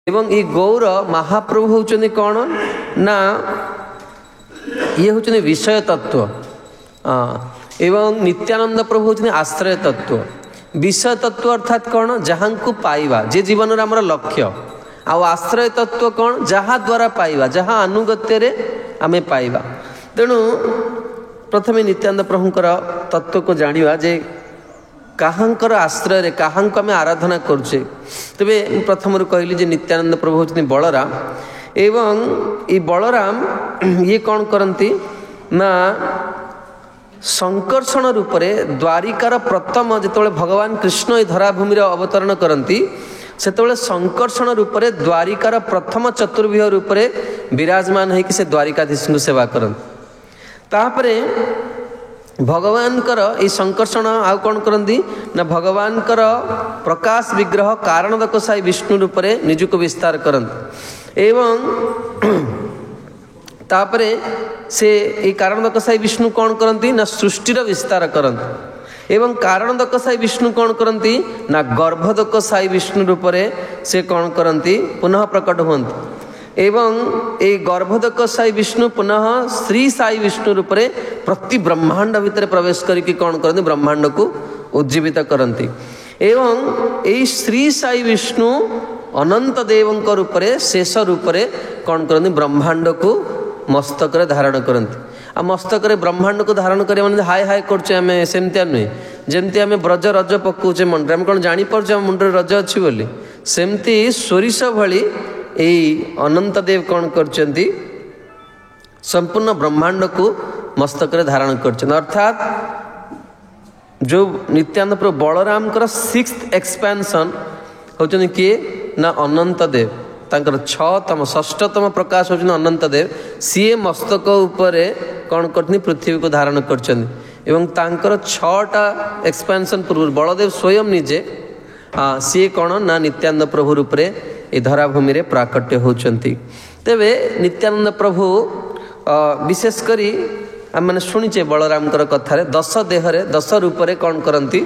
एवं ये गौर महाप्रभु होचुनी कौन ना ये होचुनी विषय तत्व एवं नित्यानंद प्रभु होचुनी आश्रय तत्व। विषय तत्व अर्थात कौन जहाँ को पाइबा जे जीवन आमर लक्ष्य आउ आश्रय तत्व कौन जहाँ द्वारा पाइबा जहाँ अनुगत्य रे आमे पाइबा। तेणु प्रथमे नित्यानंद प्रभुंकर तत्व को जानिबा जे काहांकर आश्रय रे काहांको आमे आराधना करछे। तबे प्रथम कहली जे नित्यानंद प्रभु होचनी बलराम एवं ये बलराम ये कौन करती ना संकर्षण रूप रे द्वारिकार प्रथम जिते भगवान कृष्ण ये धराभूमि अवतरण करती सेतबेले संकर्षण रूप रे द्वारिकार प्रथम चतुर्व्यूह रूप रे विराजमान है कि से द्वारिकाधीश को सेवा करती। तापरे भगवान कर ये संकर्षण आउ कौन करती ना भगवान कर प्रकाश विग्रह कारण दकसाई विष्णु रूप रे निजुक विस्तार करती एवं तापरे से ये कारण दकसाई विष्णु कौन करती ना सृष्टिर विस्तार करती एवं कारण दकसाई विष्णु कौन करती ना गर्भदकसाई विष्णु रूप रे से कौन करती पुनः प्रकट हुअन्ति एवं ए गर्भदक साई विष्णु पुनः श्री साई विष्णु रूप रे प्रति ब्रह्मांड भितर प्रवेश करके कौन करते ब्रह्मांड को उज्जीवित करती एवं ए श्री साई विष्णु अनंत देवंक रूप रे शेष रूप रे कौन करते ब्रह्मांड को मस्तक रे धारण करती। आ मस्तक रे ब्रह्मांड को धारण करे माने हाय हाय करछे आमे सेमतिया नुहे जेमति आमे ब्रज रज पकुचे मुंडरे आमे कोन जानि परछे हम मुंडरे रज अछि बोली सेमति सोरिष भली यही अनंत देव कौन करचंती संपूर्ण ब्रह्मांड को मस्तक रे धारण करचंती। अर्थात जो नित्यानंद प्रभु बलराम कर सिक्स्थ एक्सपेंशन होचनी किए ना अनंत देव तांकर छतम षष्ठतम प्रकाश होचनी अनंत देव सीए मस्तक उपरे कौन करनी पृथ्वी को धारण करचंती एवं तांकर छटा एक्सपेंशन पूर्व बलदेव स्वयं निजे सीए कौन ना नित्यानंद प्रभु रूप रे ए धराभूमि रे प्राकट्य होचंती। तेबे नित्यानंद प्रभु विशेष करी आम मैंने शुणीचे बलराम कथा रे 10 देह रे 10 रूप रे कौन करती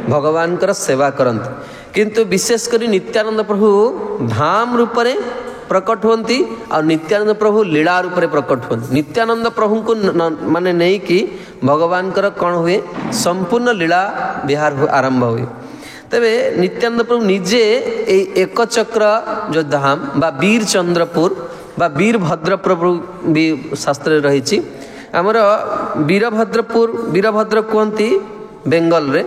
भगवान कर सेवा करती किंतु विशेष करी नित्यानंद प्रभु धाम रूप रे प्रकट होती और नित्यानंद प्रभु लीला रूप रे प्रकट होती। नित्यानंद प्रभु को माने नहीं कि भगवान कर कौन हुए संपूर्ण लीला विहार आरंभ हुए। तेबे नित्यानंद प्रभु निजे एक चक्र जो धाम बा वीर चंद्रपुर बा वीरभद्र प्रभु भी शास्त्र रही आमर वीरभद्रपुर वीरभद्र कहती बेंगल रे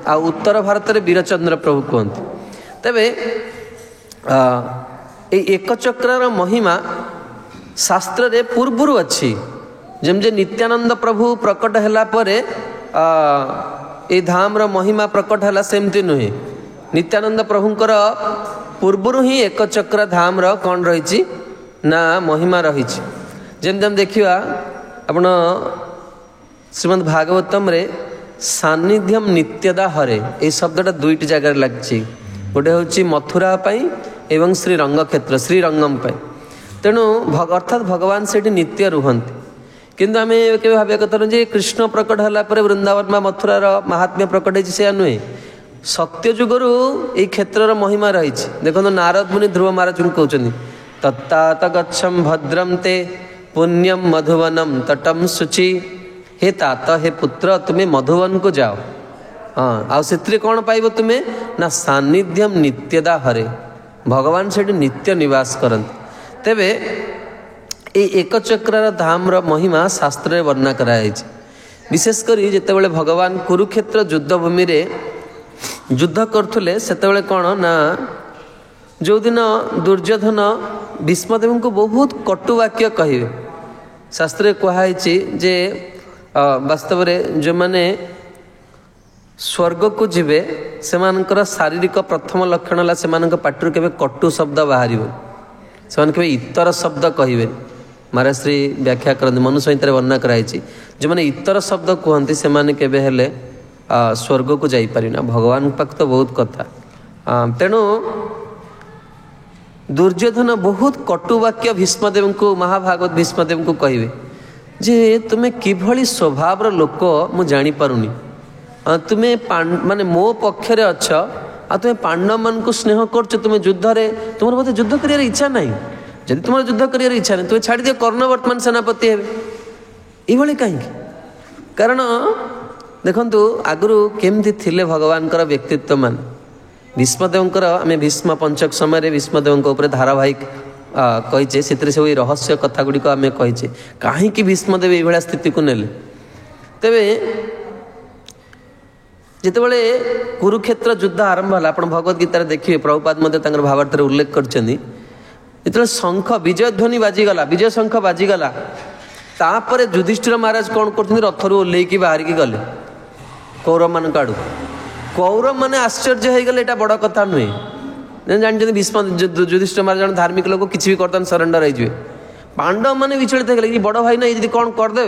आ उत्तर भारत रे वीरचंद्र प्रभु कहती। तेबे एक चक्र महिमा शास्त्र रे पूर्वरु अच्छी जमजे नित्यानंद प्रभु प्रकट हैला परे ए धाम रो महिमा प्रकट हैला सेमती नुहे नित्यानंद प्रभुंकर पूर्वरु ही एक चक्र धाम रो कौन रही ना महिमा रही जम देखिया आपण श्रीमद् भागवतम रे सान्निध्यम नित्यदा हरे ए शब्दटा दुईटी जगह लगी गोटे हूँ मथुरा पाई एवं श्रीरंग क्षेत्र श्रीरंगम पाई तेणु अर्थात भगवान से नित्य रुहंती किंतु आम के भाव कथा जे कृष्ण प्रकट होला परे वृंदावन में मथुरार महात्म्य प्रकट है नुहे सत्य जुगरु ये क्षेत्र महिमा रही देखो नारद मुनि ध्रुव महाराज कहते तत्तात गच्छम भद्रम ते पुण्यम मधुवनम तटम शुचि हे तात हे पुत्र तुम्हें मधुवन को जाओ हाँ आउ से कौन पाइब तुम्हें ना सान्निध्यम नित्यदा हरे भगवान से नित्य निवास करते। तेबे एक चक्र धाम रो महिमा शास्त्र वर्णना कराई विशेषकर जितेबाला भगवान कुरुक्षेत्र युद्ध भूमि रे युद्ध करथुले सेतेबाला कौन ना जो दिन दुर्योधन भीष्मदेव को बहुत कटु वाक्य कहे शास्त्र कहुई जे वास्तव में जो माने स्वर्ग को जीवे से शारीरिक प्रथम लक्षण है से पाटर के कटु शब्द बाहर से इतर शब्द कहे महाराज श्री व्याख्या करते मनु संहिता वर्णना कराई जो मैंने इतर शब्द कहते से केवे स्वर्ग को जापरिना भगवान पाख तो बहुत कथा तेणु दुर्योधन बहुत कटु वाक्य भीष्मदेव को महाभागवत भीष्मदेव को कहे जे तुम्हें किभली स्वभाव लोक मु जानी पारुनी तुम्हें माने मो पक्षरे अच्छ आ तुम्हें पांडव मान को स्नेह कर तुम युद्ध तुम बोधे युद्ध कर इच्छा ना जब तुम युद्ध कर इच्छा नहीं तुम छाड़ दियो कर्ण वर्तमान सेनापति हे ये कहीं कारण देखु आगु केमती थिले भगवान व्यक्तित्व मान भीष्मदेव आम भीष्म पंचक समय भीष्मदेव धारावाहिक कहीचे से रहस्य कथा गुड़िक आम कहीचे कहीं भीष्मदेव ये स्थिति को नेले तेरे जितेबाला कुरुक्षेत्र युद्ध आरंभ है आप भगवद गीतार देखिए प्रभुपाद भावार्थ उल्लेख कर शंख विजय ध्वनि बाजिगला विजय शंख बाजिगला तापर युधिष्ठिर महाराज कौन कर रथर ओह्लैकी बाहर की गले कौरव मान आड़ कौरव मैंने आश्चर्य हो गले यहाँ बड़ कथा नुहे जानते भीष्म युधिष्ठिर महाराज जन धार्मिक लोक किसी भी करता सरेंडर हो पांडव मैंने विचलित हो गए बड़ भाई ना ये कौन करदे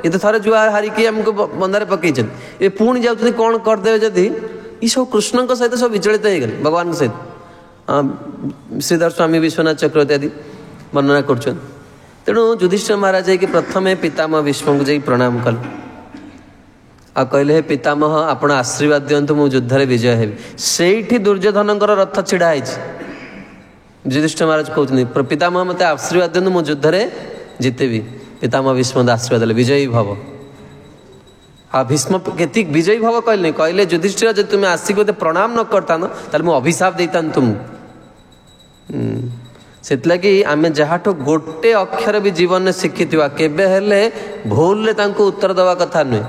ये तो थे जुआ हारिकी आमको बंधारे पकई ये पुणी जाऊँ कौन करदे जदि ये सब कृष्ण सहित सब विचलित हो गए भगवान सहित श्रीधर स्वामी विश्वनाथ चक्रवर्ती आदि वर्णना कर तेणु युधिष्ठिर महाराज कि प्रथमे पितामह भीष्म को जाई प्रणाम कल आ कहले हे पितामह आपण आशीर्वाद दियंतु मु युद्ध रे विजय हेबी सेठी दुर्योधन रथ छिड़ा है युधिष्ठिर महाराज कहते पितामह मत आशीर्वाद दियंतु मु युद्ध रे जितेबी पितामह भीष्म आशीर्वाद देले विजयी भव आ भीष्म केति विजयी भव कहले कहले युधिष्ठिर जब तुम्हें आसिक प्रणाम न करता ताले मु अभिशाप देता तुम से आम जहाँ गोटे अक्षर भी जीवन में शिखि केबे हेले भूल ले तांको उत्तर दवा कथा नुहे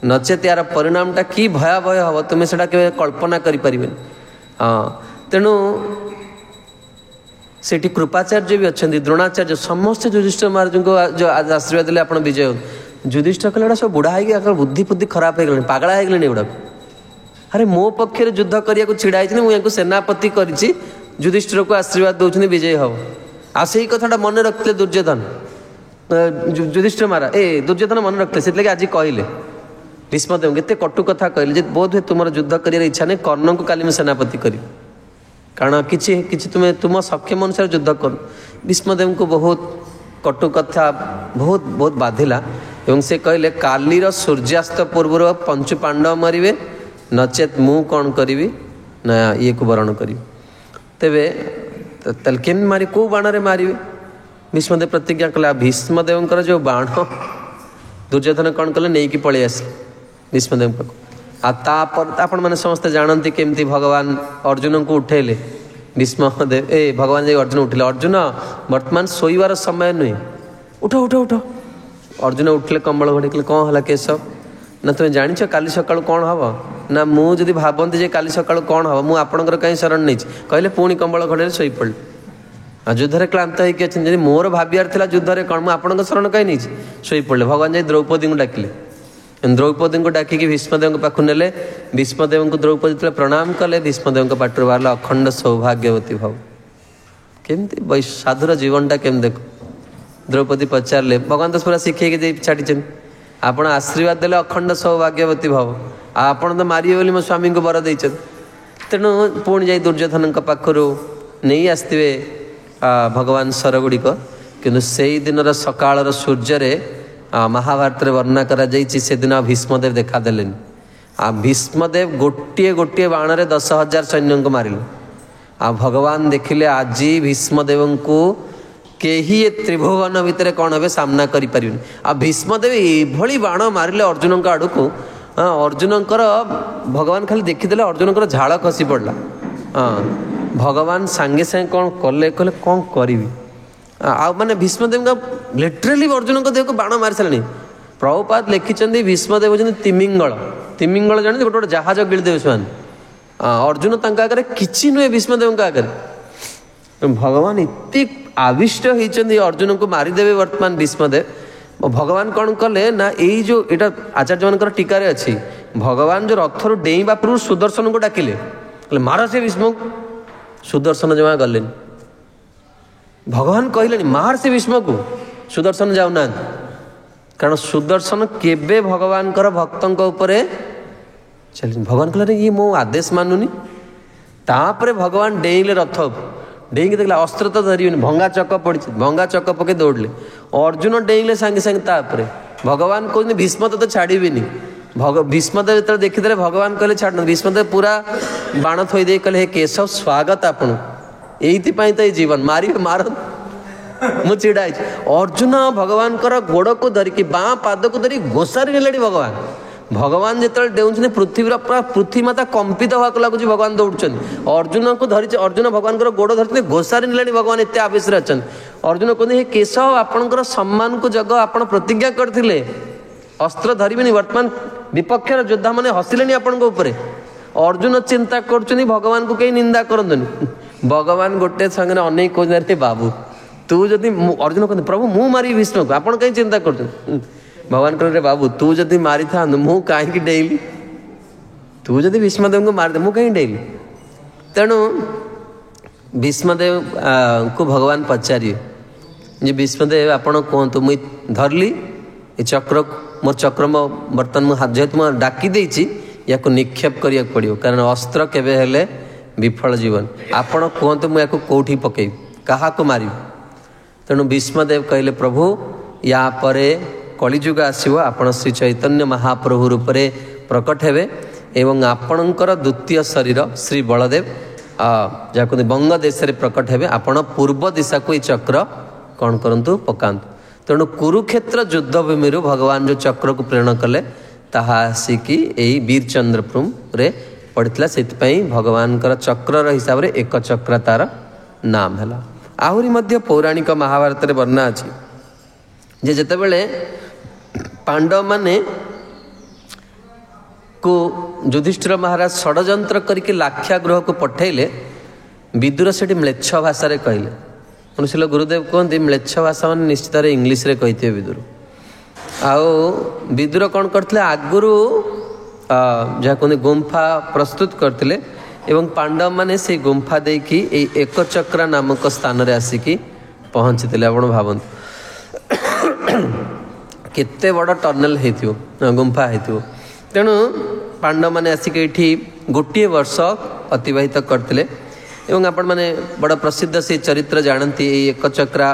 नचेत यार परिणामटा कि भयावह हम तुम्हें से कल्पना करें हाँ तेणु सेठी कृपाचार्य भी अच्छा द्रोणाचार्य समस्त युधिष्ठिर महाराज को जो आशीर्वाद देते आप विजय युधिष्ठिर कहले सब बुढ़ा है बुद्धि बुद्धि खराब हो गए पागला हो गए एगुड़ा अरे मो पक्षे युद्ध करने को छिड़ा मुझे सेनापति करी युधिष्ठिर को आशीर्वाद दौरान विजयी हम आ से कथाटा मन रखते दुर्योधन युधिष्ठिर महाराज दुर्योधन मन रखते से आज कहले भीष्मदेव केते कटु कथा कहले बोध हुए तुम युद्ध कर इच्छा नहीं कर्ण को काली सेनापति करी कारण कि तुम्हें तुम सक्षम अनुसार युद्ध कर भीष्मदेव को बहुत कटु कथा बहुत बहुत बाधिला एवं से कहले कालीर सूर्यास्त पूर्व पंचु पांडव मरवे नचेत मु कौन करी ना ये को वरण करी तेरे केम मारी कौ बाण मारे भीष्मदेव प्रतिज्ञा कला भीष्मदेव जो बाण दुर्योधन कौन कले नहीं कि पलि आस भीष्मदेव पाक आपण मैंने समस्ते जानती केमती भगवान अर्जुन को उठेले भीष्मदेव भगवान जो अर्जुन उठे अर्जुन वर्तमान शोइबार समय नुहे उठ उठ उठ अर्जुन उठले कंबल घोड़े कौन है केशव ना तुम्हें जान काली सका कौन हम ना मुझे भावती जे काली सका कौन हम मुझे आपंकर कहीं शरण नहीं कहले पुणी कंबल घोड़े शोई पड़े आ युद्ध क्लांत होगी अच्छे मोर भावियार था युद्ध कौन मुझे शरण कहीं नहीं शोई पड़े भगवान जाए द्रौपदी को डाकिले द्रौपदी को डाकिकी भीष्मदेव पाख ने भीष्मदेव को द्रौपदी प्रणाम कले भीष्मदेव पाटर बाहर अखंड सौभाग्यवती भाव केमती साधुर जीवनटा केम देख द्रौपदी पचारे भगवान तो पूरा शिखे छाड़ी आपण आशीर्वाद देले अखंड सौभाग्यवती भाव आपण तो मारिए बोली मो स्वामी को वर दे तेणु पुणी जा दुर्योधन पाखु नहीं आसवे भगवान सरगुड़िक किंतु से दिन सकाल सूर्य महाभारत वर्णना करा से दिन भीष्मदेव देखादेले आ भीष्मदेव गोटे गोटे बाण 10,000 सैन्य को मारे आ भगवान देखिले आज भीष्मदेव को केही त्रिभुवन भितर कौन हे सामना करि परिबेन आ भीष्मदेव एभली बाण मारिले अर्जुन का आड़ को अर्जुनकर भगवान खाली देखीदेले अर्जुनकर झाड़ खसी पड़ला भगवान सांगे सांगे कौन कले कहले कौन करी आ माने भीष्मदेव का लिटरेली अर्जुन को देह को बाण मारी सारे प्रभुपाद लिखिं भीष्मदेव होती तिमिंगल तिमिंगल जाने गोटे गोटे जहाज गिड़देव से अर्जुन आगे किसी नुहे भीष्मदेव आगे भगवान इतनी आविष्ट होती अर्जुन को मारिदेवे वर्तमान भीष्मदेव भगवान कौन कले ना यही जो यहाँ आचार्य मान टीकार अच्छी भगवान जो रथर डेईबा पूर्व सुदर्शन को डाकिले मार से भीष्म सुदर्शन जमा गले भगवान कहले मार से भीष्म को सुदर्शन जाऊना कारण सुदर्शन केबे भगवान भक्तों उपरे चल भगवान कहले ये मो आदेश मानुनी तापरे भगवान डेईले रथ डेईकी देखला अस्त्र तो धरिबेनि भंगा चक पड़ी भंगा चक पके दौड़ले अर्जुन डेईले सांगे सांगे तापरे भगवान कहते भीष्म तो छाड़बेनि भीष्मदेव जो देखीदे भगवान कहले छाड़ भीष्मदेव पूरा बाण थोई दे कहले हे केशव स्वागत आपण एइथिपाई तो जीवन मारी मार मु चिड़ा अर्जुन भगवान गोड़ को धरिकी बाँ पाद को धरी घोषारी नेले भगवान भगवान जो डेउछे पृथ्वी पृथ्वी माता कंपित होगा लगुच भगवान दौड़ अर्जुन को धरी अर्जुन भगवान गोड़ धरते घोषारी ने भगवान एत आवेश अच्छा अर्जुन कहते हे केशव आपणकर सम्मान को जग आप प्रतिज्ञा करते अस्त्र धरबे वर्तमान विपक्षर योद्धा मैंने हसिले आपण अर्जुन चिंता कर भगवान को कहीं निंदा करतुनि भगवान गोटे संगे अनेक कहते बाबू तू जदि अर्जुन कहते प्रभु मु मारी भीष्म को आपड़ कहीं चिंता कर भगवान कहते बाबू तू जदि मारी था मु कहीं डेली तू जदि भीष्मदेव को मारिदे मु कहीं डेली तेणु भीष्मदेव को भगवान पचारे जे भीष्मदेव आपण कहतु मुई धरली ये चक्र मोर चक्र मो बर्तमान मो जेहेतु मैं डाकी देछि या निक्षेप करिया पड़ियो कारण अस्त्र केबे हेले विफल जीवन आपण कहतु मुझे कौटी पकई क्या मारि तेणु भीष्मदेव कहले प्रभु या परे कलिजुग आसव आपण श्री चैतन्य महाप्रभु रूप में प्रकट हेबे एवं आपणकर द्वितीय शरीर श्री बलदेव जहाँ कहते बंग देश में प्रकट हेबे आपण पूर्व दिशा को ये चक्र कौन करंतु पकांतु तेणु कुरुक्षेत्र युद्ध भूमि भगवान जो चक्र को प्रेरण कले ताहा आसिकी यही वीरचंद्रपुर रे पड़ता से भगवान चक्र हिसाब से एक चक्र तार नाम है आहरी मध्य पौराणिक महाभारत रे वर्णना अच्छी जे जेतेबेले पांडव माने को युधिष्ठिर महाराज षड्यंत्र करके लाक्षागृह को पठेले विदुर से म्लेच्छ भाषा रे कहले मनुष्य गुरुदेव कहते म्लेच्छ भाषा मैंने निश्चित इंग्लीश रे कहते विदुर आओ विदुर कौन करते आगुरु जहाँ कहते गुंफा प्रस्तुत करते एवं पांडव माने से गुंफा देकी एक चक्र नामक स्थान रे आसिकी पहुँची थे आप भावतु केते बड़ टनल हो गुंफा हो तेणु पांडव माने आसिक ये गोटे वर्ष अतिवाहित करते एवं आपण माने बड़ प्रसिद्ध से चरित्र जानती एक चक्रा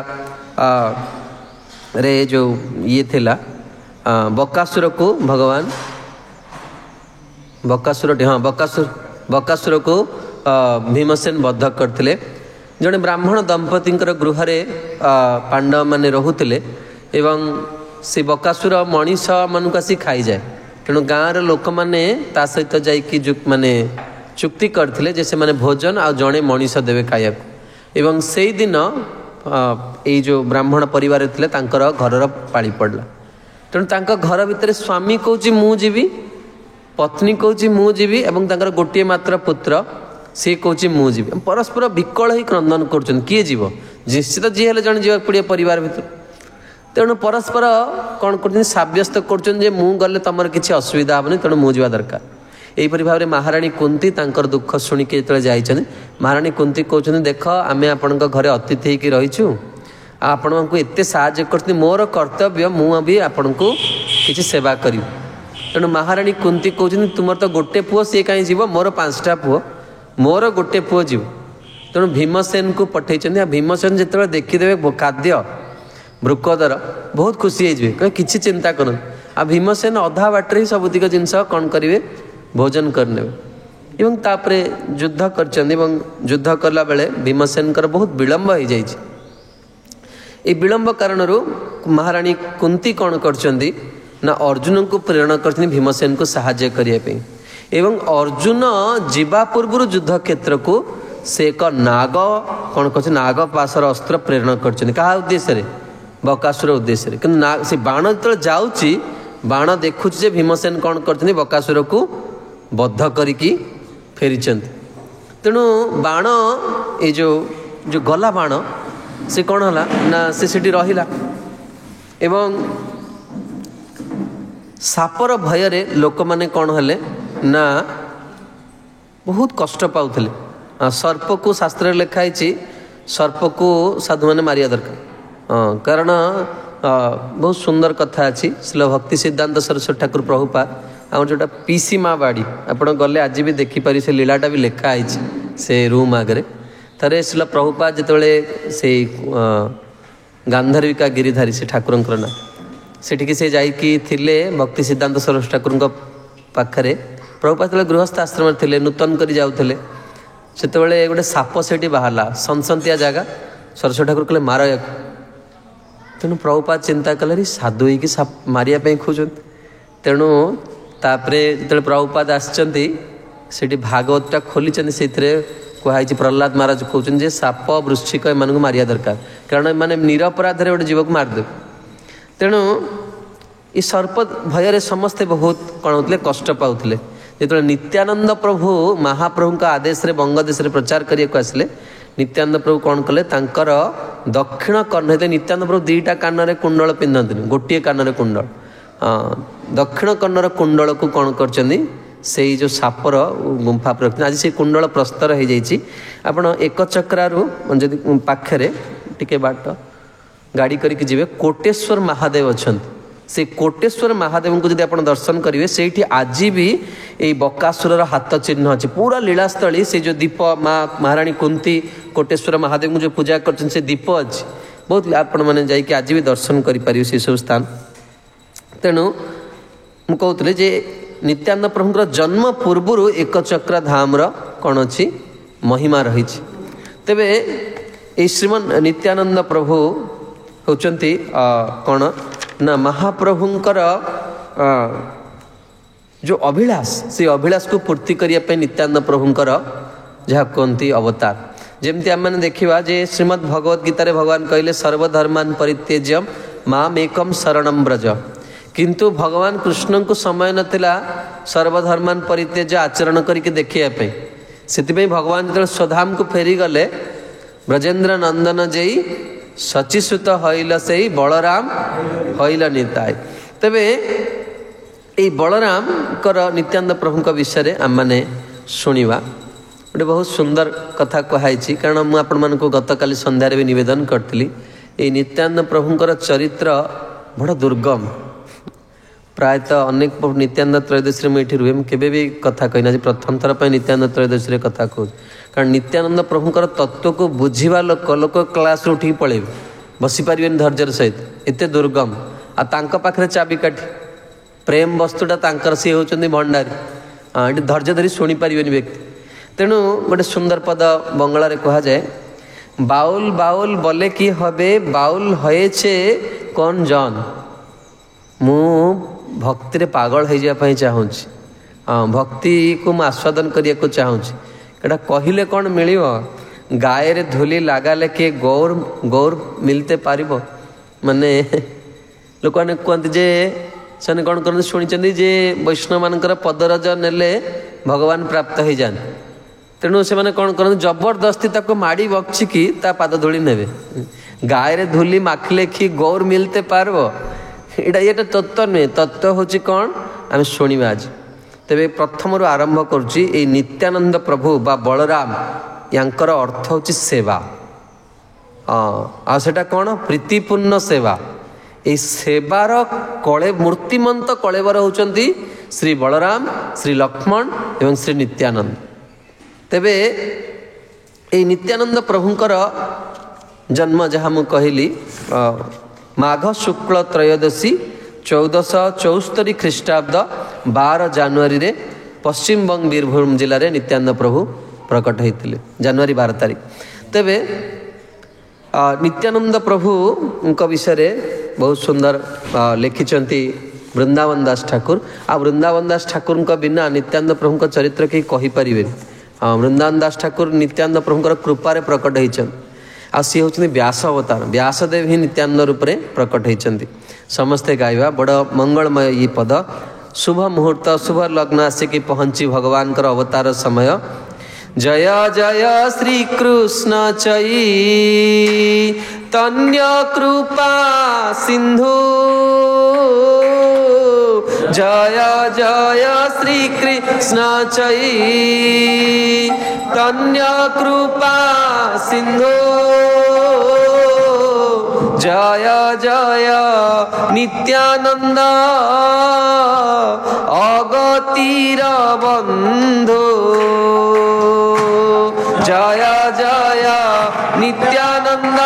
रे जो ये थिला बकासुर को भगवान बकासुर हाँ बकासुर को भीमसेन बद्ध करते जड़े ब्राह्मण दंपति गृह पांडव माने रहुले एवं से बकासुर मनीष मानक आसी खाई जाए तेणु गाँव लोक मैंने सहित जाइए माने चुक्ति करते जे से माने भोजन आ जड़े मनीष देवे खाया एवं से ही दिन ये जो ब्राह्मण परिवार थे घर पाली पड़ला तेणु तांका घर भितर स्वामी कहूँ मु जीवी पत्नी कहूँ मु जीवी एवं तांकर गोटे मात्र पुत्र सी कहूँ मु जीवी परस्पर विकल ही क्रंदन कर किए जीव निश्चित जी हेले जन जीवा पड़े परिवार भर तेणु परस्पर कौन कर सब्यस्त कर गले तुम किसी असुविधा हेनी तेणु मु जा दरकार यहीपरि भाव में महाराणी कुंती तांकर दुख शुणिकी जो जाइए महाराणी कुंती कहते देख आम आपण घरे अतिथि होकर रहीचु आपण को एत साहय कर मोर कर्तव्य मुझे आपण को किसी सेवा करी तेणु महाराणी कुंती कहते तुम तो गोटे पुओ सी कहीं जीव मोर 5टा पुओ मोर गोटे पुओ जीव तेणु भीमसेन को पठे भीमसेन जो देखीदे खाद्य वृकोदर बहुत खुशी हो कहे किसी चिंता कर भीमसेन अधा बाटर ही सबुतिक जिनस कौन करेंगे भोजन करने एवं तापरे युद्ध कर युद्ध कला बेले भीमसेन बहुत विलंब हो जाए ये विलंब कारण महाराणी कुंती कौन कर अर्जुन को प्रेरणा कर भीमसेन को साहाय्य करने एवं अर्जुन जीवा पूर्व युद्ध क्षेत्र को से एक नाग कौन कर नाग पाशर अस्त्र प्रेरणा कर क्या उद्देश्य बकासुर उद्देश्य कि से बाण जो जाऊँगी बाण देखुचे भीमसेन कौन कर बकासुर को बद्ध करिकी फेरी तेणु बाण ये जो गला बाण से कौन है ना से रहिला एवं सापर भय लोक मैंने कौन हेले ना बहुत कष्ट पाउले सर्प को शास्त्र लिखाई सर्प को साधु मैंने मारिया दरकार कारण बहुत सुंदर कथा अच्छी श्रील भक्ति सिद्धांत सरस्वती ठाकुर प्रभुपाद आम जोटा पीसी माँ बाड़ी आपड़ गले आज भी देखिपारि से लीलाटा भी लिखाई से रूम आगे थे श्रील प्रभुपाद जिते से गांधर्विका गिरिधारी से ठाकुर ना सेठिकी से जाइए भक्ति सिद्धांत सरस्वती ठाकुर ପାଖରେ ପ୍ରଭୁପାଦ ଯେତେବେଳେ ଗୃହସ୍ଥ ଆଶ୍ରମରେ ଥିଲେ, ନୂତନ କରି ଯାଉଥିଲେ, ସେତେବେଳେ ଗୋଟେ ସାପ ସେଠି ବାହାରିଲା, ସନସନ୍ତିଆ ଜାଗା। ସରସ୍ୱତୀ ଠାକୁର କହିଲେ ମାର ୟାକୁ। ତେଣୁ ପ୍ରଭୁପାଦ ଚିନ୍ତା କଲେ ସାଧୁ ହେଇକି ମାରିବା ପାଇଁ ଖୋଜନ୍ତି। ତେଣୁ ତାପରେ ଯେତେବେଳେ ପ୍ରଭୁପାଦ ଆସିଛନ୍ତି ସେଠି ଭାଗବତଟା ଖୋଲିଛନ୍ତି, ସେଇଥିରେ କୁହାଯାଇଛି, ପ୍ରହ୍ଲାଦ ମହାରାଜ କହୁଛନ୍ତି ଯେ ସାପ ବୃଶ୍ଚିକ ଏମାନଙ୍କୁ ମାରିବା ଦରକାର, କାରଣ ଏମାନେ ନିରପରାଧରେ ଗୋଟେ ଜୀବକୁ ମାରିଦେବେ। ତେଣୁ ଏ ସର୍ପ ଭୟରେ ସମସ୍ତେ ବହୁତ କ'ଣ ହେଉଥିଲେ, କଷ୍ଟ ପାଉଥିଲେ। ଯେତେବେଳେ ନିତ୍ୟାନନ୍ଦ ପ୍ରଭୁ ମହାପ୍ରଭୁଙ୍କ ଆଦେଶରେ ବଙ୍ଗଦେଶରେ ପ୍ରଚାର କରିବାକୁ ଆସିଲେ, ନିତ୍ୟାନନ୍ଦ ପ୍ରଭୁ କ'ଣ କଲେ, ତାଙ୍କର ଦକ୍ଷିଣ କର୍ଣ୍ଣ, ନିତ୍ୟାନନ୍ଦ ପ୍ରଭୁ ଦୁଇଟା କାନରେ କୁଣ୍ଡଳ ପିନ୍ଧନ୍ତିନି, ଗୋଟିଏ କାନରେ କୁଣ୍ଡଳ, ଦକ୍ଷିଣ କର୍ଣ୍ଣର କୁଣ୍ଡଳକୁ କ'ଣ କରିଛନ୍ତି, ସେଇ ଯେଉଁ ସାପର ଗୁମ୍ଫା ରଖିଛନ୍ତି। ଆଜି ସେଇ କୁଣ୍ଡଳ ପ୍ରସ୍ତର ହେଇଯାଇଛି। ଆପଣ ଏକଚକ୍ରାରୁ ଯଦି ପାଖରେ ଟିକେ ବାଟ ଗାଡ଼ି କରିକି ଯିବେ, କୋଟେଶ୍ୱର ମହାଦେବ ଅଛନ୍ତି। ସେ କୋଟେଶ୍ୱର ମହାଦେବଙ୍କୁ ଯଦି ଆପଣ ଦର୍ଶନ କରିବେ, ସେଇଠି ଆଜି ବି ଏଇ ବକାସୁରର ହାତ ଚିହ୍ନ ଅଛି। ପୁରା ଲୀଳାସ୍ଥଳୀ, ସେ ଯେଉଁ ଦୀପ ମହାରାଣୀ କୁନ୍ତୀ କୋଟେଶ୍ୱର ମହାଦେବଙ୍କୁ ଯେଉଁ ପୂଜା କରିଛନ୍ତି, ସେ ଦୀପ ଅଛି। ବହୁତ ଆପଣମାନେ ଯାଇକି ଆଜି ବି ଦର୍ଶନ କରିପାରିବେ ସେସବୁ ସ୍ଥାନ। ତେଣୁ ମୁଁ କହୁଥିଲି ଯେ ନିତ୍ୟାନନ୍ଦ ପ୍ରଭୁଙ୍କର ଜନ୍ମ ପୂର୍ବରୁ ଏକଚକ୍ର ଧାମର କ'ଣ ଅଛି, ମହିମା ରହିଛି। ତେବେ ଏଇ ଶ୍ରୀମନ୍ ନିତ୍ୟାନନ୍ଦ ପ୍ରଭୁ ହେଉଛନ୍ତି କ'ଣ ନା ମହାପ୍ରଭୁଙ୍କର ଯେଉଁ ଅଭିଳାଷ, ସେଇ ଅଭିଳାଷକୁ ପୂର୍ତ୍ତି କରିବା ପାଇଁ ନିତ୍ୟାନନ୍ଦ ପ୍ରଭୁଙ୍କର ଯାହା କୁହନ୍ତି ଅବତାର। ଯେମିତି ଆମେମାନେ ଦେଖିବା ଯେ ଶ୍ରୀମଦ୍ ଭଗବତ ଗୀତାରେ ଭଗବାନ କହିଲେ ସର୍ବଧର୍ମାନ୍ ପରିତ୍ୟଜ୍ୟ ମାମ୍ ଏକମ୍ ଶରଣଂ ବ୍ରଜ। କିନ୍ତୁ ଭଗବାନ କୃଷ୍ଣଙ୍କୁ ସମୟ ନଥିଲା ସର୍ବଧର୍ମାନ୍ ପରିତ୍ୟଜ୍ୟ ଆଚରଣ କରିକି ଦେଖିବା ପାଇଁ। ସେଥିପାଇଁ ଭଗବାନ ଯେତେବେଳେ ସ୍ୱଧାମକୁ ଫେରିଗଲେ, ବ୍ରଜେନ୍ଦ୍ର ନନ୍ଦନ ଯେଇ ଶଚୀସୁତ ହଇଲ ସେଇ ବଳରାମ ହଇଲ ନିତାଇ। ତେବେ ଏଇ ବଳରାମଙ୍କର ନିତ୍ୟାନନ୍ଦ ପ୍ରଭୁଙ୍କ ବିଷୟରେ ଆମମାନେ ଶୁଣିବା। ଗୋଟେ ବହୁତ ସୁନ୍ଦର କଥା କୁହାଯାଇଛି, କାରଣ ମୁଁ ଆପଣମାନଙ୍କୁ ଗତକାଲି ସନ୍ଧ୍ୟାରେ ବି ନିବେଦନ କରିଥିଲି। ଏଇ ନିତ୍ୟାନନ୍ଦ ପ୍ରଭୁଙ୍କର ଚରିତ୍ର ବଡ଼ ଦୁର୍ଗମ। ପ୍ରାୟତଃ ଅନେକ ନିତ୍ୟାନନ୍ଦ ତ୍ରୟୋଦଶୀରେ ମୁଁ ଏଠି ରୁହେ, ମୁଁ କେବେ ବି କଥା କହିନି, ଆଜି ପ୍ରଥମ ଥର ପାଇଁ ନିତ୍ୟାନନ୍ଦ ତ୍ରୟୋଦଶୀରେ କଥା କହୁଛି। କାରଣ ନିତ୍ୟାନନ୍ଦ ପ୍ରଭୁଙ୍କର ତତ୍ତ୍ୱକୁ ବୁଝିବା ଲୋକ କ୍ଲାସ୍ରୁ ଉଠିକି ପଳେଇବେ, ବସିପାରିବେନି ଧୈର୍ଯ୍ୟର ସହିତ, ଏତେ ଦୁର୍ଗମ। ଆଉ ତାଙ୍କ ପାଖରେ ଚାବିକାଠି, ପ୍ରେମ ବସ୍ତୁଟା ତାଙ୍କର, ସିଏ ହେଉଛନ୍ତି ଭଣ୍ଡାରୀ। ଏଠି ଧୈର୍ଯ୍ୟ ଧରି ଶୁଣିପାରିବେନି ବ୍ୟକ୍ତି। ତେଣୁ ଗୋଟେ ସୁନ୍ଦର ପଦ ବଙ୍ଗଳାରେ କୁହାଯାଏ, ବାଉଲ ବାଉଲ বলে কি হবে, বাউল হয়েছে কোন জন। ମୁଁ ଭକ୍ତିରେ ପାଗଳ ହେଇଯିବା ପାଇଁ ଚାହୁଁଛି, ଭକ୍ତିକୁ ମୁଁ ଆସ୍ୱାଦନ କରିବାକୁ ଚାହୁଁଛି। ଏଇଟା କହିଲେ କ'ଣ ମିଳିବ? ଗାଏରେ ଧୂଲି ଲାଗାଲେ କିଏ ଗୌର ଗୌର ମିଳିତେ ପାରିବ। ମାନେ ଲୋକମାନେ କୁହନ୍ତି ଯେ ସେମାନେ କ'ଣ କରନ୍ତି, ଶୁଣିଛନ୍ତି ଯେ ବୈଷ୍ଣବମାନଙ୍କର ପଦରଜ ନେଲେ ଭଗବାନ ପ୍ରାପ୍ତ ହେଇଯାଆନ୍ତି। ତେଣୁ ସେମାନେ କ'ଣ କରନ୍ତି, ଜବରଦସ୍ତି ତାକୁ ମାଡ଼ି ବକ୍ସିକି ତା ପାଦ ଧୂଳି ନେବେ। ଗାଏରେ ଧୂଲି ମାଖିଲେ କି ଗୌର ମିଳିତେ ପାରିବ, ଏଇଟା ତତ୍ତ୍ୱ ନୁହେଁ। ତତ୍ତ୍ୱ ହେଉଛି କ'ଣ, ଆମେ ଶୁଣିବା ଆଜି। ତେବେ ପ୍ରଥମରୁ ଆରମ୍ଭ କରୁଛି। ଏଇ ନିତ୍ୟାନନ୍ଦ ପ୍ରଭୁ ବା ବଳରାମ, ୟାଙ୍କର ଅର୍ଥ ହେଉଛି ସେବା। ଆଉ ସେଟା କ'ଣ, ପ୍ରୀତିପୂର୍ଣ୍ଣ ସେବା। এই সেবার মূর্তিমন্ত কলেবর হচ্ছেন শ্রী বলরাম, শ্রী লক্ষ্মণ এবং শ্রী নিত্যানন্দ। তেবে এই নিত্যানন্দ প্রভুঙ্কর জন্ম যাহা মু কহিলি মাঘ শুক্ল ত্রয়োদশী 1474 খ্রিস্টাব্দ 12 জানুয়ারি পশ্চিমবঙ্গ বীরভূম জেলার নিত্যানন্দ প্রভু প্রকট হয়েছিল জানুয়ারি 12 তারিখ। তেবে नित्यानंद प्रभु विषय बहुत सुंदर लिखिंट वृंदावन दास ठाकुर। आ वृंदावन दास ठाकुर बिना नित्यानंद प्रभु चरित्र कहीं कहीपर। वृंदावन दास ठाकुर नित्यानंद प्रभु कृपार प्रकट होती। आ सी हूँ व्यास अवतार, व्यासदेव ही नित्यानंद रूप में प्रकट होती। समस्ते गाइबा बड़ मंगलमय ये पद। शुभ मुहूर्त शुभ लग्न आसिकी पहुँची भगवान अवतार समय। जय जय श्री कृष्ण चैतन्य कृपा सिंधु। जय जय श्री कृष्ण चैतन्य कृपा सिंधु। जय जय नित्यानंद अगतिर बंधु। जय जय नित्यानंद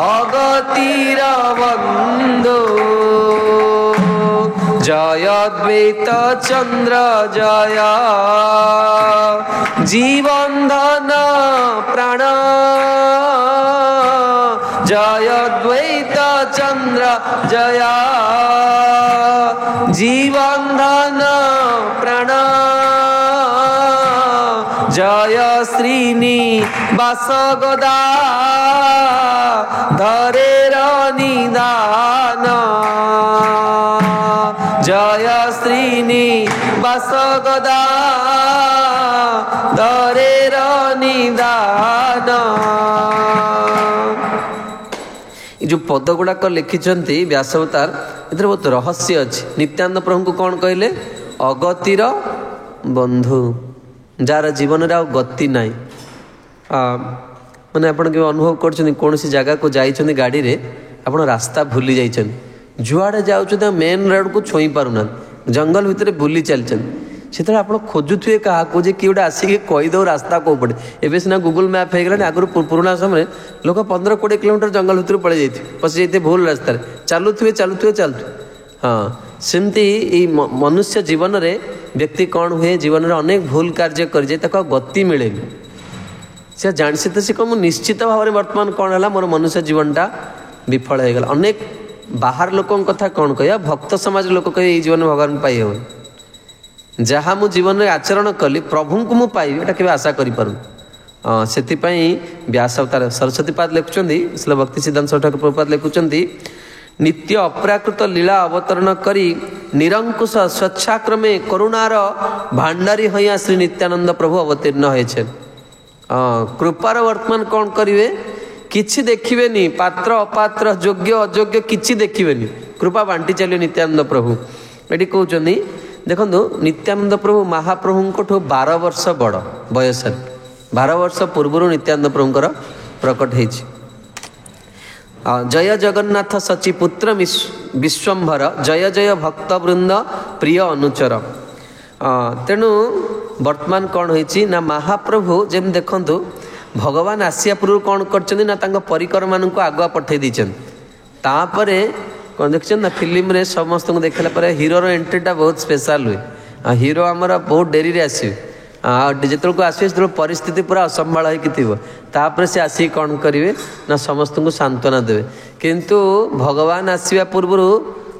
अगतिर बंधु। जय जय द्वैत चंद्र जय जीवंधन प्राण जय द्वैत चंद्र जय जीवंधन प्राण जय श्रीनिवास गदा धरेर निदान जय श्रीनिवास गदा धरेर निदान। जो पद गुड़ाक लिखिंट व्यासअवतार ए बहुत रहस्य अच्छी। नित्यानंद प्रभु को कौन कहले? अगतिर बंधु, जार जीवन रे गति नाई। मैंने आप अनुभव कर कौन सी जगह को जाइए गाड़ी रे आप रास्ता भूली जाइए, जुआड़े जाऊँ मेन रोड को छुई पारना, जंगल भितर बुली चलते से आप खोजुए क्या किए गोटे आसिक कहीदे रास्ता कौ पड़े। एवं सीना गूगल मैप हो गला, आगुरी पुराना समय लोक 15-20 किलोमीटर जंगल भितर पड़े जाते पशि जाते भूल रास्तार चलुए चलुए चलुए। हाँ सेमती मनुष्य जीवन रे व्यक्ति कौन हुए जीवन में अनेक भूल कार्य कर गति मिले से जान से कौन निश्चित भाव में वर्तमान कौन है मोर मनुष्य जीवनटा विफल हो गला। अनेक बाहर लोकों कथा कौन कह, भक्त समाज लोक कह ये जीवन भगवान पाई हो जहाँ मु जीवन में आचरण कली प्रभु को मुझे पाइबी एटा केबे आशा करि पारु। से व्यास अवतार सरस्वती पाद लिखुंट श्रील भक्ति सिद्धांत ठाकुर प्रभुपाद लिखुंट नित्य अप्राकृत लीला अवतरण करी निरंकुश स्वच्छाक्रमे करुणार भांडारी हइया श्री नित्यानंद प्रभु अवतीर्ण होइछे। कृपार वर्तमान कौन करिवे? किछि देखिबेनी, पात्र अपात्र योग्य अयोग्य किछि देखिबेनी, कृपा बांटी चलिए नित्यानंद प्रभु। एटी कहउछनी देखो नित्यानंद प्रभु महाप्रभु 12 वर्ष बड़ बयस, 12 वर्ष पूर्व नित्यानंद प्रभुंकर प्रकट होइछि। जय जगन्नाथ सचिपुत्र विश्वम्भर जय जय भक्त वृंद प्रिय अनुचर। तेणु वर्तमान कौन होइछि ना महाप्रभु जेम देखंतु भगवान आसिया पूर्व कौन करछन्ति ना तांको परिकर माननको आगुआ पठे दीछन। तापरे कौन देखछन ना फिल्म रे समस्त को देखला पर हीरो रो एंट्रीटा बहुत स्पेशल हुए। हीरो हमर बहुत डेरी रे आसी जिते को आसवे से परिस्थिति पूरा असंभाल होपर से आसिक कौन करेंगे ना समस्त को सांत्वना देवे। किंतु भगवान आसवा पूर्व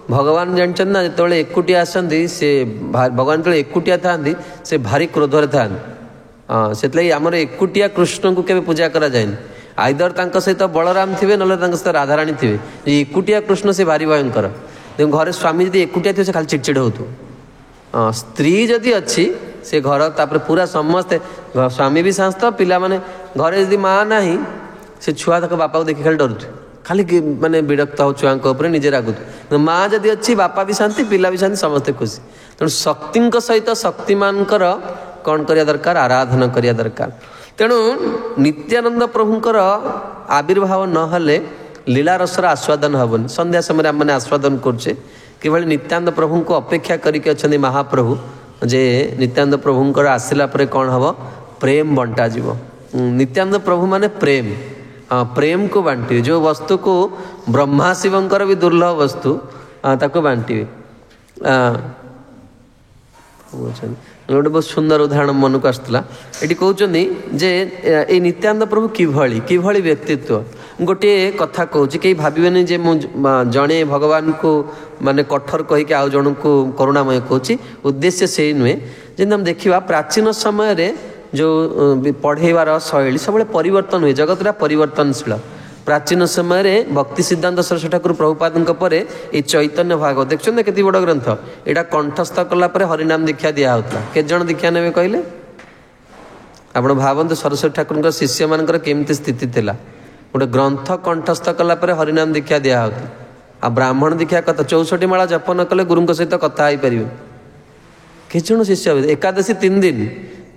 भगवान जानते ना जो एकुटिया आसती से भगवान जो एकुटिया था से भारी क्रोधर था से आमर एकुटिया कृष्ण को केवे पूजा करा जाए आइदर सहित बलराम थे ना सहित राधाराणी थे। एकुटिया कृष्ण से भारी भयंकर घर स्वामी जब एकुटिया थे खाली चिड़चिड़ हो स्त्री जदि अच्छी से घर तापर पूरा समस्ते स्वामी भी शांत पिला माने घरे यदि माँ ना से छुआ तक बापा को देखी खाली डरुथ खाली माने विरक्त हो छुआ निजे रागुथ। माँ जदि अच्छी बापा भी शांति पिला भी शांति समस्ते खुशी। तेणु शक्ति सहित शक्तिमान कौन करिया दरकार आराधना करिया दरकार। तेणु नित्यानंद प्रभुंकर आविर्भाव नहले लीला रसर आस्वादन हेबन। संध्या समय आम आस्वादन करछे किभली नित्यानंद प्रभु को अपेक्षा करिके अछन्ति महाप्रभु जे नित्यानंद प्रभुंकर आसिला परे कौन हम प्रेम बंटा जीव। नित्यानंद प्रभु माने प्रेम प्रेम को बांटे जो वस्तु को ब्रह्मा शिवंकर भी दुर्लभ वस्तु ताको बांटे। गोटे बहुत सुंदर उदाहरण मन को आसला ये कहते जे ये नित्यानंद प्रभु किभली व्यक्तित्व गोटे कथा कहूँ कहीं भावेनि जे जड़े भगवान को माने कठोर कहीकि आउ जन को करुणामय कहूँ उद्देश्य से नुहे। जब हम देखा प्राचीन समय रे जो पढ़ेबार शैली सब परिवर्तन हुए जगत परिवर्तनशील। प्राचीन समय रे भक्ति सिद्धांत सरस्वती ठाकुर प्रभुपाद ये चैतन्य भागवत देखते केते बड़ ग्रंथ यहाँ कंठस्थ कलापर हरिनाम दीक्षा दिया होता। केते जन दीक्षा ने कहले आप भावतु सरस्वती ठाकुर शिष्य मान केमती स्थिति थिला गोटे ग्रंथ कंठस्थ कलापर हरिनाम दीक्षा दिया होता। आ ब्राह्मण दीक्षा कथा 64 माला जप न कले गुरु सहित कथा हो पारे किछ जन शिष्य एकादशी 3 दिन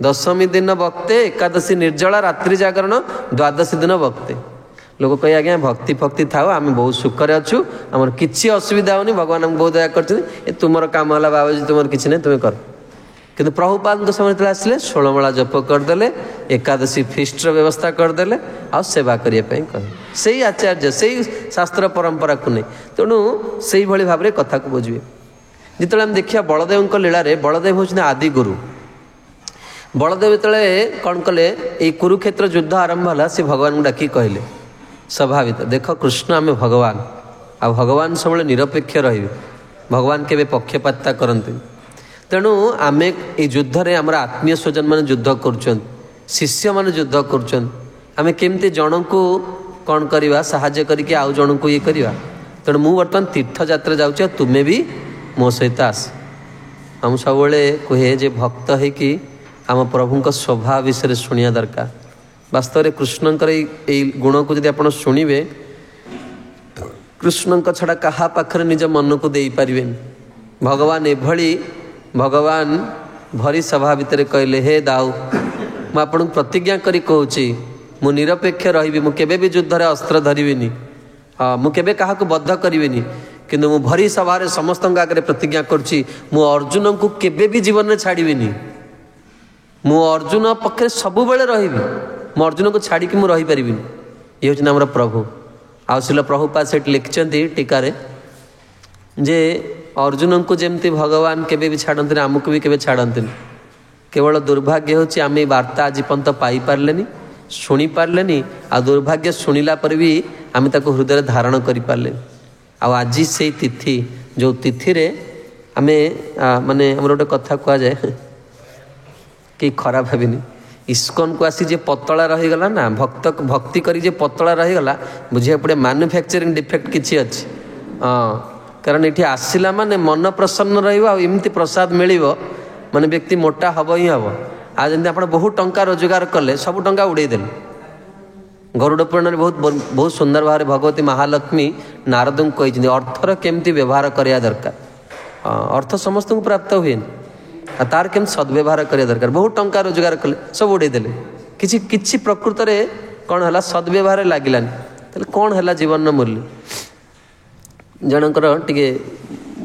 दशमी दिन भक्ते एकादशी निर्जला रात्रि जागरण द्वादशी दिन भक्ते लोक कहे आज्ञा भक्ति फक्ति था आम बहुत सुखरे अच्छु आमर किसी असुविधा होनी भगवान आमको बहुत दया कर तुम काम है बाबाजी तुम किसी नहीं तुम्हें कर। किंतु प्रभुपाद समय आसिले 16 माला जप करदे एकादशी फिस्टर व्यवस्था करदे आ सेवा करने से आचार्य से शास्त्र परंपरा को नहीं। तेणु से भाव में कथा को बुझे जिते आम देखिए बलदेव लीला बलदेव होती आदि गुरु। बलदेव जो कौन कले ये कुरुक्षेत्र युद्ध आरंभ है सी भगवान को डाक कहले स्वाभाविक देख कृष्ण आम भगवान आ भगवान सब निरपेक्ष रही भगवान के पक्षपातता करते तेणु आम ये युद्ध में आम आत्मीय स्वजन मैंने युद्ध कर शिष्य मैंने युद्ध करें केमती जन को कौन करवा साहाय्य करके आउ जन को ये करवा तेणु मुझे बर्तमान तीर्थ यात्रा जाऊँ तुम्हें भी मो सहित आस हम सब कहे जे भक्त है कि आम प्रभु स्वभाव विषय शुणा दरकार वास्तव में कृष्णकर यही गुण को जब आप शुणे कृष्ण छड़ा क्या पाखरे निज मन को दे पारे भगवान एभली भगवान भरी सभा भितर कहले हे दाऊ मुझे प्रतिज्ञा करी कहूँ मु निरपेक्ष रही मुझे भी युद्ध में अस्त्र धरबी हाँ मुझे क्या बद्ध करी किंतु मु भरी सभा समस्त आगे प्रतिज्ञा करुँची मु अर्जुन को केबे भी जीवन में छाड़बी मु अर्जुन पक्षे सबु बेले रही मु अर्जुन को छाड़ी कि रही पारि ये हूँ आम प्रभु आउल प्रभुपाद से लिखिं टीकार जे अर्जुन को जमती भगवान केबे भी छाड़ती आमको भी केबे छाड़ती केवल दुर्भाग्य होची आम ये वार्ता आज पर्यंत पाई पार्ले शुणी पार्ले आ दुर्भाग्य शुणिला पर भी आम ताको हृदय धारण कर पार्ले आज से तिथि जो तिथि रे आमे माने हमर गोटे कथा कह जाए कि खराब भाविनी इस्कन को आसी जे पतला रहीगला ना भक्त भक्ति करी जे पतला रहीगला बुझे पड़े मैन्युफैक्चरिंग डिफेक्ट किसी अच्छी हाँ कारण ये आसला माने मन प्रसन्न रमती प्रसाद मिल माने व्यक्ति मोटा हम ही हम आज जमी आप बहुत टंका रोजगार कले सब टंका उड़ेदेले गरुड़ पुराण बहुत बहुत सुंदर भाव भगवती महालक्ष्मी नारद को कही अर्थर केमती व्यवहार करने दरकार अर्थ समस्त को प्राप्त हुए तार केम सद्व्यवहार करने दरकार बहुत टंका रोजगार कले सब उड़ेदेले किछि प्रकृत में कौन है सद्व्यवहार लगिलानी कौन है जीवन मूल्य जनकर टे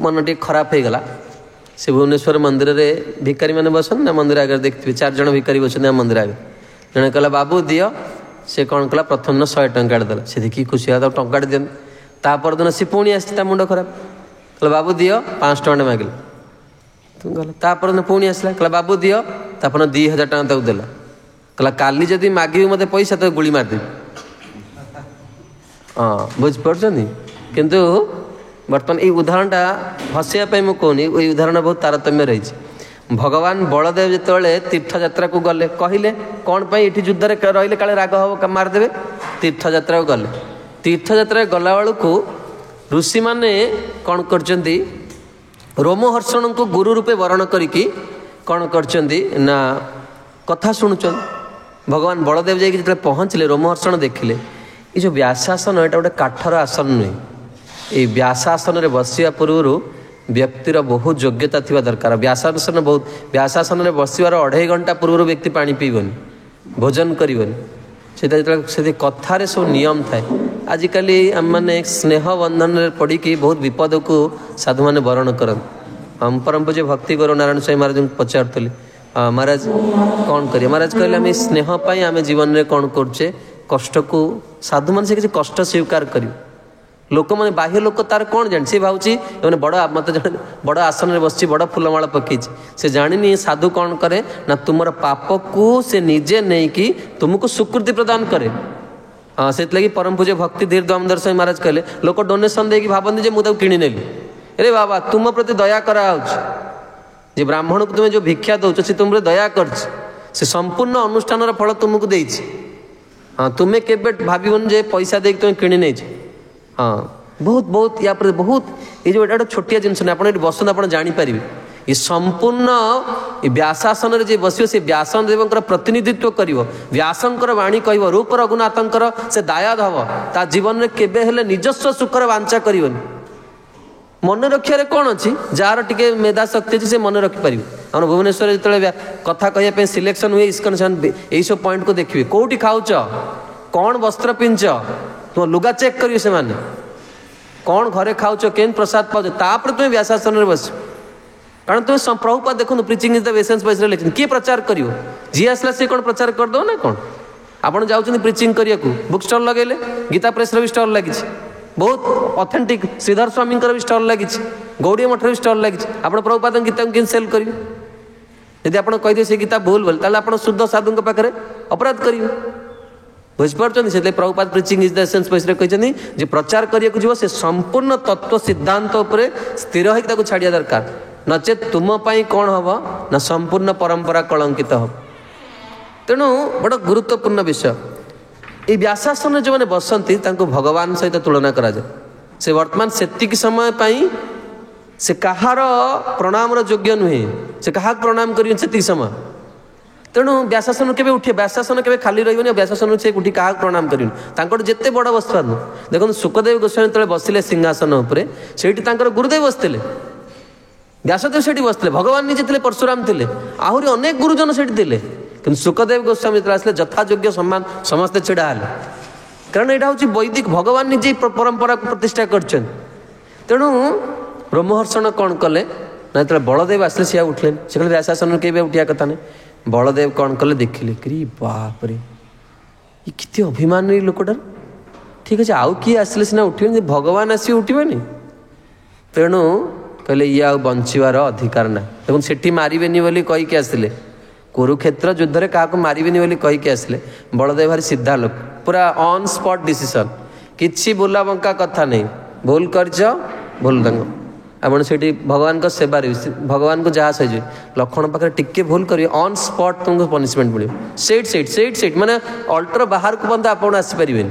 मन टे खराब हो गला से भुवनेश्वर मंदिर रे भिकारी मैंने बसन ना मंदिर आगे देखते 4 जन भिकारी बसन मंदिर आगे जन कहला बाबू दियो से कौन कला प्रथम 100 टंका देला से देखी खुशी हुआ टंका दियन तापर दिन सी पुणी आसी मुंड खराब कहला बाबू दियो 500 टंका मांगिल तुम कहला तापर दिन पुणी आसला कहला बाबू दियो तापर 2000 टंका ताऊ देला कहला काली जदि मागिबी मते पैसा तो गुली मार देबी हाँ बुझ पड़छनी किंतु बर्तमान ये उदाहरणटा हसैया मुझे कहूनी ये उदाहरण बहुत तारतम्य रही भगवान बलदेव जिते तीर्थ यात्रा को गले कहले कौन पर ये युद्ध में रही काले राग हम मारदेवे तीर्थ यात्रा को गले तीर्थ यात्रा गला बेलू ऋषि मैंने कौन कर रोमहर्षण को गुरु रूपे वर्ण करिकी कौन कर कथा शुणुचन भगवान बलदेव जाइए पहुँचले रोमहर्षण देखिले ये जो व्यासासन यहाँ गोटे काठर आसन नुहे ये व्यासासन रे बसिया पूर्व व्यक्तिर बहुत योग्यता थिबा दरकार व्यासासन बहुत व्यासासन रे बसिवार 2.5 घंटा पूर्व व्यक्ति पानी पीबनी भोजन करबनी से कथार सब नियम थाए आजिकल आम मैंने स्नेह बंधन रे पड़ी कि बहुत विपद को साधु मैंने वर्ण करन हम परम पूज्य भक्ति गुरु नारायण स्वामी महाराज को पचारूली महाराज कौन करिए महाराज कहले आम स्नेह पाई आम जीवन में कौन करछे कष्ट को साधु मान से किसी कष्ट स्वीकार करियो लोक मैंने बाह्य लोक तार कौन जान सी भावी मैंने बड़ मत जन बड़ आसन में बस बड़ फूलमाला पकई से जानी साधु कौन करे ना तुम पाप को से निजे नहीं कि तुमको स्वीकृति प्रदान करे हाँ से लगी परम पूज्य भक्ति धीर दामोदर स्वामी महाराज कहले लोक डोनेशन देकी भावती मुझे किणी नेली अरे बाबा तुम प्रति दया कराऊे ब्राह्मण को तुम्हें जो भिक्षा दौच से तुम दया कर संपूर्ण अनुष्ठान फल तुमको दे हाँ तुम्हें केवे भावन जे पैसा देकी तुम्हें किणी नहीं हाँ बहुत बहुत या बहुत ये जो एटा छोटिया जिनस आप बसते आप जापर ये संपूर्ण व्यासासन रे बस से व्यासन देव प्रतिनिधित्व कर व्यासंकर वाणी कह रूप रघुनाथंकर से दायाद हम ता जीवन में केबे हेले निजस्व सुखर वांछा करनी मन रक्षा कौन अच्छी जार टे मेधा शक्ति अच्छी से मन रखिपर आम भुवनेश्वर जो कथा कहने सिलेक्शन हुए इस्कन यही सब पॉइंट को देखिए कौटी खाऊच कौन वस्त्र पिंच तुम लुगा चेक करियो से माने कौन घरे खाऊच केन प्रसाद पाओ तापर तुम्हें व्यासासन में बस कारण तुम्हें प्रभुपाद देखो प्रिचिंग इज द एसेंस वाइज लिखिन किए प्रचार करियो जी आसला से कौन प्रचार कर दो ना कौन आपड़ जाऊँ प्रिचिंग करिया बुक स्टॉल लगेले गीता प्रेस भी स्टॉल लगी बहुत ऑथेंटिक श्रीधर स्वामी भी स्टॉल लगी गौड़िया मठर भी स्टल लगी आप प्रभुपाद गीता को सेल करेंगे यदि आप कहीदे से गीता भूल बोले ताले आप शुद्ध साधु पाखे अपराध करेंगे बुझीपार से प्रभुपाद प्रिचिंग इज द एसेंस पैसे कहते प्रचार करने को से संपूर्ण तत्व सिद्धांत उपर स्थिर होकर छाड़िया दरकार नचेत तुम कौन हम ना संपूर्ण परंपरा कलंकित हम तेणु बड़ गुरुत्वपूर्ण विषय ये व्यासासन जो मैंने बसती भगवान सहित तुलना करा जाए से वर्तमान सेतिक समय पाई से कहार प्रणाम योग्य नुहे से क्या प्रणाम करें से समय तेणु व्यासासन के उठे व्यासासन के खाली रही व्यासासन से उठी क्या प्रणाम करें जिते बड़ बसवा देखो सुखदेव गोस्वामी जो बसिले सिंहासन उपर से गुरुदेव बसते व्यासदेव से बसते भगवान निजे थे परशुराम थे आहरी अनेक गुरुजन से कि सुखदेव गोस्वामी जो आसले यथायोग्य सम्मान समस्ते छिड़ा है कारण यहाँ हूँ वैदिक भगवान निजे परंपरा को प्रतिष्ठा कर तेणु रोमहर्षण कौन कले ना जो बलदेव आसले सी उठले से कहले व्यासासन के उठा कथा नहीं बलदेव कौन कले देखिले कि बाप रे ये कितने अभिमानी लोकटार ठीक अच्छे आउ किए आसले सीना उठे भगवान आसी उठे तेणु कहले ये आ बचार अधिकार ना देखो सेठी मारे बोली कहीकि आसिले कुरुक्षेत्र युद्ध में क्या मारे बोली कहीकि आसिले बलदेव भारी सीधा लोक पूरा ऑन स्पॉट डिसीजन किसी बुला बंका कथा नहीं भूल कर भूल आपण से भगवान को सेवा भगवान को जहाँ सही लक्षण पाखे टिके भूल करिए ऑन स्पॉट तुमको पनिशमेंट मिले सेट माने अल्टर बाहर को बंद आप आसपारे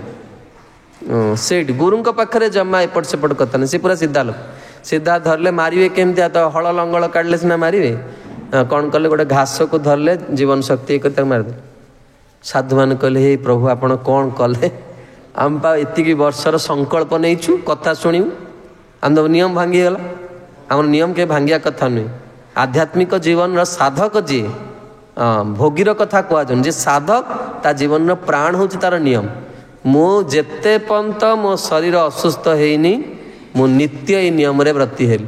सेठ गुरु पाखे जमा एपट सेपट कथा नहीं सी पूरा सीधा लोक सीधा धरले मारे केमती तो हल लंगल काढ़ले सीना मारे कौन कले गोटे घास को धरले जीवन शक्ति कर मारिदे साधु मान कहले हे प्रभु आपण कौन कले आम पा एतिकी वर्षर संकल्प नहीं कथा शुणु आम नियम भांगीगला आम नियम के भांगिया कथा नुहे आध्यात्मिक जीवन साधक जी भोगीर कथा कहु जे साधक ता जीवन प्राण हूँ तार नियम मु जेते पर्यंत मो शरीर असुस्थ हैनी मु नित्य ये नियम रे व्रती हेली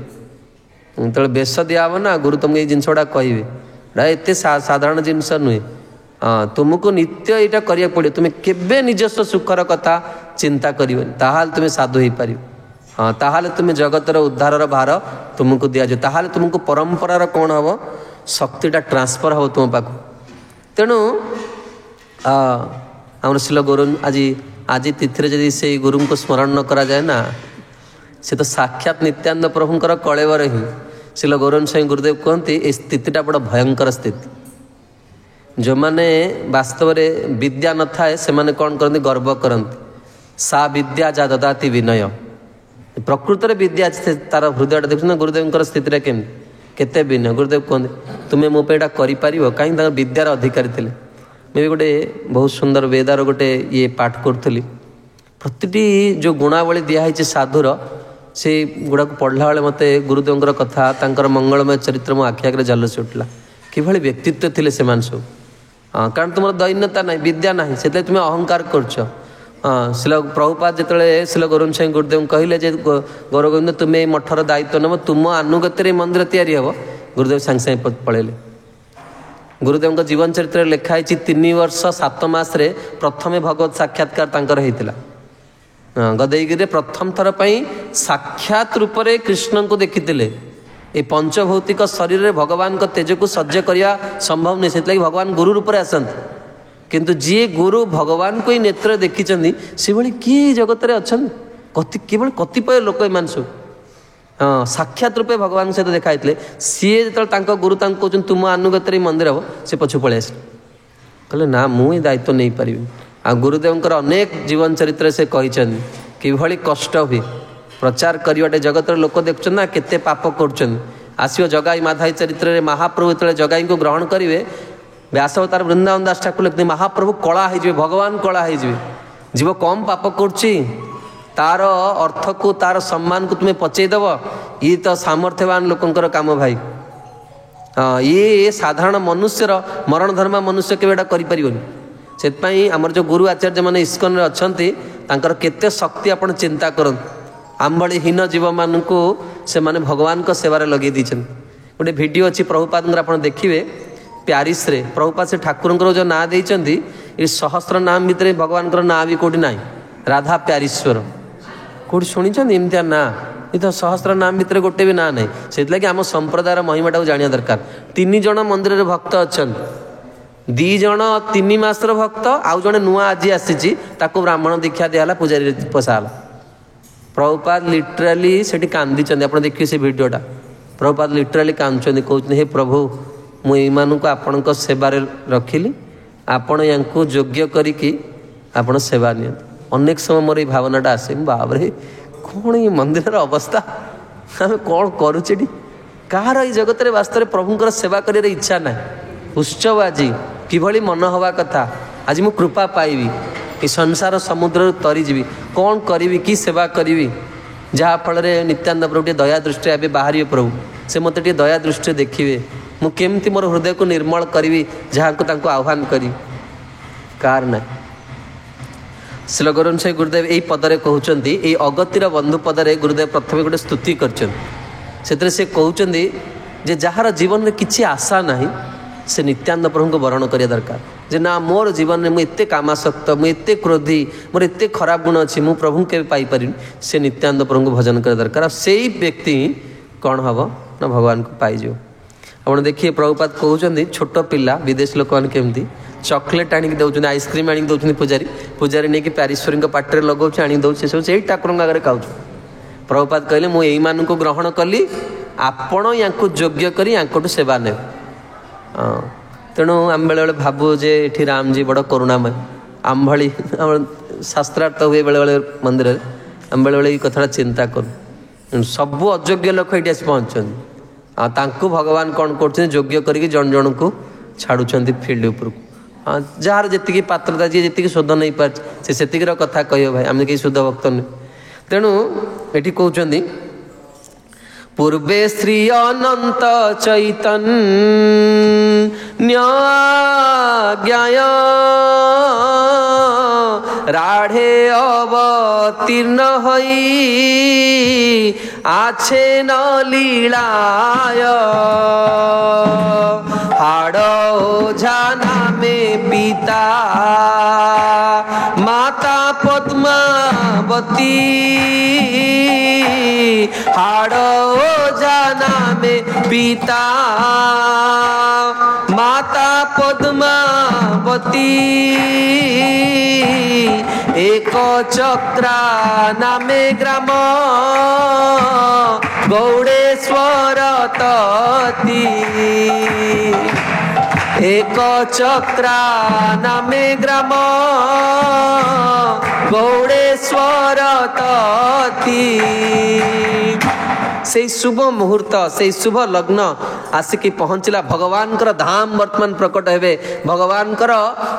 तो बेश दिया ना गुरु तुमको ये जिनस गुड़ा कहे एत साधारण जिनस नुहे तुमको नित्य यहाँ करिया पड़े तुम्हें केबे निजस्व सुखर कथा चिंता कर तुम्हें साधु हो पार हाँ ताहले तुम्हें जगतर उद्धार भार तुमको दि जाए ताहले तुमको परंपरार कौन हम शक्तिटा ट्रांसफर हम तुम पाक तेणु आम शिल गुरु आज तिथि जदि से गुरु को स्मरण न करा जाए ना से तो साक्षात नित्यानंद प्रभुंर कलेवर ही शिल गौरन स्वामी गुरुदेव कहते ये स्थितिटा बड़ा भयंकर स्थिति जो मैंने वास्तव में विद्या न थाए से मैंने कौन करते गर्व करते सा विद्या जा ददाति विनय प्रकृत विद्या तार हृदय देखुना गुरुदेव स्थिति केमी केते विनय गुरुदेव कहते तुम्हें मो पे करें कहीं विद्यार अधिकारी थे मैं भी गोटे बहुत सुंदर वेदार गोटे ये पाठ करी प्रति जो गुणावली दिखाई साधुर से गुड़ा पढ़ला बेले मत गुरुदेव कथा तांकर मंगलमय चरित्र मो आखि आगे झलसी उठला कि व्यक्तित्व थे से सब कारण तुम दैन्यता ना विद्या ना से तुम्हें अहंकार कर शिल प्रभुपाद जो शिल गौरव स्वामी गुरुदेव कहले गौरव गोविंद तुम्हें मठर दायित्व नब तुम आनुगत्य मंदिर तैयारी हम गुरुदेव सागे सागे पलैले गुरुदेव जीवन चरित्र लिखाई 3 वर्ष 7 मास प्रथम भगवत साक्षात्कार होता गदैगिरी प्रथम थर साक्षात रूप से कृष्ण को देखी ये पंचभौतिक शरीर में भगवान को तेज को सज्ज करने संभव नहीं से भगवान गुरु रूप से आसती किंतु जी गुरु भगवान को ही नेत्र देखी से भाई किए जगत में अच्छा केवल कतिपय लोक इन सब हाँ साक्षात रूपे भगवान सहित देखाई सी जो गुरु कहते तुम आनुगत्य मंदिर हम से पछू पलि आस कहले ना मुझे दायित्व नहीं पारि आ गुरुदेव अनेक जीवन चरित्र से कही कि कष्ट हुए प्रचार करवाटे जगत लोक देखुं ना केते पाप कर आसो जगाई माधाई चरित्र में महाप्रभु जो जगाई को ग्रहण करेंगे व्यासअवतार वृंदावन दास ठाकुर लिखते महाप्रभु कला हो भगवान कला हो जीव कम पाप कर तार अर्थ को तार सम्मान को तुम्हें पचईदेव ये तो सामर्थ्यवान लोकंर काम भाई हाँ ये साधारण मनुष्यर मरण धर्मा मनुष्य केवे करें से आमर जो गुरु आचार्य मैंने इस्कन अच्छा केते शक्ति आप चिंता कर आमभली हीन जीव मान को से माने भगवान को सेवार लगे दीचन गोटे वीडियो अच्छी प्रभुपाद आप देखिए प्यारिस रे प्रभुपाद से ठाकुर जो ना देते ये सहस्र नाम भितर भगवान ना भी कौटी ना राधा प्यारीश्वर कौटी शुणी एमतिया ना तो सहस्र नाम भितर गोटे भी ना नहीं से आम संप्रदायर महिमाटा जाना दरकार 3 जन मंदिर भक्त अच्छा 2 जन 3 मासर भक्त आउ जड़े नुआ आज आसी ब्राह्मण दीक्षा दिहला पूजारी पशाला प्रभुपाद लिटराली से कांदी आप देखिए से भिडटा प्रभुपाद लिटराली कांदुंट कहते हे प्रभु मुझे आपण सेवार रखिली आपण या योग्य करी आपण सेवा नि अनेक समय मोर ये भावनाटा आसे बाबरे कौन ये मंदिर अवस्था आम कौन करुचे कहार ये जगत में वास्तव में प्रभुंर सेवा कर इच्छा ना उत्सव आज किभली मन हवा कथा आज मु कृपा पाइबी ये संसार समुद्र तरीजी कौन करी कि सेवा करी जहाँफल नित्यानंद प्रभु दया दृष्टि ए बाहर प्रभु से मत दया दृष्टि देखिए मुझे मोर हृदय को निर्मल करी जहाँ को आह्वान करी कार ना श्रील गुरुन से गुरुदेव यही पदरे कहते ये अगतिर बंधु पदरे गुरुदेव प्रथम गोटे स्तुति कर से कहते जे जार जीवन में किसी आशा ना से नित्यानंद प्रभु को वरण करिया दरकार जे ना मोर जीवन में मुझे कामासक्त मुझे क्रोधी मोर एत खराब गुण अच्छी मु प्रभु के पाइपर से नित्यानंद प्रभु को भजन कर दरकार से व्यक्ति कौन हम ना भगवान को पाइज आप देखिए प्रभुपाद कहते छोट पिला विदेश लोक मैंने केमती चॉकलेट आनिक दौरान आइसक्रीम आनिक दौरान पूजारी नहीं कि प्यारीश्वरी पाटे लगौचे आनिक दौचे सब से ठाकुर आगे खाऊ प्रभुपाद कहले मुझे यही को ग्रहण कली आपण या योग्य करी यांकटू सेवा ने तेणु आम बेले बेले भावु जे ये रामजी बड़ करुणामय आम भली शास्त्रार्थ हुए बेले बेले मंदिर आम बेले बेले कथा चिंता करूँ सबू अयोग्य लोक ये पहुँचते भगवान कौन कर योग्य करके जन जन को छाड़ुंट फिल्ड उपरको जार जी पात्रता जी जी शोध नहीं पार से कथा कह भाई आम कहीं शुद्ध भक्त नुह तेणु ये कहते पूर्वे श्री अनंत चैतन्य ज्ञाय राढ़े अवतीर्ण हई आछे न लीलाय हाड़ ओझा नामे पिता माता पद्मावती हाड़ ओझा नामे पिता माता पद्मावती एक चक्रा नामे ग्राम गौड़ेश्वर तती एक चक्रा नामे ग्राम गौड़ेश्वर तती से शुभ मुहूर्त से शुभ लग्न आसिकी पहुँचला भगवान धाम वर्तमान प्रकट हेबे भगवान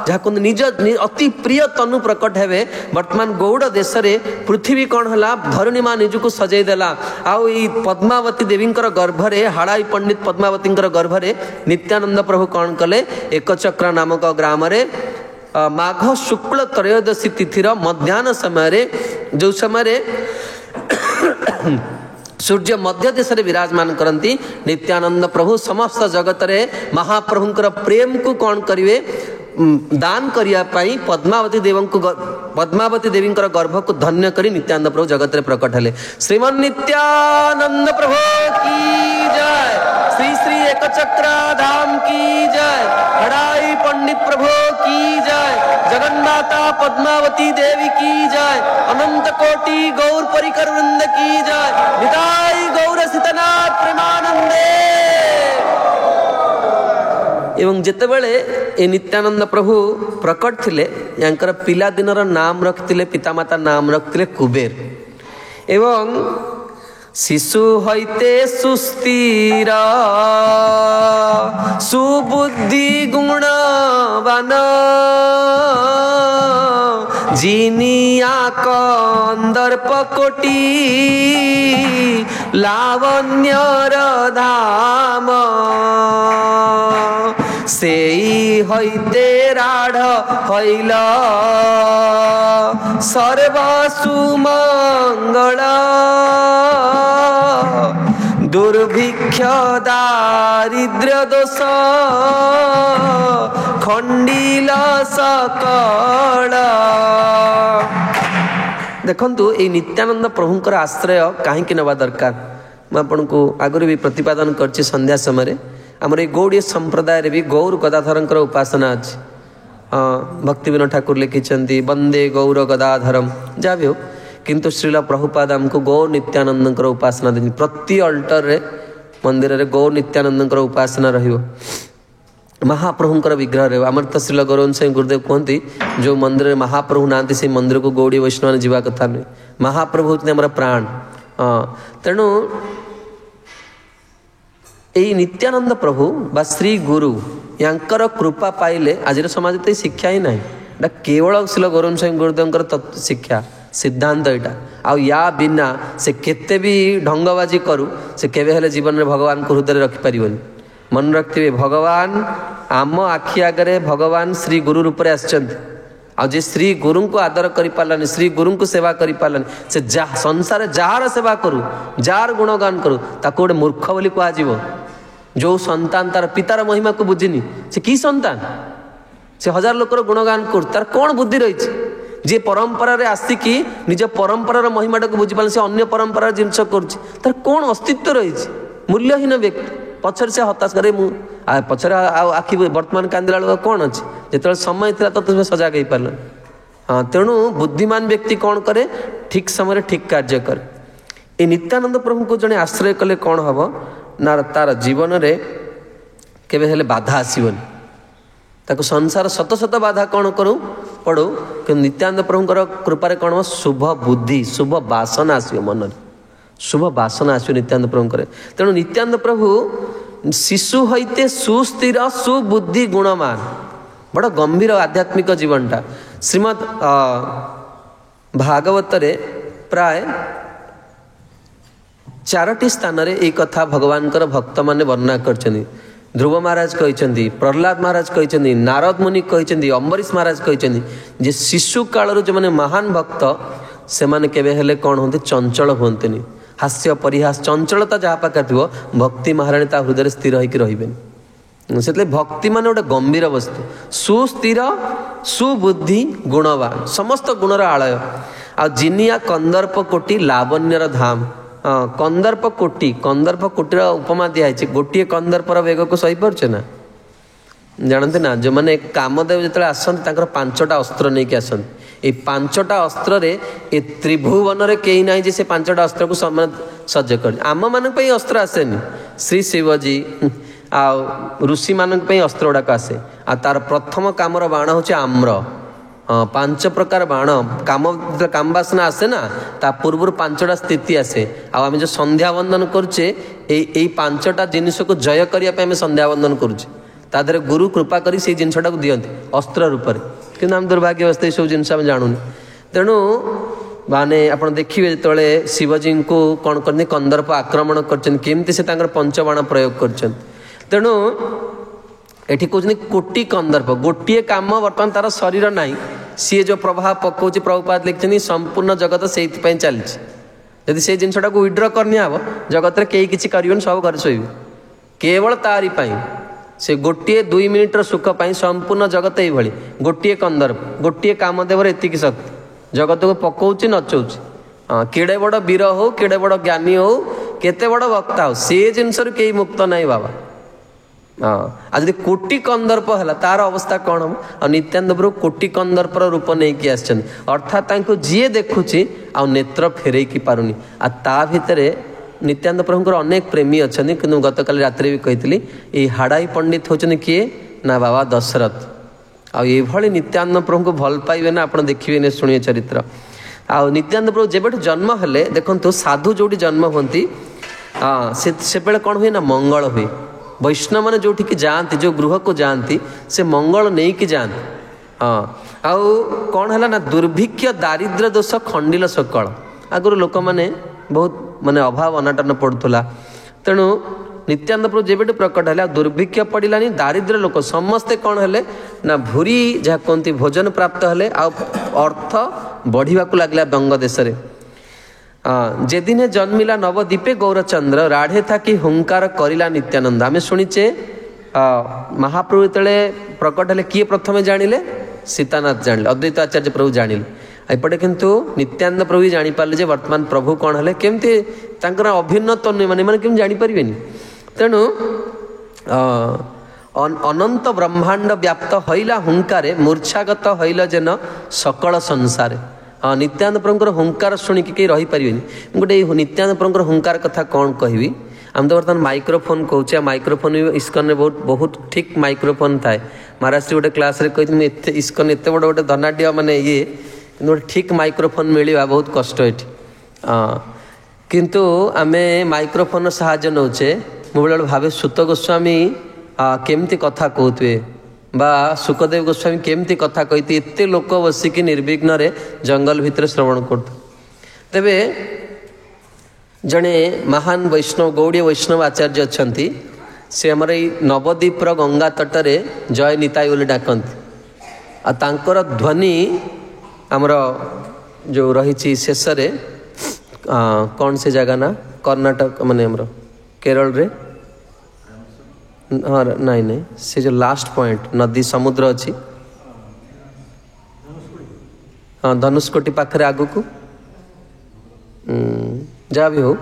जहाँ निज अति प्रिय तनु प्रकट हेबे वर्तमान गौड़ देश में पृथ्वी कौन है धरणी माँ निजक सजईदेला आउ पद्मावती देवी गर्भरे हाड़ाई पंडित पद्मावती गर्भरे नित्यानंद प्रभु कौन कले एक चक्र नामक ग्राम माघ शुक्ल त्रयोदशी तिथिर मध्याह्न समय जो समय सूर्य मध्य देश में विराजमान करती नित्यानंद प्रभु समस्त जगत रे महाप्रभुंकर प्रेम को कौन करिवे दान करने पद्मावती देवी गर्भ को धन्य करी नित्यानंद प्रभु जगत रे प्रकट हेले श्रीमन नित्यानंद प्रभु की जय श्री श्री एक चक्र धाम की जय हड़ाई पंडित प्रभु की जय जगन्माता पद्मावती देवी की जय अनंत कोटि गौर परिकर वृंद की जय निताई गौर सीतनाथ प्रेमानंदे एवं जितेबले ए नित्यानंद प्रभु प्रकट थिले यांकर पिला दिनर नाम रखिथिले पितामाता नाम रखिथिले कुबेर एवं शिशु हईते सुस्थिर सुबुद्धि गुणवान जिनिया कंदर्प कोटि लावण्यर धाम सेई हईते राढ़ हईल सर्वसुमंगल दुर्भिक्ष दारिद्र्य दोष खंडिल सकल ଦେଖନ୍ତୁ ଏଇ ନିତ୍ୟାନନ୍ଦ ପ୍ରଭୁଙ୍କର ଆଶ୍ରୟ କାହିଁକି ନେବା ଦରକାର ମୁଁ ଆପଣଙ୍କୁ ଆଗରୁ ବି ପ୍ରତିପାଦନ କରିଛି ସନ୍ଧ୍ୟା ସମୟରେ। ଆମର ଏଇ ଗୌଡ଼ୀୟ ସମ୍ପ୍ରଦାୟରେ ବି ଗୌର ଗଦାଧରଙ୍କର ଉପାସନା ଅଛି। ଭକ୍ତିବିନୋଦ ଠାକୁର ଲେଖିଛନ୍ତି ବନ୍ଦେ ଗୌର ଗଦାଧରମ, ଯାହା ବି ହଉ, କିନ୍ତୁ ଶ୍ରୀଲ ପ୍ରଭୁପାଦ ଆମକୁ ଗୌର ନିତ୍ୟାନନ୍ଦଙ୍କର ଉପାସନା ଦେଇଛନ୍ତି। ପ୍ରତି ଅଲ୍ଟରରେ ମନ୍ଦିରରେ ଗୌର ନିତ୍ୟାନନ୍ଦଙ୍କର ଉପାସନା ରହିବ, ମହାପ୍ରଭୁଙ୍କର ବିଗ୍ରହ ରହିବ। ଆମର ତ ଶ୍ରୀଲ ଗୌରବଂଶ ଗୁରୁଦେବ କୁହନ୍ତି ଯେଉଁ ମନ୍ଦିରରେ ମହାପ୍ରଭୁ ନାହାନ୍ତି ସେଇ ମନ୍ଦିରକୁ ଗୌଡ଼ୀୟ ବୈଷ୍ଣବ ଯିବା କଥା ନୁହେଁ। ମହାପ୍ରଭୁ ହେଉଛନ୍ତି ଆମର ପ୍ରାଣ। ତେଣୁ ଏଇ ନିତ୍ୟାନନ୍ଦ ପ୍ରଭୁ ବା ଶ୍ରୀ ଗୁରୁ ୟାଙ୍କର କୃପା ପାଇଲେ ଆଜିର ସମାଜରେ ତ ଶିକ୍ଷା ହିଁ ନାହିଁ। ଏଇଟା କେବଳ ଶ୍ରୀଲ ଗୌରବଂଶ ଗୁରୁଦେବଙ୍କର ଶିକ୍ଷା ସିଦ୍ଧାନ୍ତ ଏଇଟା। ଆଉ ୟା ବିନା ସେ କେତେ ବି ଢଙ୍ଗବାଜି କରୁ ସେ କେବେ ହେଲେ ଜୀବନରେ ଭଗବାନଙ୍କୁ ହୃଦୟରେ ରଖିପାରିବନି। ମନେ ରଖିଥିବେ, ଭଗବାନ ଆମ ଆଖି ଆଗରେ ଭଗବାନ ଶ୍ରୀ ଗୁରୁ ରୂପରେ ଆସିଛନ୍ତି। ଆଉ ଯେ ଶ୍ରୀ ଗୁରୁଙ୍କୁ ଆଦର କରିପାରିଲାନି, ଶ୍ରୀ ଗୁରୁଙ୍କୁ ସେବା କରିପାରିଲାନି, ସେ ସଂସାରରେ ଯାହାର ସେବା କରୁ, ଯାହାର ଗୁଣଗାନ କରୁ, ତାକୁ ଗୋଟେ ମୂର୍ଖ ବୋଲି କୁହାଯିବ। ଯେଉଁ ସନ୍ତାନ ତାର ପିତାର ମହିମାକୁ ବୁଝିନି ସେ କି ସନ୍ତାନ? ସେ ହଜାର ଲୋକର ଗୁଣଗାନ କରୁ, ତାର କ'ଣ ବୁଦ୍ଧି ରହିଛି? ଯିଏ ପରମ୍ପରାରେ ଆସିକି ନିଜ ପରମ୍ପରାର ମହିମାଟାକୁ ବୁଝିପାରିଲେ ସେ ଅନ୍ୟ ପରମ୍ପରାର ଜିନିଷ କରୁଛି, ତାର କ'ଣ ଅସ୍ତିତ୍ୱ ରହିଛି? ମୂଲ୍ୟହୀନ ବ୍ୟକ୍ତି। ପଛରେ ସେ ହତାଶ କରେ, ମୁଁ ପଛରେ ଆଉ ଆଖି ବର୍ତ୍ତମାନ କାନ୍ଦିଲା ବେଳକୁ କ'ଣ ଅଛି? ଯେତେବେଳେ ସମୟ ଥିଲା ତ ତୁମେ ସଜାଗ ହେଇପାରିଲ। ତେଣୁ ବୁଦ୍ଧିମାନ ବ୍ୟକ୍ତି କ'ଣ କରେ? ଠିକ୍ ସମୟରେ ଠିକ୍ କାର୍ଯ୍ୟ କରେ। ଏ ନିତ୍ୟାନନ୍ଦ ପ୍ରଭୁଙ୍କୁ ଜଣେ ଆଶ୍ରୟ କଲେ କ'ଣ ହେବ ନା ତାର ଜୀବନରେ କେବେ ହେଲେ ବାଧା ଆସିବନି। ତାକୁ ସଂସାର ଶତ ଶତ ବାଧା କ'ଣ କରୁ ପଡ଼ୁ, କିନ୍ତୁ ନିତ୍ୟାନନ୍ଦ ପ୍ରଭୁଙ୍କର କୃପାରେ କ'ଣ ହେବ? ଶୁଭ ବୁଦ୍ଧି, ଶୁଭ ବାସନା ଆସିବ ମନରେ, ଶୁଭ ବାସନା ଆସିବ ନିତ୍ୟାନନ୍ଦ ପ୍ରଭୁଙ୍କର। ତେଣୁ ନିତ୍ୟାନନ୍ଦ ପ୍ରଭୁ ଶିଶୁ ହଇତେ ସୁସ୍ଥିର ସୁବୁଦ୍ଧି ଗୁଣମାନ, ବଡ଼ ଗମ୍ଭୀର ଆଧ୍ୟାତ୍ମିକ ଜୀବନଟା। ଶ୍ରୀମଦ୍ ଭାଗବତରେ ପ୍ରାୟ 4ଟି ସ୍ଥାନରେ ଏହି କଥା ଭଗବାନଙ୍କର ଭକ୍ତମାନେ ବର୍ଣ୍ଣନା କରିଛନ୍ତି। ଧ୍ରୁବ ମହାରାଜ କହିଛନ୍ତି, ପ୍ରହ୍ଲାଦ ମହାରାଜ କହିଛନ୍ତି, ନାରଦ ମୁନି କହିଛନ୍ତି, ଅମ୍ବରୀଶ ମହାରାଜ କହିଛନ୍ତି ଯେ ଶିଶୁ କାଳରୁ ଯେଉଁମାନେ ମହାନ ଭକ୍ତ ସେମାନେ କେବେ ହେଲେ କ'ଣ ହୁଅନ୍ତି? ଚଞ୍ଚଳ ହୁଅନ୍ତିନି। ହାସ୍ୟ ପରିହାସ ଚଞ୍ଚଳତା ଯାହା ପାଖରେ ଥିବ ଭକ୍ତି ମହାରାଣୀ ତା ହୃଦୟରେ ସ୍ଥିର ହେଇକି ରହିବେନି। ସେଥିପାଇଁ ଭକ୍ତି ମାନେ ଗୋଟେ ଗମ୍ଭୀର ବସ୍ତୁ, ସୁସ୍ଥିର ସୁବୁଦ୍ଧି ଗୁଣବାନ, ସମସ୍ତ ଗୁଣର ଆଳୟ। ଆଉ ଜିନିଆ କନ୍ଦର୍ପ କୋଟି ଲାବଣ୍ୟର ଧାମ। କନ୍ଦର୍ପ କୋଟିର ଉପମା ଦିଆହେଇଛି। ଗୋଟିଏ କନ୍ଦର୍ପର ବେଗକୁ ସହିପାରୁଛେ ନା? ଜାଣନ୍ତି ନା, ଯେଉଁମାନେ କାମଦେବ ଯେତେବେଳେ ଆସନ୍ତି ତାଙ୍କର 5ଟା ଅସ୍ତ୍ର ନେଇକି ଆସନ୍ତି। এই 5ଟା ଅସ୍ତ୍ରରେ ଏ ତ୍ରିଭୁବନରେ କେହି ନାହିଁ ଯେ ସେ 5ଟା ଅସ୍ତ୍ରକୁ ସଜ୍ଜ କରି। ଆମମାନଙ୍କ ପାଇଁ ଅସ୍ତ୍ର ଆସେନି, ଶ୍ରୀ ଶିବଜୀ ଆଉ ଋଷିମାନଙ୍କ ପାଇଁ ଅସ୍ତ୍ର ଗୁଡ଼ାକ ଆସେ। ଆଉ ତାର ପ୍ରଥମ କାମର ବାଣ ହେଉଛି ଆମ୍ର। 5 ପ୍ରକାର ବାଣ କାମବାସନା ଆସେ ନା, ତା ପୂର୍ବରୁ 5ଟା ସ୍ଥିତି ଆସେ। ଆଉ ଆମେ ଯେଉଁ ସନ୍ଧ୍ୟା ବନ୍ଦନ କରୁଛେ ଏଇ 5ଟା ଜିନିଷକୁ ଜୟ କରିବା ପାଇଁ ଆମେ ସନ୍ଧ୍ୟା ବନ୍ଦନ କରୁଛେ। ତା ଦେହରେ ଗୁରୁ କୃପା କରି ସେଇ ଜିନିଷଟାକୁ ଦିଅନ୍ତି ଅସ୍ତ୍ର ରୂପରେ, କିନ୍ତୁ ଆମେ ଦୁର୍ଭାଗ୍ୟବସ୍ଥା ଏସବୁ ଜିନିଷ ଆମେ ଜାଣୁନି। ତେଣୁ ମାନେ ଆପଣ ଦେଖିବେ ଯେତେବେଳେ ଶିବଜୀଙ୍କୁ କ'ଣ କରନ୍ତି? କନ୍ଦର୍ପ ଆକ୍ରମଣ କରିଛନ୍ତି, କେମିତି ସେ ତାଙ୍କର ପଞ୍ଚବାଣ ପ୍ରୟୋଗ କରିଛନ୍ତି। ତେଣୁ ଏଠି କହୁଛନ୍ତି କୋଟି କନ୍ଦର୍ପ, ଗୋଟିଏ କାମ ବର୍ତ୍ତମାନ ତାର ଶରୀର ନାହିଁ, ସିଏ ଯେଉଁ ପ୍ରଭାବ ପକାଉଛି ପ୍ରଭୁପାଦ ଲେଖିଛନ୍ତି ସମ୍ପୂର୍ଣ୍ଣ ଜଗତ ସେଇଥିପାଇଁ ଚାଲିଛି। ଯଦି ସେଇ ଜିନିଷଟାକୁ ୱିଡ୍ର କରିନିଆହବ ଜଗତରେ କେହି କିଛି କରିବେନି, ସବୁ ଘରେ ଶୋଇବେ କେବଳ ତାରି ପାଇଁ। ସେ ଗୋଟିଏ 2 ମିନିଟର ସୁଖ ପାଇଁ ସମ୍ପୂର୍ଣ୍ଣ ଜଗତ ଏଇଭଳି। ଗୋଟିଏ କନ୍ଦର୍ପ, ଗୋଟିଏ କାମଦେବର ଏତିକି ଶକ୍ତି, ଜଗତକୁ ପକଉଛି ନଚଉଛି। କେଡ଼େ ବଡ଼ ବୀର ହଉ, କେଡ଼େ ବଡ଼ ଜ୍ଞାନୀ ହଉ, କେତେ ବଡ଼ ବକ୍ତା ହଉ, ସେ ଜିନିଷରୁ କେହି ମୁକ୍ତ ନାହିଁ ବାବା। ଆଉ ଯଦି କୋଟି କନ୍ଦର୍ପ ହେଲା ତାର ଅବସ୍ଥା କ'ଣ ହେବ? ଆଉ ନିତ୍ୟାନନ୍ଦ ପ୍ରଭୁ କୋଟି କନ୍ଦର୍ପର ରୂପ ନେଇକି ଆସିଛନ୍ତି, ଅର୍ଥାତ୍ ତାଙ୍କୁ ଯିଏ ଦେଖୁଛି ଆଉ ନେତ୍ର ଫେରେଇକି ପାରୁନି। ଆଉ ତା ଭିତରେ ନିତ୍ୟାନନ୍ଦ ପ୍ରଭୁଙ୍କର ଅନେକ ପ୍ରେମୀ ଅଛନ୍ତି, କିନ୍ତୁ ଗତକାଲି ରାତିରେ ବି କହିଥିଲି ଏଇ ହାଡ଼ାଇ ପଣ୍ଡିତ ହେଉଛନ୍ତି କିଏ ନା ବାବା ଦଶରଥ। ଆଉ ଏଇଭଳି ନିତ୍ୟାନନ୍ଦ ପ୍ରଭୁଙ୍କୁ ଭଲ ପାଇବେ ନା ଆପଣ ଦେଖିବେନି, ଶୁଣିବେ ଚରିତ୍ର। ଆଉ ନିତ୍ୟାନନ୍ଦ ପ୍ରଭୁ ଯେବେଠୁ ଜନ୍ମ ହେଲେ ଦେଖନ୍ତୁ, ସାଧୁ ଯେଉଁଠି ଜନ୍ମ ହୁଅନ୍ତି ସେବେଳେ କ'ଣ ହୁଏ ନା ମଙ୍ଗଳ ହୁଏ। ବୈଷ୍ଣବମାନେ ଯେଉଁଠିକି ଯାଆନ୍ତି, ଯେଉଁ ଗୃହକୁ ଯାଆନ୍ତି ସେ ମଙ୍ଗଳ ନେଇକି ଯାଆନ୍ତି। ଆଉ କ'ଣ ହେଲା ନା ଦୁର୍ଭିକ୍ଷ ଦାରିଦ୍ର୍ୟ ଦୋଷ ଖଣ୍ଡିଲ ସକଳ। ଆଗରୁ ଲୋକମାନେ ବହୁତ ମାନେ ଅଭାବ ଅନାଟନ ପଡ଼ୁଥିଲା। ତେଣୁ ନିତ୍ୟାନନ୍ଦ ପ୍ରଭୁ ଯେବେଠୁ ପ୍ରକଟ ହେଲେ ଆଉ ଦୁର୍ଭିକ୍ଷ ପଡ଼ିଲାନି, ଦାରିଦ୍ର୍ୟ ଲୋକ ସମସ୍ତେ କ'ଣ ହେଲେ ନା ଭୁରି ଯାହା କୁହନ୍ତି ଭୋଜନ ପ୍ରାପ୍ତ ହେଲେ, ଆଉ ଅର୍ଥ ବଢ଼ିବାକୁ ଲାଗିଲା ବଙ୍ଗ ଦେଶରେ। ଯେଦିନେ ଜନ୍ମିଲା ନବଦ୍ୱୀପେ ଗୌରଚନ୍ଦ୍ର, ରାଢ଼େ ଥାକି ହୁଙ୍କାର କରିଲା ନିତ୍ୟାନନ୍ଦ। ଆମେ ଶୁଣିଛେ ମହାପ୍ରଭୁ ଯେତେବେଳେ ପ୍ରକଟ ହେଲେ କିଏ ପ୍ରଥମେ ଜାଣିଲେ? ସୀତାନାଥ ଜାଣିଲେ, ଅଦ୍ୱୈତ ଆଚାର୍ଯ୍ୟ ପ୍ରଭୁ ଜାଣିଲେ। एपटे किंतु नित्यानंद प्रभु भी जानीपारे जे वर्तमान प्रभु कौन है केमती अभिन्न तन्वय मैंने केम जानीपारे तेणु अनंत ब्रह्मांड व्याप्त हईला हुंकारे मूर्छागत हईल जेन सकल संसार। हाँ नित्यानंद प्रभुଙ୍କର हुंकार शुणिकी कहीं रहीपर गोटे नित्यानंद प्रभुଙ୍କର हुंकार कथा कौन कहबी आम तो बर्तमान माइक्रोफोन कहचे माइक्रोफोन इस्कन बहुत बहुत ठीक माइक्रोफोन थाए महाराष्ट्र गोटे क्लास रे कही इस्कन एत बड़ गोटे धनाढ़ माने ये गोटे ठीक माइक्रोफोन मिलवा बहुत कष्ट ये किंतु आमे माइक्रोफोन साहाय्य नौचे मु बेले भावे सुत गोस्वामी केमती कथा कहते बा सुखदेव गोस्वामी केमती कथा कहती एत लोक बसिकी निर्विघ्न रे जंगल भितर श्रवण कर तेबे जड़े महान वैष्णव गौड़ीय वैष्णव आचार्य अच्छा से आमर ये नवद्वीपर गंगा तटरे जय निताई बोली डाकती आर ध्वनि आमर जो रही शेष कौन से जगह ना कर्नाटक माने आमर केरल रे हाँ नहीं नहीं से जो लास्ट पॉइंट नदी समुद्र अच्छी हाँ धनुषकोटी पाखरे आगु को जहाँ भी हो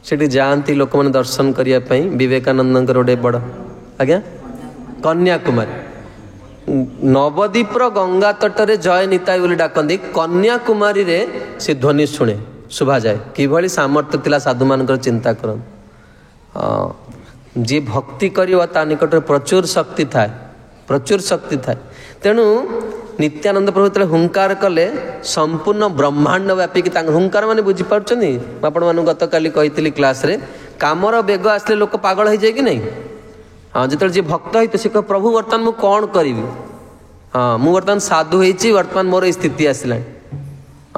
सेठी जाती लोक मैंने दर्शन करने विवेकानंद गोटे बड़ आज्ञा कन्याकुमारी नवद्वीपर गंगा तटरे जय निताई बोली डाकती कन्याकुमारी रे से ध्वनि शुणे शुभा जाए किभली सामर्थ्य थिला साधु मानकर चिंता कर जी भक्ति करिवा ता निकट प्रचुर शक्ति थाए तेणु नित्यानंद प्रभु जो हुंकार कले संपूर्ण ब्रह्मांड व्यापिक हुंकार माने बुझी पार्छनी आपण मानु गत काली कहितली क्लास रे कामर बेग आसले लोक पागल हो जाए कि नहीं। हाँ जो जी भक्त है से कह प्रभु वर्तमान मु कौन करी हाँ मु वर्तमान साधु होइछि वर्तमान मोर स्थिति आसला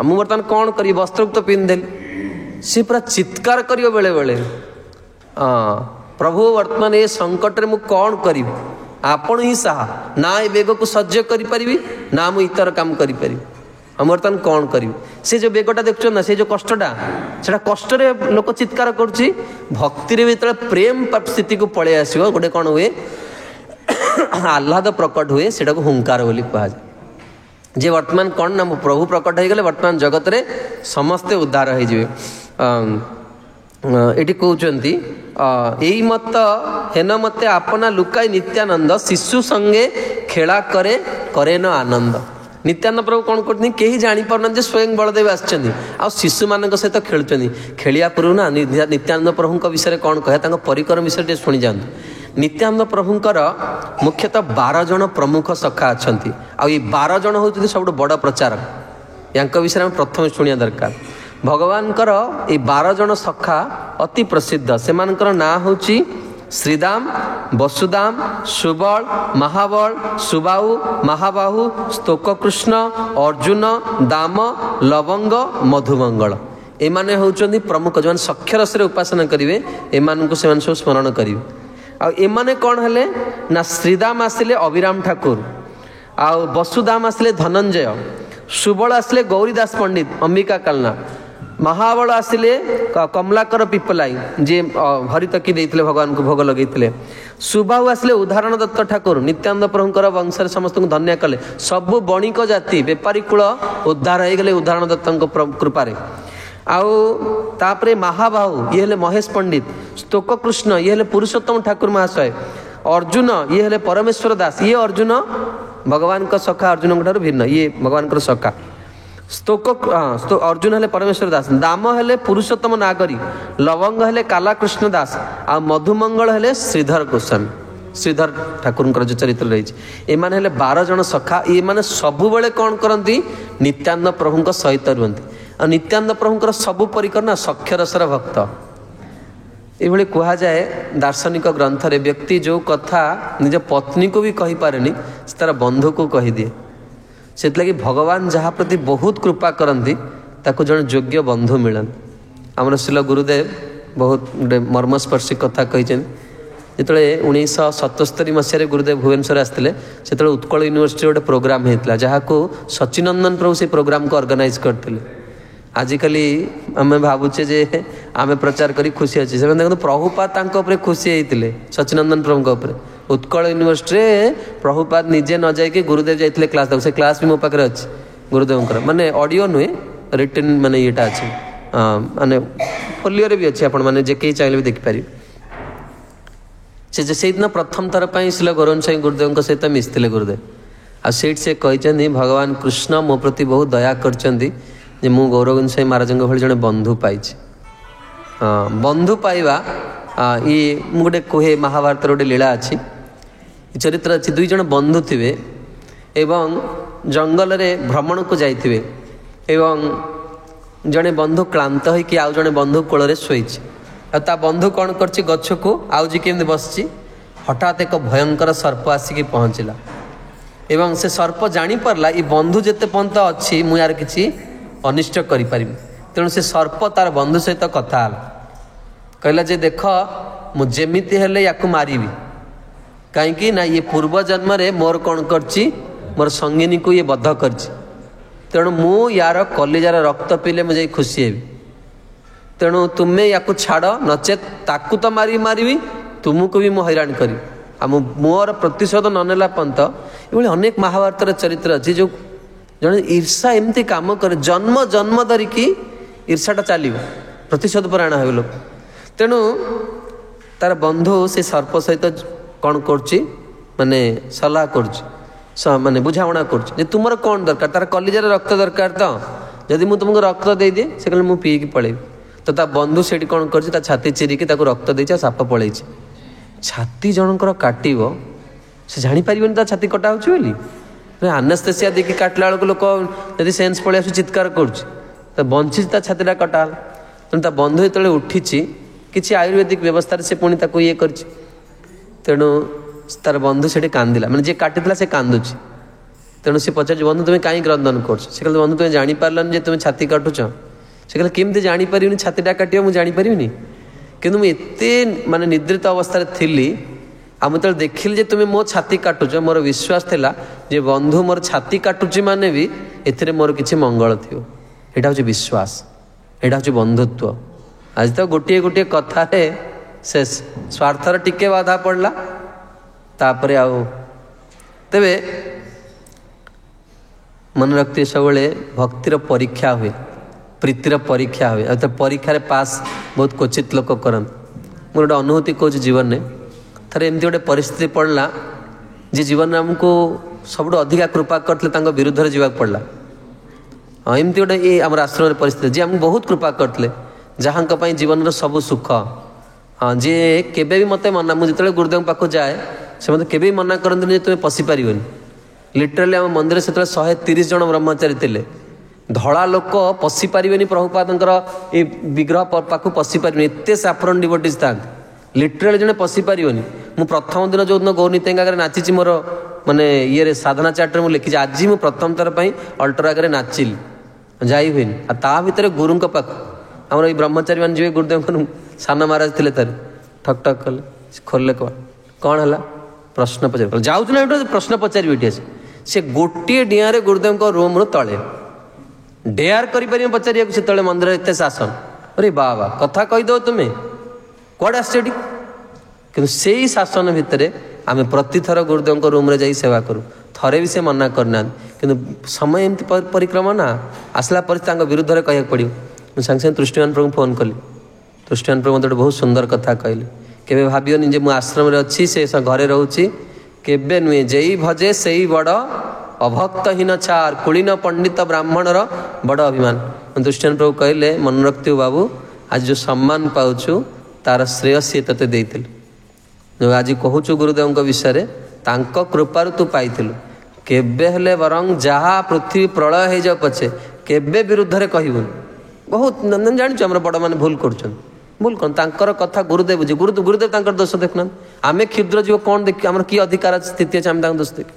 मु वर्तमान कौन करी वस्त्र तो पिंधेली सी पूरा चित्कार करियो बेले बेले हाँ प्रभु वर्तमान ये संकट रे मु कौन करी आपण ही साहा ना ये बेग को सह्य करी ना मु इतर काम करी पारि हम वर्तमान कौन करी से जो बेगटा देखुछ ना से जो कष्टटा सेटा कष्ट रे लोक चित्कार करुछि भक्ति रे भी प्रेम स्थिति को पळे आसीबो गोटे कौन हुए आह्लाद प्रकट हुए सेटा को हुंकार बोली कहा जाए जे वर्तमान कौन ना प्रभु प्रकट हो गले वर्तमान जगत रे समस्ते उद्धार हो जिवे एटी कहते यही मत हेन मते आपना लुकाई नित्यानंद शिशु संगे खेला करे न आनंद नित्यानंद प्रभु कौन करते कहीं जापर स्वयं बलदेव आ शिशु मान सहित खेलुं खेलिया पूर्व ना नित्यानंद प्रभु विषय कौन कह परिकर विषय शुणी जातु नित्यानंद प्रभुंकर मुख्यतः 12 जन प्रमुख सखा अच्छा आ 12 जन होती सब बड़ प्रचारक या विषय में प्रथम शुणा दरकार भगवान ये 12 जन सखा अति प्रसिद्ध से ना होची श्रीदाम वसुदाम सुबल महाबल सुबाहु महाबाहु स्तोककृष्ण अर्जुन दाम लवंग मधुमंगल एमाने होचंदी प्रमुख जो सख्यरस उपासना करेंगे एमान को सब स्मरण करेंगे आने कौन हेले ना श्रीदाम आसिले अभिराम ठाकुर आ वसुदाम आसिले धनंजय सुबल आसिले गौरीदास पंडित अंबिका कालना महाबल आसिले कमलाकर पिपलाई जे हरितकी देइथिले भगवान को भोग लगेइथिले सुबाहु आसिले उदाहरण दत्त ठाकुर नित्यानंद प्रभुंकर वंशर समस्त को धन्य कले सबु बणिक जाति बेपारी कुल उद्धार हो गले उदाहरण दत्त कृपारे आउ तापरे महाबाहु ये हेले महेश पंडित स्तोककृष्ण ये हेले पुरुषोत्तम ठाकुर महाशय अर्जुन ये हेले परमेश्वर दास ये अर्जुन भगवान का सखा अर्जुन ठार भिन्न ये भगवान का सखा अर्जुन हेले परमेश्वर दास दाम हेले पुरुषोत्तम नागरी लवंग हेले काला कृष्ण दास आ मधुमंगल हेले श्रीधर गोस्वामी श्रीधर ठाकुर जो चरित्र रही एमान हेले 12 जन सखा ये माने सबु बेले कौन करती नित्यानंद प्रभु सहित रुहति आ नित्यानंद प्रभुंकर सबु परिकर ना सख्यरसर भक्त ये कह जाए दार्शनिक ग्रंथ रे व्यक्ति जो कथा निज पत्नी को भी कही पारेनी तार बंधु को कही दिए से लगी भगवान जहाँ प्रति बहुत कृपा करती ताको जन योग्य बंधु मिलन आमर शिल गुरुदेव बहुत गोटे मर्मस्पर्शी कथा कही जो 1977 मसीह गुरुदेव भुवनेश्वर आसते से उत्कल यूनिवर्सिटी गोटे प्रोग्राम होता जहाँ को सचिनंदन प्रभु से प्रोग्राम को ऑर्गेनाइज करते आजिकल आम भावुचे जे आम प्रचार करी खुशी अच्छी से देखते प्रभुपाद खुशी होते सचिनंदन प्रभु उत्कल यूनिवर्सिटी प्रभुपाद निजे न जाइए गुरुदेव जाते क्लास से क्लास भी मो पाखे अच्छी गुरुदेव माने ऑडियो नुहे रिटन माने ये अच्छे माने फोलियो भी अच्छे आपण मैंने जे कहीं चाहिए भी देखिपारे से दिन प्रथम थर पर शिला गौरवन साई गुरुदेव सहित मिसते गुरुदेव आठ से कहते भगवान कृष्ण मो प्रति बहुत दया करछंदी जे मु गौरवन साई महाराज भली जड़े बंधु पाई बंधु पाइबा ये गोटे कहे महाभारत गोटे लीला अच्छी चरित्र अच्छी दुई जन बंधु थे एवं जंगल रे भ्रमण को जाइथिबे एवं जड़े बंधु क्लांत होइकि आउ जड़े बंधु कोल शोई ता बंधु कौन करछि गछ को आउजी केमि बसछि हठात एक भयंकर सर्प आसिक पहुँचला एवं से सर्प जानी पारला ये बंधु जेते पर्यंत अच्छी मु यार किछि अनिष्ट करि परिबि तेणु से सर्प तार बंधु सहित कथा कहला जे देख मु जेमिति हेले याकु मारिबि कहीं ना ये पूर्व जन्म रे मोर कौन करछि मोर संगिनी को ये बद्ध करछि तेणु मु यार कलिजार रक्त पीले मुझे खुशी हेबि तेणु तुम्हें या छाड़ नचेत ताकू तो मारी तुमको भी मु हैरान करी मोर प्रतिशोध ननेला पंत ये अनेक महाभारत चरित्र अच्छी जो जड़े ईर्षा एमती काम करे जन्म जन्म धरिकी ईर्षाटा चलो प्रतिशोध परायण हे लोक तेणु तार बंधु से सर्प सहित कौन करुच्ची माने सलाह करुच्ची माने बुझावणा करुच्ची तुमर कौन दरकार तार कलिजार रक्त दरकार तो जदि मु तुमको रक्त दे दिए से कहले मु पीकी पळेबी तो ता बंधु से कौन कर छाती चिरिकी रक्त दे साप पलि छाती जनकर काटव से जापर ता छाती कटा हो आनेस्थेसिया देखिए काटला बेलू लोक जब सेन्स पलि आस चित्कार कर बंची छातीटा कटा तेणु ता बंधु जो उठी किसी आयुर्वेदिक व्यवस्था से पुणी ये कर तेणु तार बंधु से कांदिला मैंने जी काटी से कांदुची तेणु सी पचार बंधु तुम्हें कहीं क्रंदन कर बंधु तुम्हें जापारानी जे तुम्हें छाती काटुच से कहले केमती जापर छातीटा काट मुझे जापर कि मुझे माने निद्रित अवस्था थी आ मुझे देखिली जे तुम्हें मो छाती काटुच मोर विश्वास थिला जे बंधु मोर छाती काटुची माने भी एथिरे मोर किछि मंगल थियो एटा होछि विश्वास एटा होछि बंधुत्व आज तो गोटे गोटे कथा से स्वार्थर टिके बाधा पड़ला तापरे आउ तेबे मन रखते सब भक्तिर परीक्षा हुए प्रीतिर परीक्षा हुए तो परीक्षा पास बहुत क्वचित लोक करन मोर गोटे अनुभूति कौच जीवन में थरे एमती गोटे परिस्थिति पड़ला जी जीवन में आमको सब अधिका कृपा करते विरुद्ध जावाक पड़ला हाँ एमती गोटे ये आम आश्रम परिस्थिति जी आमको बहुत कृपा करते जहाँ जीवन सब सुख हाँ जी केबे भी मत मना मुझे जो गुरुदेव पाक जाए से मत के मना करते तुम्हें पशिपार लिटराली आम मंदिर से 130 जन ब्रह्मचारी थे धड़ा लोक पशिपारे प्रभुपाद ये विग्रह पाक पशिपारे एत साफरन डिवोटीज था लिटराली जड़े पशिपार मु प्रथम दिन जो दिन गौरनीति आगे नाची मोर माने ये साधना चार्टर मुझे लिखी आज मुझे प्रथम थर पर अल्टर आगे नाचिली जाई हुए ता भर गुरु पाख आम ये ब्रह्मचारी मैंने जी गुरुदेव सान महाराज थे तर ठक ठक कले खोल कौन है प्रश्न पचार जाऊँ ना प्रश्न पचारि से गोटे डिया गुरुदेव रूम तले डेयर कर पचार से मंदिर एत शासन अरे बाबा कथा कहीद तुम्हें कौड़े आस कि से शासन भितर आम प्रतिथर गुरुदेव रूम रे सेवा करूँ थरे भी से मना करना कि समय एमती परिक्रमा ना आसला पर विरुद्ध में कह पड़ो मुझे सागे सागे तृष्टिमान प्रभु फोन कली तृष्टिमान प्रभु मत बहुत सुंदर कथा कहले केबे भाबियोनी जे मु आश्रम रे अच्छी से घरे रहूची केबे नुहे जेई भजे सेई बड़ अभक्तहीन चार कुलीन पंडित ब्राह्मणर बड़ अभिमान तृष्टिमान प्रभु कहले मन रखती बाबू आज जो सम्मान पाउछु तार श्रेय सी ते देइथिल जो आज कहूचु गुरुदेव विषय तांको कृपारु तू पाइथिलु केबे हेले बरं जहा पृथ्वी प्रलय हो जाओ पछे केबे विरुद्ध रे कहबुन बहुत जानिछु हमर बड़ माने भूल करछन भूल कौन तांकर कथा गुरुदेव बुझे गुरुदेव तांकर दोष देखना आम क्षुद्र जीव कौन देख आम कि अधिकार स्थिति अच्छे आम दोष देख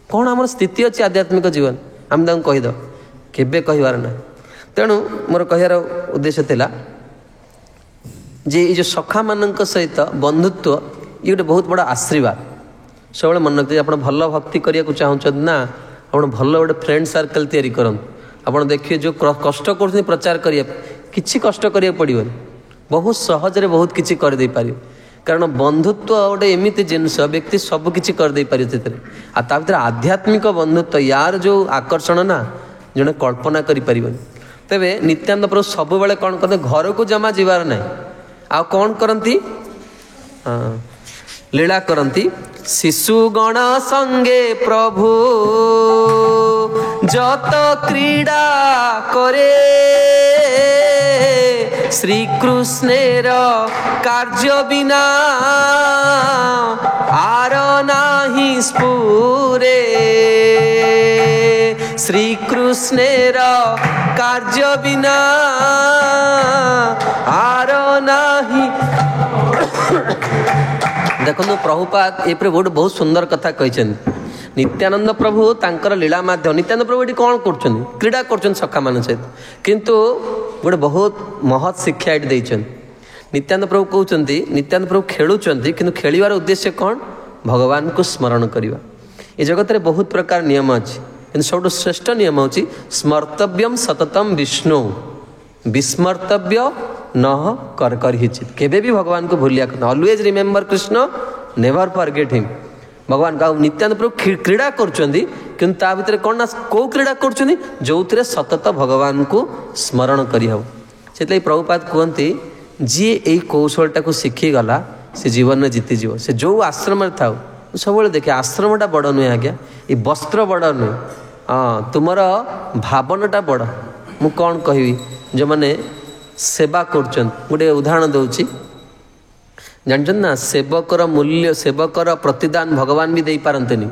कौन आम स्थिति अच्छी आध्यात्मिक जीवन आम कहीद केबे कहबार ना तेणु मोर कहार उद्देश्य थिला जे ये जो सखा मान सहित बंधुत्व ये गोटे बहुत बड़ा आशीर्वाद सब मन रखते आप भल भक्ति करने को चाहते ना आप भल गोटे फ्रेंड सर्कल तैयारी करते आप देखिए जो कष्ट कर प्रचार करिए किसी कष्ट करिया पड़ो बहुत सहजरे बहुत किसी करदे पार कारण बंधुत्व गोटे एमती जिनस व्यक्ति सबकि करदे पारे आ आध्यात्मिक बंधुत्व यार जो आकर्षण ना ଜଣେ କଳ୍ପନା କରିପାରିବନି। ତେବେ ନିତ୍ୟାନନ୍ଦ ପ୍ରଭୁ ସବୁବେଳେ କ'ଣ କରନ୍ତି, ଘରକୁ ଜମା ଯିବାର ନାହିଁ। ଆଉ କ'ଣ କରନ୍ତି, ଲୀଳା କରନ୍ତି। ଶିଶୁଗଣ ସଙ୍ଗେ ପ୍ରଭୁ যত ক্রীড়া করে শ্রীকৃষ্ণের কার্য বিনা আর নাহি স্ফুরে শ্রীকৃষ্ণের কার্য বিনা আর নাহি। দেখুন প্রভুপাদ এপরে ବହୁତ ସୁନ୍ଦର କଥା କହିଛନ୍ତି। ନିତ୍ୟାନନ୍ଦ ପ୍ରଭୁ ତାଙ୍କର ଲୀଳା ମାଧ୍ୟମ, ନିତ୍ୟାନନ୍ଦ ପ୍ରଭୁ ଏଠି କ'ଣ କରୁଛନ୍ତି, କ୍ରୀଡ଼ା କରୁଛନ୍ତି ସଖାମାନଙ୍କ ସହିତ, କିନ୍ତୁ ଗୋଟେ ବହୁତ ମହତ୍ ଶିକ୍ଷା ଏଠି ଦେଇଛନ୍ତି। ନିତ୍ୟାନନ୍ଦ ପ୍ରଭୁ କହୁଛନ୍ତି, ନିତ୍ୟାନନ୍ଦ ପ୍ରଭୁ ଖେଳୁଛନ୍ତି କିନ୍ତୁ ଖେଳିବାର ଉଦ୍ଦେଶ୍ୟ କ'ଣ, ଭଗବାନଙ୍କୁ ସ୍ମରଣ କରିବା। ଏ ଜଗତରେ ବହୁତ ପ୍ରକାର ନିୟମ ଅଛି, କିନ୍ତୁ ସବୁଠୁ ଶ୍ରେଷ୍ଠ ନିୟମ ହେଉଛି ସ୍ମର୍ତ୍ତବ୍ୟମ୍ ସତତମ୍ ବିଷ୍ଣୁ ବିସ୍ମର୍ତ୍ତବ୍ୟ ନଃ କରିଚିତ୍। କେବେ ବି ଭଗବାନଙ୍କୁ ଭୁଲିବା କଥା, always remember Krishna, never forget him. ଭଗବାନ ଆଉ ନିତ୍ୟାନନ୍ଦ ପ୍ରଭୁ କ୍ରୀଡ଼ା କରୁଛନ୍ତି, କିନ୍ତୁ ତା ଭିତରେ କ'ଣ ନା କେଉଁ କ୍ରୀଡ଼ା କରୁଛନ୍ତି, ଯେଉଁଥିରେ ସତତ ଭଗବାନଙ୍କୁ ସ୍ମରଣ କରିହେବ। ସେଥିଲାଗି ପ୍ରଭୁପାଦ କୁହନ୍ତି, ଯିଏ ଏଇ କୌଶଳଟାକୁ ଶିଖିଗଲା ସେ ଜୀବନରେ ଜିତିଯିବ। ସେ ଯେଉଁ ଆଶ୍ରମରେ ଥାଉ, ସବୁବେଳେ ଦେଖେ ଆଶ୍ରମଟା ବଡ଼ ନୁହେଁ ଆଜ୍ଞା, ଏ ବସ୍ତ୍ର ବଡ଼ ନୁହେଁ, ତୁମର ଭାବନାଟା ବଡ଼। ମୁଁ କ'ଣ କହିବି, ଯେଉଁମାନେ ସେବା କରୁଛନ୍ତି, ଗୋଟେ ଉଦାହରଣ ଦେଉଛି, ଜାଣିଛନ୍ତି ନା ସେବକର ମୂଲ୍ୟ, ସେବକର ପ୍ରତିଦାନ ଭଗବାନ ବି ଦେଇପାରନ୍ତିନି।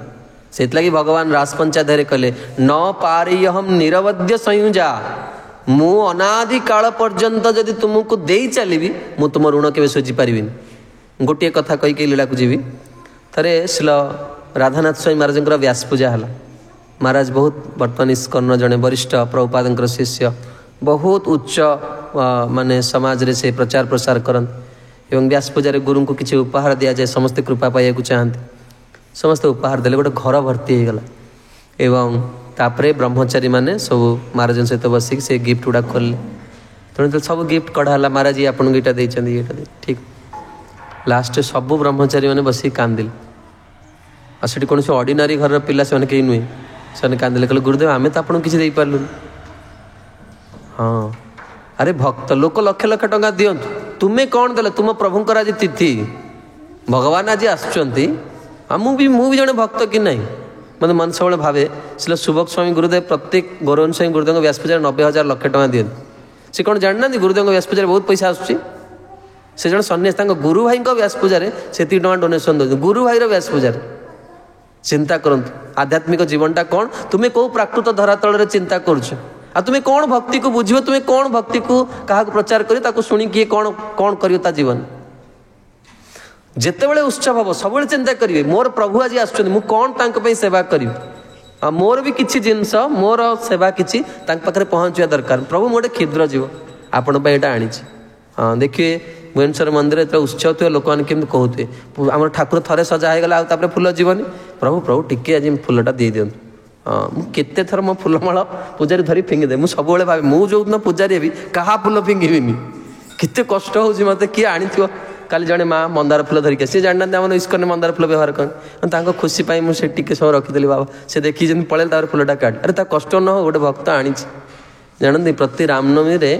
ସେଥିଲାଗି ଭଗବାନ ରାସପଞ୍ଚାଧ୍ୟାୟରେ କହିଲେ ନ ପାରିୟହମ୍ ନିରବଧ୍ୟ ସଂୟୁଜା, ମୁଁ ଅନାଦି କାଳ ପର୍ଯ୍ୟନ୍ତ ଯଦି ତୁମକୁ ଦେଇ ଚାଲିବି ମୁଁ ତୁମ ଋଣ କେବେ ଶୁଝିପାରିବିନି। ଗୋଟିଏ କଥା କହିକି ଲୀଳାକୁ ଯିବି। ଥରେ ଶ୍ରୀଲ ରାଧାନାଥ ସ୍ୱାମୀ ମହାରାଜଙ୍କର ବ୍ୟାସ ପୂଜା ହେଲା। ମହାରାଜ ବହୁତ ବର୍ତ୍ତମାନ ଇସ୍କନର ଜଣେ ବରିଷ୍ଠ ପ୍ରଭୁପାଦଙ୍କର ଶିଷ୍ୟ, ବହୁତ ଉଚ୍ଚ ମାନେ ସମାଜରେ ସେ ପ୍ରଚାର ପ୍ରସାର କରନ୍ତି ଏବଂ ବ୍ୟାସ ପୂଜାରେ ଗୁରୁଙ୍କୁ କିଛି ଉପହାର ଦିଆଯାଏ, ସମସ୍ତେ କୃପା ପାଇବାକୁ ଚାହାନ୍ତି। ସମସ୍ତେ ଉପହାର ଦେଲେ, ଗୋଟେ ଘର ଭର୍ତ୍ତି ହେଇଗଲା ଏବଂ ତାପରେ ବ୍ରହ୍ମଚାରୀମାନେ ସବୁ ମହାରାଜଙ୍କ ସହିତ ବସିକି ସେ ଗିଫ୍ଟ ଗୁଡ଼ା ଖୋଲିଲେ। ତେଣୁ ସବୁ ଗିଫ୍ଟ କଢ଼ା ହେଲା, ମହାରାଜ ଇଏ ଆପଣଙ୍କୁ ଏଇଟା ଦେଇଛନ୍ତି, ଏଇଟା ଠିକ୍। ଲାଷ୍ଟରେ ସବୁ ବ୍ରହ୍ମଚାରୀମାନେ ବସିକି କାନ୍ଦିଲେ। ଆଉ ସେଠି କୌଣସି ଅର୍ଡ଼ିନାରୀ ଘରର ପିଲା ସେମାନେ କେହି ନୁହେଁ, ସେମାନେ କାନ୍ଦିଲେ, କହିଲେ ଗୁରୁଦେବ ଆମେ ତ ଆପଣଙ୍କୁ କିଛି ଦେଇପାରିଲୁନି। ହଁ ଆରେ ଭକ୍ତ ଲୋକ ଲକ୍ଷ ଲକ୍ଷ ଟଙ୍କା ଦିଅନ୍ତୁ, ତୁମେ କ'ଣ ଦେଲ, ତୁମ ପ୍ରଭୁଙ୍କର ଆଜି ତିଥି, ଭଗବାନ ଆଜି ଆସୁଛନ୍ତି, ଆଉ ମୁଁ ବି ଜଣେ ଭକ୍ତ କି ନାହିଁ। ମୋତେ ମନ ସବୁବେଳେ ଭାବେ ଶ୍ରୀ ସୁଭଗ ସ୍ୱାମୀ ଗୁରୁଦେବ ପ୍ରତ୍ୟେକ ଗୌରବନ ସ୍ୱାମୀ ଗୁରୁଦେବଙ୍କ ବ୍ୟାସ ପୂଜାରେ 90,000 ଲକ୍ଷ ଟଙ୍କା ଦିଅନ୍ତି। ସେ କ'ଣ ଜାଣିନାହାନ୍ତି ଗୁରୁଦେବଙ୍କ ବ୍ୟାସ ପୂଜାରେ ବହୁତ ପଇସା ଆସୁଛି। ସେ ଜଣେ ସନ୍ନ୍ୟାସୀ, ତାଙ୍କ ଗୁରୁ ଭାଇଙ୍କ ବ୍ୟାସ ପୂଜାରେ ସେତିକି ଟଙ୍କା ଡୋନେସନ୍ ଦେଉଛନ୍ତି, ଗୁରୁ ଭାଇର ବ୍ୟାସ ପୂଜାରେ। ଚିନ୍ତା କରନ୍ତୁ ଆଧ୍ୟାତ୍ମିକ ଜୀବନଟା କ'ଣ, ତୁମେ କେଉଁ ପ୍ରାକୃତ ଧରାତଳରେ ଚିନ୍ତା କରୁଛ, ଆଉ ତୁମେ କ'ଣ ଭକ୍ତିକୁ ବୁଝିବ, ତୁମେ କ'ଣ ଭକ୍ତିକୁ କାହାକୁ ପ୍ରଚାର କରି ତାକୁ ଶୁଣି କିଏ କ'ଣ କ'ଣ କରିବ ତା ଜୀବନ। ଯେତେବେଳେ ଉତ୍ସବ ହେବ ସବୁବେଳେ ଚିନ୍ତା କରିବେ ମୋର ପ୍ରଭୁ ଆଜି ଆସୁଛନ୍ତି, ମୁଁ କ'ଣ ତାଙ୍କ ପାଇଁ ସେବା କରିବି, ଆଉ ମୋର ବି କିଛି ଜିନିଷ, ମୋର ସେବା କିଛି ତାଙ୍କ ପାଖରେ ପହଞ୍ଚିବା ଦରକାର। ପ୍ରଭୁ ମୁଁ ଗୋଟେ କ୍ଷୁଦ୍ର ଜୀବ, ଆପଣଙ୍କ ପାଇଁ ଏଇଟା ଆଣିଛି। ହଁ ଦେଖିବେ ଭୁବନେଶ୍ୱର ମନ୍ଦିରରେ ଯେତେବେଳେ ଉତ୍ସବ ଥିବ ଲୋକମାନେ କେମିତି କହୁଥିବେ, ଆମର ଠାକୁର ଥରେ ସଜା ହେଇଗଲା ଆଉ ତାପରେ ଫୁଲ ଯିବନି, ପ୍ରଭୁ ପ୍ରଭୁ ଟିକେ ଆଜି ଫୁଲଟା ଦେଇଦିଅନ୍ତୁ। ହଁ ମୁଁ କେତେ ଥର ମୋ ଫୁଲମାଳ ପୂଜାରେ ଧରି ଫିଙ୍ଗିଦେବି। ମୁଁ ସବୁବେଳେ ଭାବେ ମୁଁ ଯେଉଁଦିନ ପୂଜାରୀ ହେବି କାହା ଫୁଲ ଫିଙ୍ଗିବିନି, କେତେ କଷ୍ଟ ହେଉଛି ମୋତେ, କିଏ ଆଣିଥିବ। କାଲି ଜଣେ ମା ମନ୍ଦାର ଫୁଲ ଧରିକି, ସେ ଜାଣିନାହାନ୍ତି ଆମର ଇସ୍କନରେ ମନ୍ଦାର ଫୁଲ ବ୍ୟବହାର କରନ୍ତି, ତାଙ୍କ ଖୁସି ପାଇଁ ମୁଁ ସେ ଟିକେ ସବୁ ରଖିଦେଲି। ବାବା ସେ ଦେଖିକି ଯେମିତି ପଳେଇଲେ, ତାପରେ ଫୁଲଟା କାଟି, ଆରେ ତା କଷ୍ଟ ନ ହଉ, ଗୋଟେ ଭକ୍ତ ଆଣିଛି। ଜାଣନ୍ତି ପ୍ରତି ରାମନବମୀରେ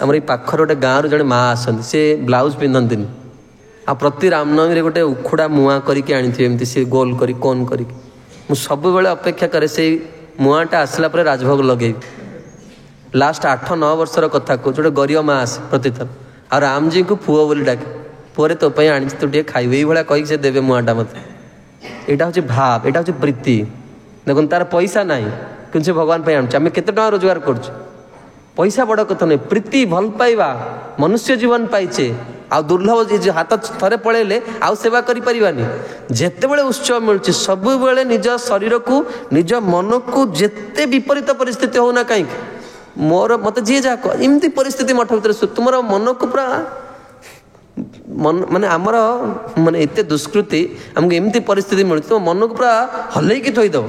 ଆମର ଏଇ ପାଖରେ ଗୋଟେ ଗାଁରୁ ଜଣେ ମା ଆସନ୍ତି, ସେ ବ୍ଲାଉଜ୍ ପିନ୍ଧନ୍ତିନି, ଆଉ ପ୍ରତି ରାମନବମୀରେ ଗୋଟେ ଉଖୁଡ଼ା ମୁଆଁ କରିକି ଆଣିଥିବେ, ଏମିତି ସେ ଗୋଲ କରି କୋନ୍ କରିକି। ମୁଁ ସବୁବେଳେ ଅପେକ୍ଷା କରେ ସେଇ ମୁଆଁଟା ଆସିଲା ପରେ ରାଜଭୋଗ ଲଗେଇବି। ଲାଷ୍ଟ 8-9 ବର୍ଷର କଥା କହୁଛି, ଗୋଟେ ଗରିବ ମା ଆସେ ପ୍ରତିଥର, ଆଉ ରାମଜୀଙ୍କୁ ପୁଅ ବୋଲି ଡାକେ, ପୁଅରେ ତୋ ପାଇଁ ଆଣିଛି ତୁ ଟିକେ ଖାଇବୁ, ଏଇଭଳିଆ କହିକି ସେ ଦେବେ ମୁଆଁଟା ମୋତେ। ଏଇଟା ହେଉଛି ଭାବ, ଏଇଟା ହେଉଛି ପ୍ରୀତି। ଦେଖନ୍ତୁ ତାର ପଇସା ନାହିଁ କିନ୍ତୁ ସେ ଭଗବାନ ପାଇଁ ଆଣୁଛି। ଆମେ କେତେ ଟଙ୍କା ରୋଜଗାର କରୁଛୁ, ପଇସା ବଡ଼ କଥା ନୁହେଁ, ପ୍ରୀତି ଭଲ ପାଇବା, ମନୁଷ୍ୟ ଜୀବନ ପାଇଛେ, ଆଉ ଦୁର୍ଲଭ ହାତ ଥରେ ପଳେଇଲେ ଆଉ ସେବା କରିପାରିବାନି। ଯେତେବେଳେ ଉତ୍ସବ ମିଳୁଛି ସବୁବେଳେ ନିଜ ଶରୀରକୁ, ନିଜ ମନକୁ, ଯେତେ ବିପରୀତ ପରିସ୍ଥିତି ହେଉନା କାହିଁକି, ମୋତେ ଯିଏ ଯାହା ଏମିତି ପରିସ୍ଥିତି ମଠ ଭିତରେ ତୁମର ମନକୁ ପୁରା ମାନେ ଆମର ମାନେ ଏତେ ଦୁଷ୍କୃତି ଆମକୁ ଏମିତି ପରିସ୍ଥିତି ମିଳୁଛି, ତୁମ ମନକୁ ପୁରା ହଲେଇକି ଥୋଇଦେବ।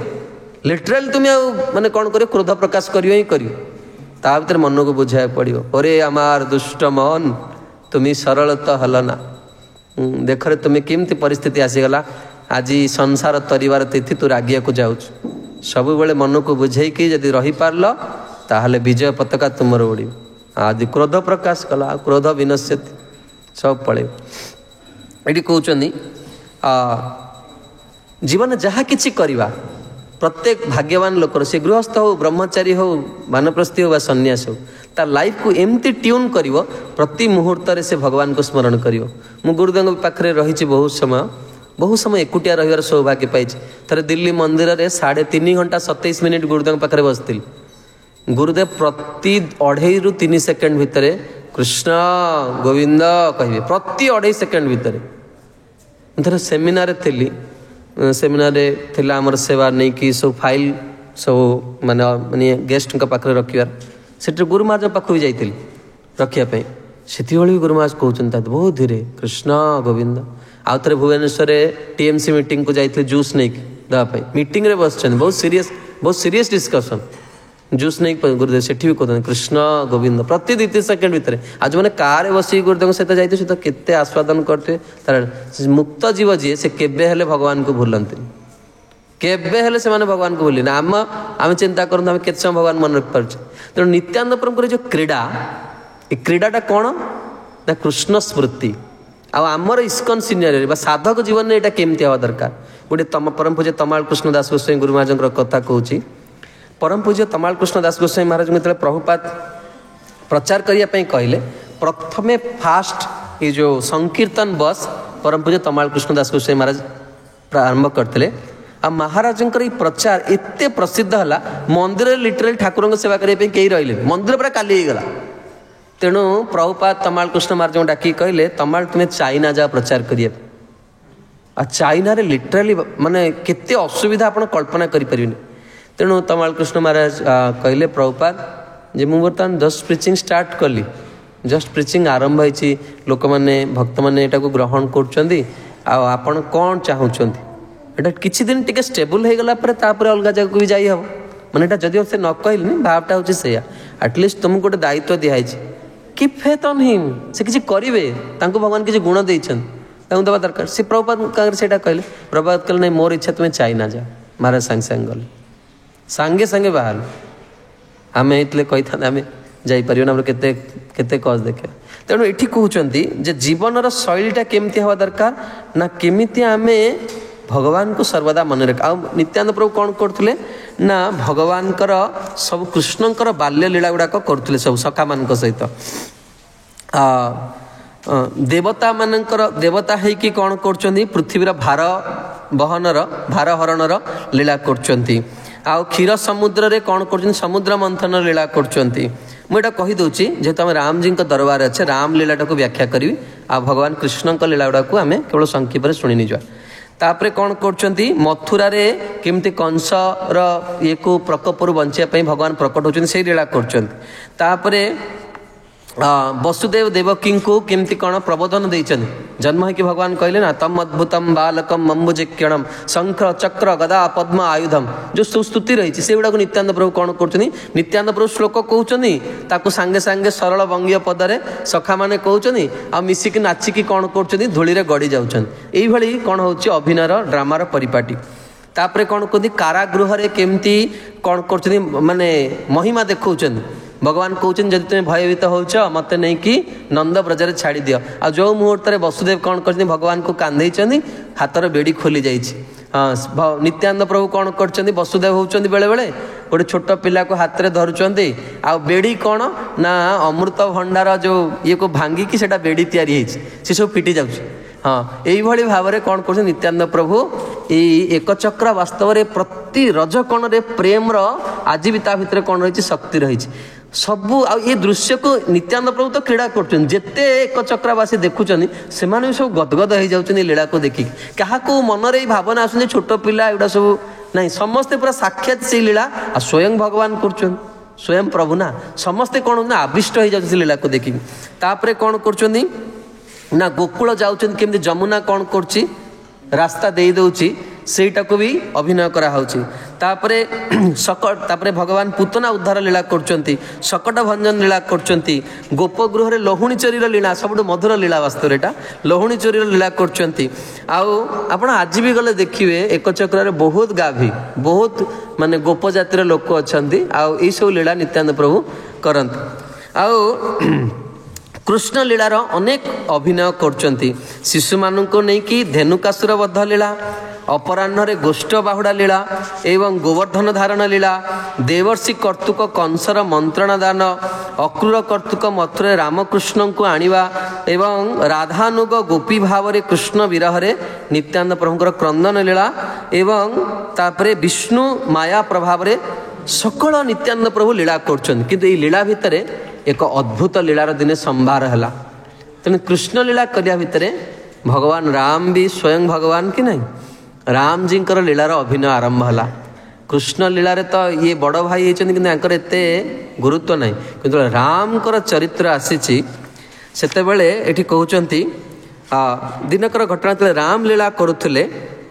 ଲିଟରାଲି ତୁମେ ଆଉ ମାନେ କ'ଣ କରିବ, କ୍ରୋଧ ପ୍ରକାଶ କରିବ ହିଁ କରିବ। ତା ଭିତରେ ମନକୁ ବୁଝାଇବାକୁ ପଡ଼ିବ, ଓରେ ଆମର ଦୁଷ୍ଟ ମନ ତୁମେ ସରଳ ତ ହଲ ନା। ଦେଖରେ ତୁମେ କେମିତି ପରିସ୍ଥିତି ଆସିଗଲା, ଆଜି ସଂସାର ତରିବାର ତିଥି ତୁ ରାଗିବାକୁ ଯାଉଛୁ। ସବୁବେଳେ ମନକୁ ବୁଝେଇକି ଯଦି ରହିପାରିଲ ତାହେଲେ ବିଜୟ ପତାକା ତୁମର ଉଡ଼ିବ। ଆଦି କ୍ରୋଧ ପ୍ରକାଶ କଲା, କ୍ରୋଧ ବିନଶ୍ୟତି, ସବୁ ପଳେଇବ। ଏଠି କହୁଛନ୍ତି ଜୀବନରେ ଯାହା କିଛି କରିବା ପ୍ରତ୍ୟେକ ଭାଗ୍ୟବାନ ଲୋକର, ସେ ଗୃହସ୍ଥ ହଉ, ବ୍ରହ୍ମଚାରୀ ହଉ, ବାନପ୍ରସ୍ଥୀ ହଉ ବା ସନ୍ନ୍ୟାସ ହଉ, ତା ଲାଇଫକୁ ଏମିତି ଟ୍ୟୁନ୍ କରିବ ପ୍ରତି ମୁହୂର୍ତ୍ତରେ ସେ ଭଗବାନଙ୍କୁ ସ୍ମରଣ କରିବ। ମୁଁ ଗୁରୁଦେବଙ୍କ ପାଖରେ ରହିଛି ବହୁ ସମୟ ଏକୁଟିଆ ରହିବାର ସୌଭାଗ୍ୟ ପାଇଛି। ଥରେ ଦିଲ୍ଲୀ ମନ୍ଦିରରେ 3.5 ଘଣ୍ଟା 27 ମିନିଟ୍ ଗୁରୁଦେବଙ୍କ ପାଖରେ ବସିଥିଲି। ଗୁରୁଦେବ ପ୍ରତି 2.5 ରୁ 3 ସେକେଣ୍ଡ ଭିତରେ କୃଷ୍ଣ ଗୋବିନ୍ଦ କହିବେ, ପ୍ରତି 2.5 ସେକେଣ୍ଡ ଭିତରେ। ମୁଁ ଥରେ ସେମିନାରରେ ଥିଲା ଆମର ସେବା ନେଇକି ସବୁ ଫାଇଲ୍ ସବୁ ମାନେ ଗେଷ୍ଟଙ୍କ ପାଖରେ ରଖିବାର, ସେଠି ଗୁରୁ ମହାରାଜଙ୍କ ପାଖକୁ ବି ଯାଇଥିଲି ରଖିବା ପାଇଁ। ସେତିକିବେଳେ ବି ଗୁରୁ ମହାରାଜ କହୁଛନ୍ତି ବହୁତ ଧୀରେ କୃଷ୍ଣ ଗୋବିନ୍ଦ। ଆଉ ଥରେ ଭୁବନେଶ୍ୱରରେ TMC ମିଟିଂକୁ ଯାଇଥିଲେ ଜୁସ୍ ନେଇକି ଦେବା ପାଇଁ, ମିଟିଂରେ ବସିଛନ୍ତି, ବହୁତ ସିରିୟସ୍ ଡିସ୍କସନ୍, ଜୁସ୍ ନେଇକି ଗୁରୁଦେବ ସେଠି ବି କହୁଛନ୍ତି କୃଷ୍ଣ ଗୋବିନ୍ଦ ପ୍ରତି 2-3 ସେକେଣ୍ଡ ଭିତରେ। ଆଉ ଯେଉଁମାନେ କାର୍ରେ ବସିକି ଗୁରୁଦେବଙ୍କ ସହିତ ଯାଇଥିବେ ସେ ତ କେତେ ଆସ୍ୱାଦନ କରିଥିବେ। ତାର ମୁକ୍ତ ଜୀବ ଯିଏ, ସେ କେବେ ହେଲେ ଭଗବାନଙ୍କୁ ଭୁଲନ୍ତିନି, କେବେ ହେଲେ ସେମାନେ ଭଗବାନଙ୍କୁ ଭୁଲିନି। ଆମେ ଚିନ୍ତା କରନ୍ତୁ ଆମେ କେତେ ସମୟ ଭଗବାନ ମନେ ରଖିପାରୁଛେ। ତେଣୁ ନିତ୍ୟାନନ୍ଦ ପ୍ରଭୁଙ୍କର ଯେଉଁ କ୍ରୀଡ଼ା, ଏ କ୍ରୀଡ଼ାଟା କ'ଣ ନା କୃଷ୍ଣ ସ୍ମୃତି। ଆଉ ଆମର ଇସ୍କନ ସିନିୟରରେ ବା ସାଧକ ଜୀବନରେ ଏଇଟା କେମିତି ହେବା ଦରକାର। ଗୋଟେ ପରମ ପୂଜ୍ୟ ତମାଳ କୃଷ୍ଣ ଦାସ ଗୋସ୍ୱାମୀ ଗୁରୁ ମହାରାଜଙ୍କର କଥା କହୁଛି। ପରମ ପୂଜ୍ୟ ତମାଳ କୃଷ୍ଣ ଦାସ ଗୋସ୍ୱାମୀ ମହାରାଜଙ୍କୁ ଯେତେବେଳେ ପ୍ରଭୁପାଦ ପ୍ରଚାର କରିବା ପାଇଁ କହିଲେ, ପ୍ରଥମେ ଫାଷ୍ଟ ଏ ଯେଉଁ ସଂକୀର୍ତ୍ତନ ବସ୍ ପରମ ପୂଜ୍ୟ ତମାଳ କୃଷ୍ଣ ଦାସ ଗୋସ୍ୱାମୀ ମହାରାଜ ଆରମ୍ଭ କରିଥିଲେ। ଆଉ ମହାରାଜଙ୍କର ଏଇ ପ୍ରଚାର ଏତେ ପ୍ରସିଦ୍ଧ ହେଲା, ମନ୍ଦିରରେ ଲିଟରାଲି ଠାକୁରଙ୍କ ସେବା କରିବା ପାଇଁ କେହି ରହିଲେନି, ମନ୍ଦିର ପୁରା ଖାଲି ହେଇଗଲା। ତେଣୁ ପ୍ରଭୁପାଦ ତମାଳ କୃଷ୍ଣ ମହାରାଜଙ୍କୁ ଡାକିକି କହିଲେ, ତମାଳ ତୁମେ ଚାଇନା ଯାଅ ପ୍ରଚାର କରିବା ପାଇଁ। ଆଉ ଚାଇନାରେ ଲିଟରାଲି ମାନେ କେତେ ଅସୁବିଧା ଆପଣ କଳ୍ପନା କରିପାରିବେନି। ତେଣୁ ତମାଳ କୃଷ୍ଣ ମହାରାଜ କହିଲେ ପ୍ରଭୁପାଦ ଯେ ମୁଁ ବର୍ତ୍ତମାନ ଜଷ୍ଟ ପ୍ରିଚିଂ ଷ୍ଟାର୍ଟ କଲି, ଜଷ୍ଟ ପ୍ରିଚିଂ ଆରମ୍ଭ ହେଇଛି, ଲୋକମାନେ ଭକ୍ତମାନେ ଏଟାକୁ ଗ୍ରହଣ କରୁଛନ୍ତି, ଆଉ ଆପଣ କ'ଣ ଚାହୁଁଛନ୍ତି ଏଇଟା କିଛି ଦିନ ଟିକେ ଷ୍ଟେବୁଲ୍ ହେଇଗଲା ପରେ ତାପରେ ଅଲଗା ଜାଗାକୁ ବି ଯାଇ ହେବ। ମାନେ ଏଇଟା ଯଦିଓ ସେ ନ କହିଲେନି, ଭାବଟା ହେଉଛି ସେଇଆ। ଆଟଲିଷ୍ଟ ତୁମକୁ ଗୋଟେ ଦାୟିତ୍ୱ ଦିଆହେଇଛି, କିପ୍ ଫେଥ୍ ଅନ୍ ହିମ୍, ସେ କିଛି କରିବେ, ତାଙ୍କୁ ଭଗବାନ କିଛି ଗୁଣ ଦେଇଛନ୍ତି, ତାଙ୍କୁ ଦେବା ଦରକାର। ସେ ପ୍ରଭୁପାଦଙ୍କ ଆଗରେ ସେଇଟା କହିଲେ। ପ୍ରଭୁପାଦ କହିଲେ ନାଇଁ ମୋର ଇଚ୍ଛା ତୁମେ ଚାଇନା ଯାଅ। ମହାରାଜ ସାଙ୍ଗେ ଗଲେ, ସାଙ୍ଗେ ବାହାରିଲେ। ଆମେ ହେଇଥିଲେ କହିଥାନ୍ତେ ଆମେ ଯାଇପାରିବୁନି, ଆମର କେତେ କଜ ଦେଖିବା। ତେଣୁ ଏଠି କହୁଛନ୍ତି ଯେ ଜୀବନର ଶୈଳୀଟା କେମିତି ହେବା ଦରକାର ନା କେମିତି ଆମେ ଭଗବାନଙ୍କୁ ସର୍ବଦା ମନେ ରଖ। ଆଉ ନିତ୍ୟାନନ୍ଦ ପ୍ରଭୁ କ'ଣ କରୁଥିଲେ ନା ଭଗବାନଙ୍କର ସବୁ କୃଷ୍ଣଙ୍କର ବାଲ୍ୟ ଲୀଳା ଗୁଡ଼ାକ କରୁଥିଲେ ସବୁ ସଖାମାନଙ୍କ ସହିତ। ଦେବତା ହେଇକି କ'ଣ କରୁଛନ୍ତି, ପୃଥିବୀର ଭାର ହରଣର ଲୀଳା କରୁଛନ୍ତି। ଆଉ କ୍ଷୀର ସମୁଦ୍ରରେ କ'ଣ କରୁଛନ୍ତି, ସମୁଦ୍ର ମନ୍ଥନର ଲୀଳା କରୁଛନ୍ତି। ମୁଁ ଏଇଟା କହିଦେଉଛି ଯେହେତୁ ଆମେ ରାମଜୀଙ୍କ ଦରବାର ଅଛେ, ରାମ ଲୀଳାଟାକୁ ବ୍ୟାଖ୍ୟା କରିବି, ଆଉ ଭଗବାନ କୃଷ୍ଣଙ୍କ ଲୀଳା ଗୁଡ଼ାକୁ ଆମେ କେବଳ ସଂକ୍ଷେପରେ ଶୁଣି ନେଇଯିବା। ତାପରେ କ'ଣ କରୁଛନ୍ତି, ମଥୁରାରେ କେମିତି କଂସର ଇଏକୁ ପ୍ରକୋପରୁ ବଞ୍ଚିବା ପାଇଁ ଭଗବାନ ପ୍ରକଟ ହେଉଛନ୍ତି, ସେଇ ଲୀଳା କରୁଛନ୍ତି। ତାପରେ ବସୁଦେବ ଦେବକୀଙ୍କୁ କେମିତି କ'ଣ ପ୍ରବୋଧନ ଦେଇଛନ୍ତି, ଜନ୍ମ ହେଇକି ଭଗବାନ କହିଲେ ନା ତମ୍ ଅଦ୍ଭୁତମ୍ ବାଲକମ୍ ମମ୍ବୁଜିକ୍ଷଣମ୍ ଶଙ୍ଖ ଚକ୍ର ଗଦା ପଦ୍ମ ଆୟୁଧମ୍, ଯେଉଁ ସବୁ ସ୍ତୁତି ରହିଛି ସେଗୁଡ଼ାକୁ ନିତ୍ୟାନନ୍ଦ ପ୍ରଭୁ କ'ଣ କରୁଛନ୍ତି, ନିତ୍ୟାନନ୍ଦ ପ୍ରଭୁ ଶ୍ଲୋକ କହୁଛନ୍ତି, ତାକୁ ସାଙ୍ଗେ ସରଳ ବଙ୍ଗୀୟ ପଦରେ ସଖାମାନେ କହୁଛନ୍ତି, ଆଉ ମିଶିକି ନାଚିକି କ'ଣ କରୁଛନ୍ତି, ଧୂଳିରେ ଗଡ଼ି ଯାଉଛନ୍ତି। ଏଇଭଳି କ'ଣ ହେଉଛି ଅଭିନୟର ଡ୍ରାମାର ପରିପାଟି। ତାପରେ କ'ଣ କୁହନ୍ତି, କାରାଗୃହରେ କେମିତି କ'ଣ କରୁଛନ୍ତି, ମାନେ ମହିମା ଦେଖାଉଛନ୍ତି। ଭଗବାନ କହୁଛନ୍ତି ଯଦି ତୁମେ ଭୟଭୀତ ହେଉଛ ମୋତେ ନେଇକି ନନ୍ଦ ବ୍ରଜରେ ଛାଡ଼ି ଦିଅ। ଆଉ ଯେଉଁ ମୁହୂର୍ତ୍ତରେ ବସୁଦେବ କ'ଣ କରିଛନ୍ତି, ଭଗବାନଙ୍କୁ କାନ୍ଧେଇଛନ୍ତି, ହାତର ବେଡ଼ି ଖୋଲି ଯାଇଛି। ନିତ୍ୟାନନ୍ଦ ପ୍ରଭୁ କ'ଣ କରିଛନ୍ତି, ବସୁଦେବ ହେଉଛନ୍ତି ବେଳେବେଳେ ଗୋଟେ ଛୋଟ ପିଲାକୁ ହାତରେ ଧରୁଛନ୍ତି, ଆଉ ବେଡ଼ି କ'ଣ ନା ଅମୃତ ଭଣ୍ଡାର ଯେଉଁ ଇଏକୁ ଭାଙ୍ଗିକି ସେଇଟା ବେଡ଼ି ତିଆରି ହେଇଛି, ସେସବୁ ଫିଟି ଯାଉଛି। এইভাবে ভাবে কণ করছেন নিত্যানন্দ প্রভু এই একচক্র বাস্তবরে প্রতি রজকণরে প্রেমর আজ বি তা ভিতরে কণ রয়েছে শক্তি রয়েছে সবু এই দৃশ্যকু নিত্যানন্দ প্রভু তো ক্রীড়া করছেন যেতে একচক্রবাসী দেখুছেন সে সব গদগদ হয়ে যাচ্ছেন এই লীলাকে দেখি কাহাকু মনের এই ভাবনা আসুন ছোট পিলা এগুলা সব নাই সমস্তে পুরা সাক্ষাৎ সেই লীলা আর স্বয়ং ভগবান করছেন স্বয়ং প্রভু না সমস্তে কোণ না আবিষ্ট হয়ে যাচ্ছে লীলাকে দেখি তাপরে কোণ করছেন না গোকুল যাচ্ছেন কেমতি যমুনা কোণ করছি রাস্তা দিয়ে দেউছি সেইটাকে বি অভিনয় করা হচ্ছে तापरे तापरे भगवान पूतना उद्धार लीला करचंती, शकट भंजन लीला करचंती, गोपगृह रे लहुणी चोरीर लीला सब मधुर लीला वास्तव एटा लहुणी चोरीर लीला करचंती। आपण आज भी गले देखिए एक चक्र बहुत गाभी बहुत माने गोप जातिर लोक अछंती आउ सब लीला नित्यानंद प्रभु करंत। आउ कृष्ण लीलार अनेक अभिनय करचंती, शिशु मानू को नहीं कि धेनुकासुर बद्ध लीला, अपराह्न गोष्ठ बाहुड़ा लीला एवं गोवर्धन धारण लीला, देवर्षि कर्तुक कंसर मंत्रणा दान, अक्रूर कर्तुक मथुरे रामकृष्ण को आनिबा एवं राधानुग गोपी भाव रे कृष्ण विरह रे नित्यानंद प्रभुଙ୍କର क्रंदन लीला एवं तापरे विष्णु माया प्रभाव रे सकल नित्यानंद प्रभु लीला करछन। किंतु ए लीला भितरे एक अद्भुत लीलार दिने संभार है। तेणु कृष्ण लीला करिया भितरे भगवान राम भी स्वयं भगवान कि नहीं, राम जी लीलार अभिनय आरंभ है। कृष्ण लीला रे तो ये बड़ भाई होती कि एते गुरुत्व नहीं, किंतु राम चरित्र आसी सेतेबेले एठी कहउचंती दिनकर घटना तले राम लीला करुले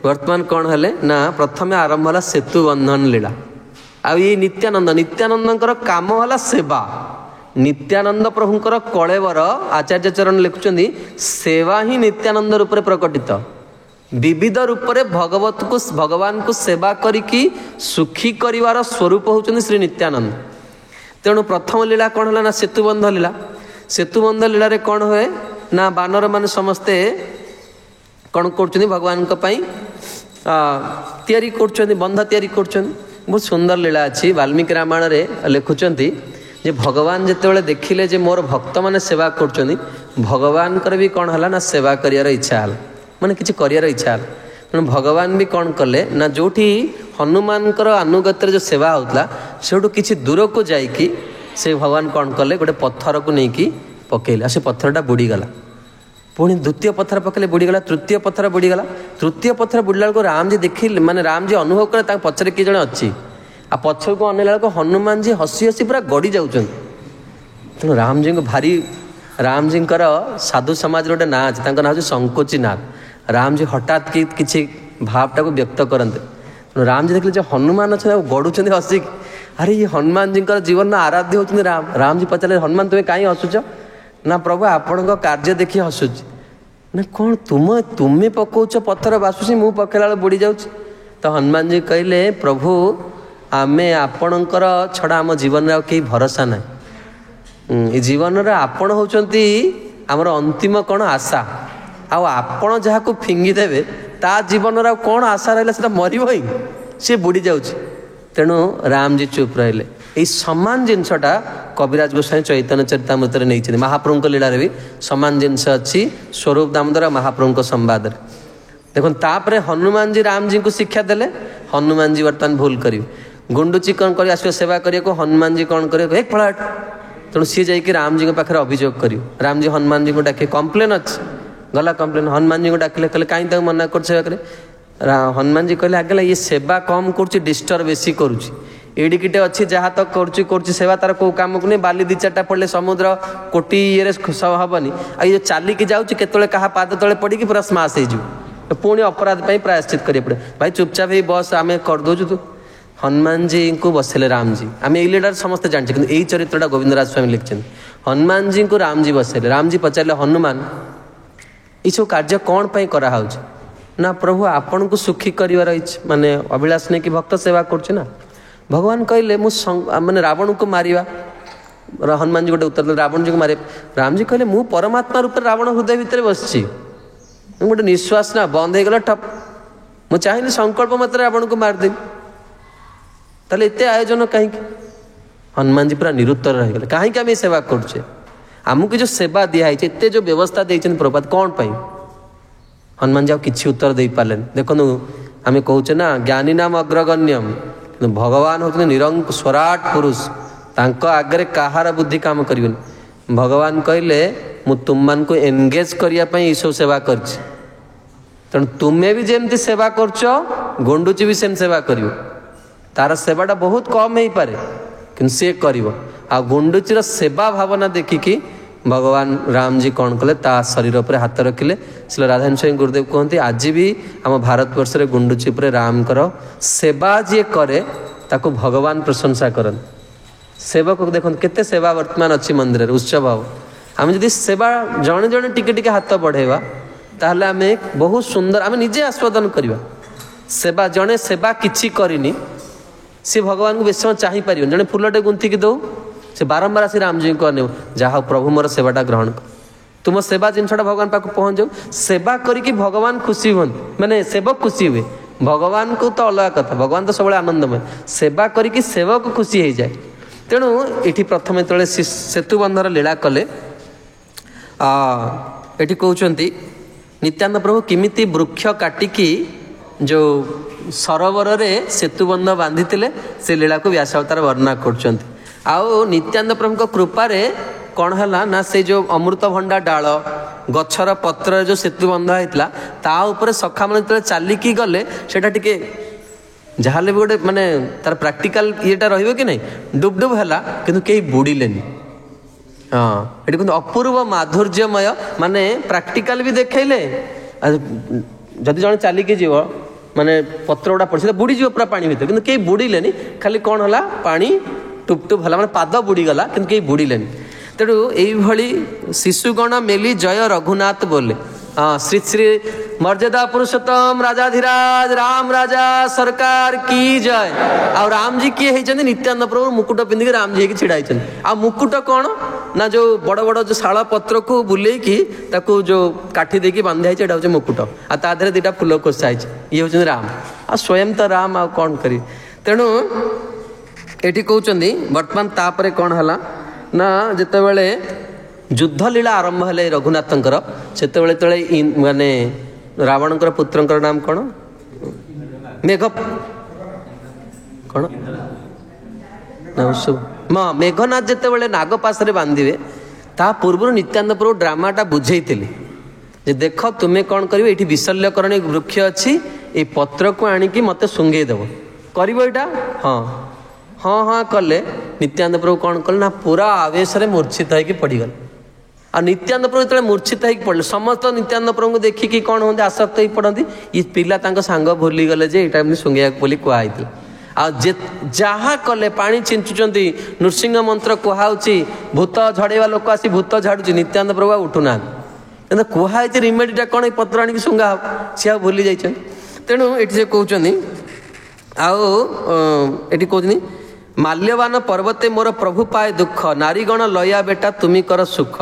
वर्तमान कौन हेले ना प्रथमे आरंभ है सेतु बंधन लीला। आ ये नित्यानंद काम है सेवा। नित्यानंद प्रभुंकर कलेवर आचार्य चरण लिखुचंदी सेवा ही नित्यानंद रूप में प्रकटित, विविध रूप में भगवान को सेवा करिकी सुखी करिवार स्वरूप होचंदी श्री नित्यानंद। तेणु प्रथम लीला कौन है ना सेतुबंध लीला। सेतुबंध लीला रे कौन हुए ना बानर मान समस्ते कौन कर भगवान तैयारी कर बंध तैयारी कर। बहुत सुंदर लीला अच्छी वाल्मीकि रामायण रे लिखुचंती जे भगवान जितेबाला देखिले जे मोर भक्त मैंने सेवा कर भगवान भी कौन है ना सेवा करियार इच्छा है माने किसी करियार इच्छा है। तेणु भगवान भी कौन कले ना जो हनुमान अनुगत जो सेवा होता से किसी दूर को जाइकी से भगवान कौन कले गोटे पत्थर को लेकिन पकेले से पत्थरटा बुड़ीगला। पुणी द्वितीय पत्थर पकेले बुड़ीगला, तृतीय पत्थर बुड़ीगला। तृतीय पत्थर बुड़ला को राम जी देखिले माने राम जी अनुभव कले पछरे किए जणे अच्छी आ पछर को अनेला को हनुमान जी हसी हसी पूरा गड़ी जाउछन। तेणु राम जी को भारी राम जी साधु समाज गोटे ना अच्छे ना हूँ संकोची नाथ। राम जी हठात कि भावटा को व्यक्त करते। तेणु राम जी देखिले जो हनुमान अच्छे गड़ुंच हसिक अरे ये हनुमान जी जीवन आराध्य होती राम। राम जी पचारे हनुमान तुम्हें कहीं हसुच ना प्रभु आपण कार्य देखी हसुच ना कौन तुम्हें पकाउच पत्थर बासुची मु पकेला बुड़ी जाऊँ। तो हनुमान जी कहले प्रभु आमे आपणकर छड़ा आम जीवन में कहीं भरोसा ना जीवन आपण होचंती आमर अंतिम कौन आशा आपण जहाँ को फिंगी देवे ता जीवन कौन आशा रहा से मरब ही सी बुड़ी जाऊँच। तेणु राम जी चुप रहिले। यही सामान जिनसटा कविराज गोस्वामी चैतन्य चरितामृत नहीं महाप्रभु लीला भी सामान जिनस अच्छी स्वरूप दामोदर महाप्रभु संवाद देखो। तापर हनुमान जी राम जी को शिक्षा देले। हनुमान जी बर्तमान भूल कर गुंडुची कौन कर सेवा करने को हनुमान जी कौन कर एक फलाट। तेणु सी जाकि राम जी पाखे अभियोग कर राम जी हनुमान जी को डाके कम्प्लेन अच्छी गला कम्प्लेन हनुमान जी को डाकिले कहले कहीं मना कर सेवा करे। हनुमान जी कहले आगे ये सेवा कम कर डिस्टर्ब बेसी करुटे अच्छी जहाँ तक कर सेवा तार कौ कम को नहीं बाली दी चार्टा पड़े समुद्र कोटी ये हेनी आ ये चलिकी जाऊँगी केतले क्या पाद तले पड़ी पूरा स्माश हो पुणी अपराध प्रायश्चित करिए पड़े। भाई चुपचाप ही बस आम करदे तू। हनुमान जी को बसले राम जी आम ये लीला समस्त जानते कि यही चरित्रटा गोविंदराज स्वामी लिखिं। हनुमान जी को राम जी बसले राम जी पचारे हनुमान ये सब कार्य कौन पर कराऊ ना प्रभु आपण को सुखी कर माने अभिलाष नहीं कि भक्त सेवा कर भगवान कहले माने रावण को मारिबा। हनुमान जी गोटे उत्तर रावण जी को मारे। राम जी कहले मु परमात्मा रूप रावण हृदय भितर बसची गोटे निश्वास ना बंद हो गला ठप मु चाहिए संकल्प मत रावण को मारदेवी ताले एते आयोजन कहीं। हनुमान जी पूरा निरुत्तर रहीगले कहीं आम सेवा करुचे आमको जो सेवा दिखाई एत जो व्यवस्था देते प्रभात कौन पाई। हनुमान जी किसी उत्तर दे पारे। देखो आम कहचे ना ज्ञानी नाम अग्रगण्यम भगवान होते निरंक स्वराट पुरुष तांको आगे कहार बुद्धि काम कर। भगवान कहले मु तुम मान को एंगेज करने सब सेवा कर तेणु तुम्हें भी जमती सेवा करछ गुंडुची भी सेम सेवा कर तार सेवाटा बहुत कम हो पारे कि सी कर गुंडुचीर सेवा भावना देखिकी भगवान राम जी कौन कले ता शरीर पर हाथ रखिले। श्री राधारणी स्वामी गुरुदेव कहते आज भी आम भारतवर्ष में गुंडुची पर राम कर सेवा जी करे ताको भगवान प्रशंसा करन। सेवक देखो केते सेवा वर्तमान अच्छी मंदिर उत्सव हम आम जदि सेवा जड़े जड़े टिके टिके हाथ बढ़ेवा ताहले आम बहुत सुंदर आम निजे आस्वादन करवा। सेवा जड़े सेवा किछि करिनी सी भगवान को बेस समय चाहिए जड़े फुलटे गुंथिकी दो से बारंबार आसी राम जी को अने जहा प्रभु मोर सेवाटा ग्रहण कर तुम सेवा जिनसा भगवान पाक पहुँच जाऊ सेवा करी भगवान खुशी हूँ माने सेवक खुशी हुए भगवान को तो अलग कथा भगवान तो सब आनंदमय सेवा करी सेवक खुशी हो जाए। तेणु ये प्रथम जो सेतुबंधर लीला कले ये कहते नित्यानंद प्रभु किमिति वृक्ष काटिकी जो सरोवर रे सेतुबंध बांधी से लीला को व्यासावतार वर्णना कर नित्यानंद प्रभु कृपा कौन है ना से जो अमृतभंडा डाल गछर पत्र जो सेतुबंध होता ता उपरे सखा मैंने चलिकी गले सेटा टिके जहाँ भी गोटे माने तार प्रैक्टिकल येटा रहिबो कि नहीं डुब डुब है किंतु कई बुड़िलेनी। हाँ ये कहते अपूर्व माधुर्यमय माने प्रैक्टिकल भी देखले जदि जन चलिकी जीव माने पत्र गुड़ा पड़ी बुड़ी जीव पूरा पानी भीतर किंतु कई बुड़िलेनी खाली कौन है पानी टुप टुप है माने पाद बुड़ीगला किंतु कई बुड़िलेनी। तेणु यही शिशुगण मेली जय रघुनाथ बोले। हाँ श्री श्री मर्यादा पुरुषोत्तम राजाधिराज राम राजा सरकार की जय। आ राम जी किए होती नित्यानंद प्रभु मुकुट पिंधिक राम जी छिड़ाई आ मुकुट कौन ना जो बड़ बड़ जो शाल पत्र को बुलेकी जो काठी देकी बांधाई हूँ मुकुट आ ता देहरे दुटा फूल खोसाई ये हूँ राम आ स्वयं तो राम आ कौन करी। तेणु ये कहते बर्तमान तापर कौन है ना जितेबले युद्ध लीला आरंभ है रघुनाथंकर से माने रावणकर पुत्रंकर नाम कौन मेघ कौन ना मेघनाथ जितेबले नागपाश बांधे ता पूर्व नित्यानंद प्रभु ड्रामाटा बुझे जे देख तुम्हें कौन कर ये विशल्यकरण वृक्ष अच्छी ये पत्र को आणिकी मत सुंगेदेव कर हाँ हाँ हाँ कले नित्यानंद प्रभु कौन कले ना पूरा आवेश मूर्छित होकर पड़गल। आ नित्यानंद प्रभु जो मूर्छित होकर पड़े समस्त नित्यानंद प्रभु को देखिकी कौन होते आसक्त हो पड़ती ये पिला सांग भूलीगले ये सुंगे बोली कहुई आ जहाँ कले पानी छिंचुंट नृसिंह मंत्र कहुच्छी भूत झड़ेवा लोक आसी भूत झाड़ू नित्यानंद प्रभु उठुना कहुई रिमेडीटा कौन पत्र आणिक सुंगा सी आ भूली जाइए। तेणु ये कहते आठ कहते माल्यवान पर्वते मोर प्रभु पाए दुख नारीगण लया बेटा तुमी कर सुख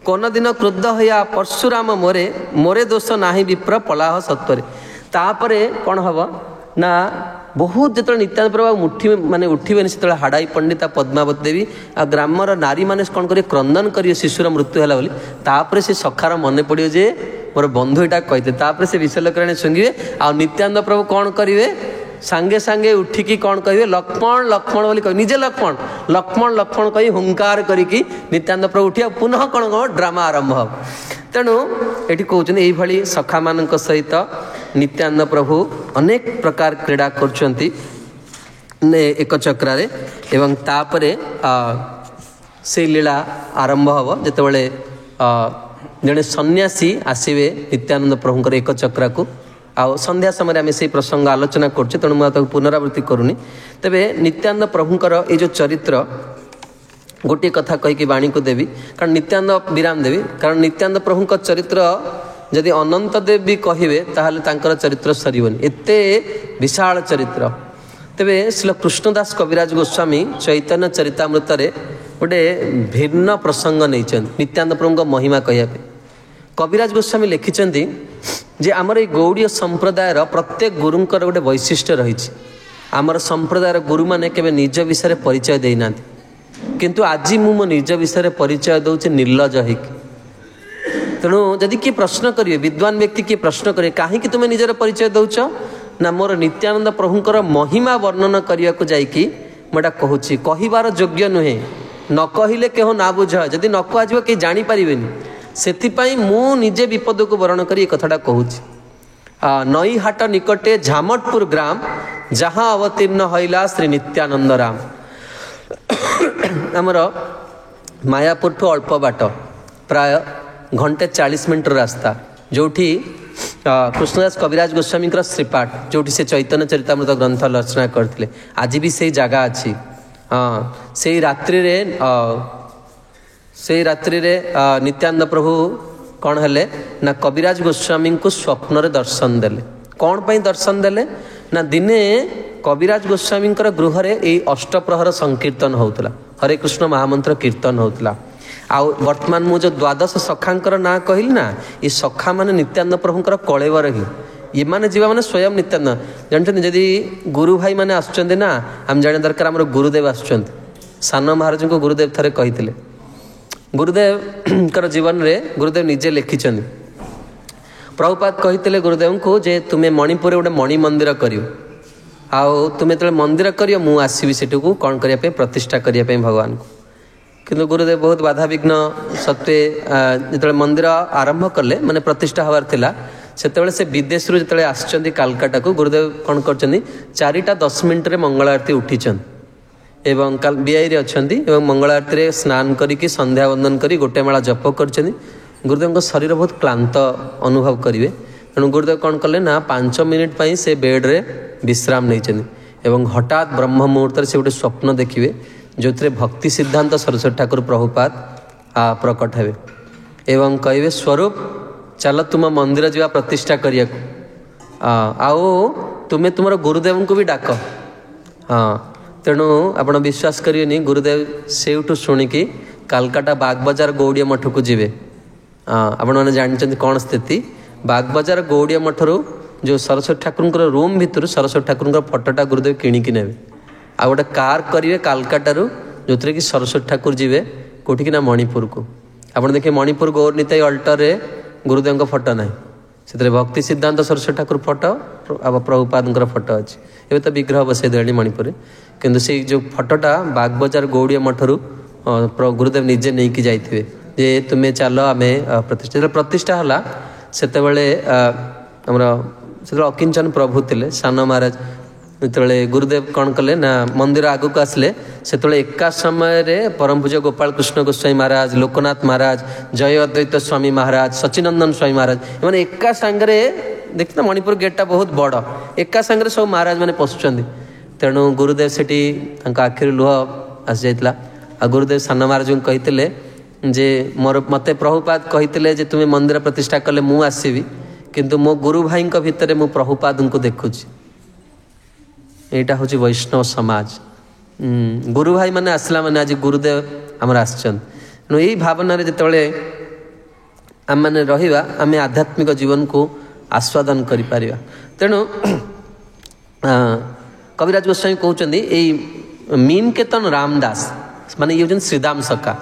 कौन दिन क्रुद्ध होया परशुराम मोरे मोरे दोष नाही विप्र पलाह सत्वरे। तापरे कौन हम ना बहुत जो नित्यानंद प्रभु मुठी माने उठिबेनि से हाड़ाई पंडिता पद्मावती देवी आ ग्रामर नारी माने कौन करेंगे क्रंदन करेंगे शिशुर मृत्यु है बोली तापरे से सखार मन पड़ो जे मोर बंधु यहाँ कहते से विशल्यकरण सुंगे आ नित्यानंद प्रभु कौन करेंगे सांगे सांगे उठिकी कौन कहे लक्ष्मण लक्ष्मण बोली कह निजे लक्ष्मण लक्ष्मण लक्ष्मण कही हुंकार करिकी नित्यानंद प्रभु उठिया पुनः कौन कौन ड्रामा आरंभ हो। तेणु ये कहते यही सखा मान सहित नित्यानंद प्रभु अनेक प्रकार क्रीड़ा कर एक चक्रारे एवं तापरे से लीला आरंभ हम जितेबाला जड़े सन्यासी आसवे नित्यानंद प्रभुंर एक चक्रा को आ संध्या समय आम से प्रसंग आलोचना करुचे तेणु मुझे पुनरावृत्ति करूनी। तेबे नित्यानंद प्रभुंकर ये जो चरित्र गोटे कथा कहीकि वाणी को देवी कारण नित्यानंद विराम देवी कारण नित्यानंद प्रभुंकर चरित्र जदि अनंत देव भी कहे ताहले तांकर चरित्र सरीबनी एते विशाल चरित्र। तेबे श्री कृष्णदास कविराज गोस्वामी चैतन्य चरितामृत गोटे भिन्न प्रसंग नहीं नित्यानंद प्रभुंर महिमा कहवाई कविराज गोस्वामी लिखिं जे आमर ये गौड़ीय संप्रदायर प्रत्येक गुरुंकर गोटे वैशिष्ट्य रही आमर संप्रदायर गुरु मैंने केवे निज विषय परिचय देना किंतु आज मु मो निज विषय परिचय दूचे निर्लज होइकी। तेणु जदि किए प्रश्न करेंगे विद्वान व्यक्ति किए प्रश्न करेंगे कहीं तुम्हें निजर परिचय दौच ना मोर नित्यानंद प्रभुंकर महिमा वर्णन करने को जाइकी मुझा कहूँ कहबार योग्य नुहे न कहले केह ना बुझ जदि न कह कहीं जानीपर से मु निजे विपद को वर्ण कर कथाटा कहूँ। नई हाट निकटे झामटपुर ग्राम जहाँ अवतीर्ण हईला श्री नित्यानंद राम आमर मायापुर ठू अल्प बाट प्राय घंटे 40 मिनट रास्ता जो कृष्णदास कविराज गोस्वामी श्रीपाठ जो से चैतन्य चरितामृत ग्रंथ रचना करते आज भी से जगह अच्छी हाँ से रात्रि रे नित्यानंद प्रभु कौन हेले ना कविराज गोस्वामी को स्वप्न रे दर्शन देले कौन पाई दर्शन देले ना दिने कविराज गोस्वामी गृह रे ए अष्टप्रहर संकीर्तन होउतला हरे कृष्ण महामंत्र कीर्तन होउतला आ वर्तमान मु जो द्वादश सखांकर ना कहली ना ये सखा माने नित्यानंद प्रभुंकर कलेवर ही ये माने जीवा माने स्वयं नित्यानंद जानते जदि गुरु भाई माने आसुचंदे ना हम जाने दरकार हमर गुरुदेव आसुचंदे सान महाराज को गुरुदेव थरे कहिथिले गुरुदेव जीवन रे गुरुदेव निजे लिखिचंदे प्रभुपाद कहिथिले गुरुदेव को जे तुमे मणिपुर गोटे मणि मंदिर करियो आउ तुमे तले मंदिर करियो मु आसीबी सेटू को कोन करिया पे प्रतिष्ठा करिया पे भगवान को किंतु गुरुदेव बहुत बाधा विघ्न सत्वे जो मंदिर आरंभ कले माने प्रतिष्ठा हबार थिला सेतेबेले से विदेश रु जतले आछचंदी कालकाटा को गुरुदेव कोन करचंदी 4:10 मिनिट रे मंगल आरती उठिचन एवं काल बिआई रे अछंदी एवं मंगल आरती रे स्नान करी कि संध्या वंदन करी गोटे माला जप करचंदी गुरुदेव को शरीर बहुत क्लांत अनुभव करिवे तेणु गुरुदेव कोन कले ना 5 मिनिट पई से बेड रे विश्राम नैचंदी एवं हठात ब्रह्म मुहूर्त से गोटे स्वप्न देखिवे जो भक्ति सिद्धांत सरस्वती ठाकुर प्रभुपाद प्रकट हे एवं कहे स्वरूप चल तुम मंदिर जावा प्रतिष्ठा करिया आओ तुम्हें तुम गुरुदेव को भी डाक हाँ तेणु आप विश्वास करें गुरुदेव से शुणिकी कालकाटा बागबजार गौड़िया मठ को जीवे आपण मैंने जानते कौन स्थिति बागबजार गौड़िया मठर जो सरस्वती ठाकुर रूम भितर सरस्वती ठाकुर फोटोटा गुरुदेव किणिकी ने आ गोटे कार करेंगे कालकाटारू जो कि सरस्वती ठाकुर जीवे कौटिकी ना मणिपुर को आप देखिए मणिपुर गौर निताई अल्टर रे गुरुदेव फोटो ना से भक्ति सिद्धांत सरस्वती ठाकुर फोटो प्रभुपाद फोटो अच्छी एवं तो विग्रह बसई दे मणिपुर किंतु से जो फोटोटा बागबजार गौड़िया मठरू गुरुदेव निजे नहीं कि जाइए जे तुम्हें चल आम प्रतिष्ठा प्रतिष्ठा है से अकिंचन प्रभु थे सान महाराज जो गुरुदेव कौन कले ना मंदिर आगु को आसले से एका समय रे परम पूज्य गोपाल कृष्ण गोस्वामी महाराज लोकनाथ महाराज जय अद्वैत स्वामी महाराज सचिनंदन स्वामी महाराज मैंने एका सांगरे देखते मणिपुर गेटा बहुत बड़ एका सांगरे सब महाराज मैंने पशुंट तेणु गुरुदेव सेठी आखिर लुह आसी जाइला आ गुरुदेव सान महाराज को कही जे मोर मते प्रभुपाद कही जे तुम्हें मंदिर प्रतिष्ठा कले मु आसबि किंतु मो गुरु भाई भितर मु प्रभुपाद को देखुची यहाँ हूँ वैष्णव समाज गुरु भाई माने आसला माने आज गुरुदेव आमर आसन यही भावना जिते आम मैंने रहा आम आध्यात्मिक जीवन को आस्वादन करिपार तेणु कविराज गोस्वामी कहते यही मीन केतन रामदास माने ये हूँ श्रीदाम सका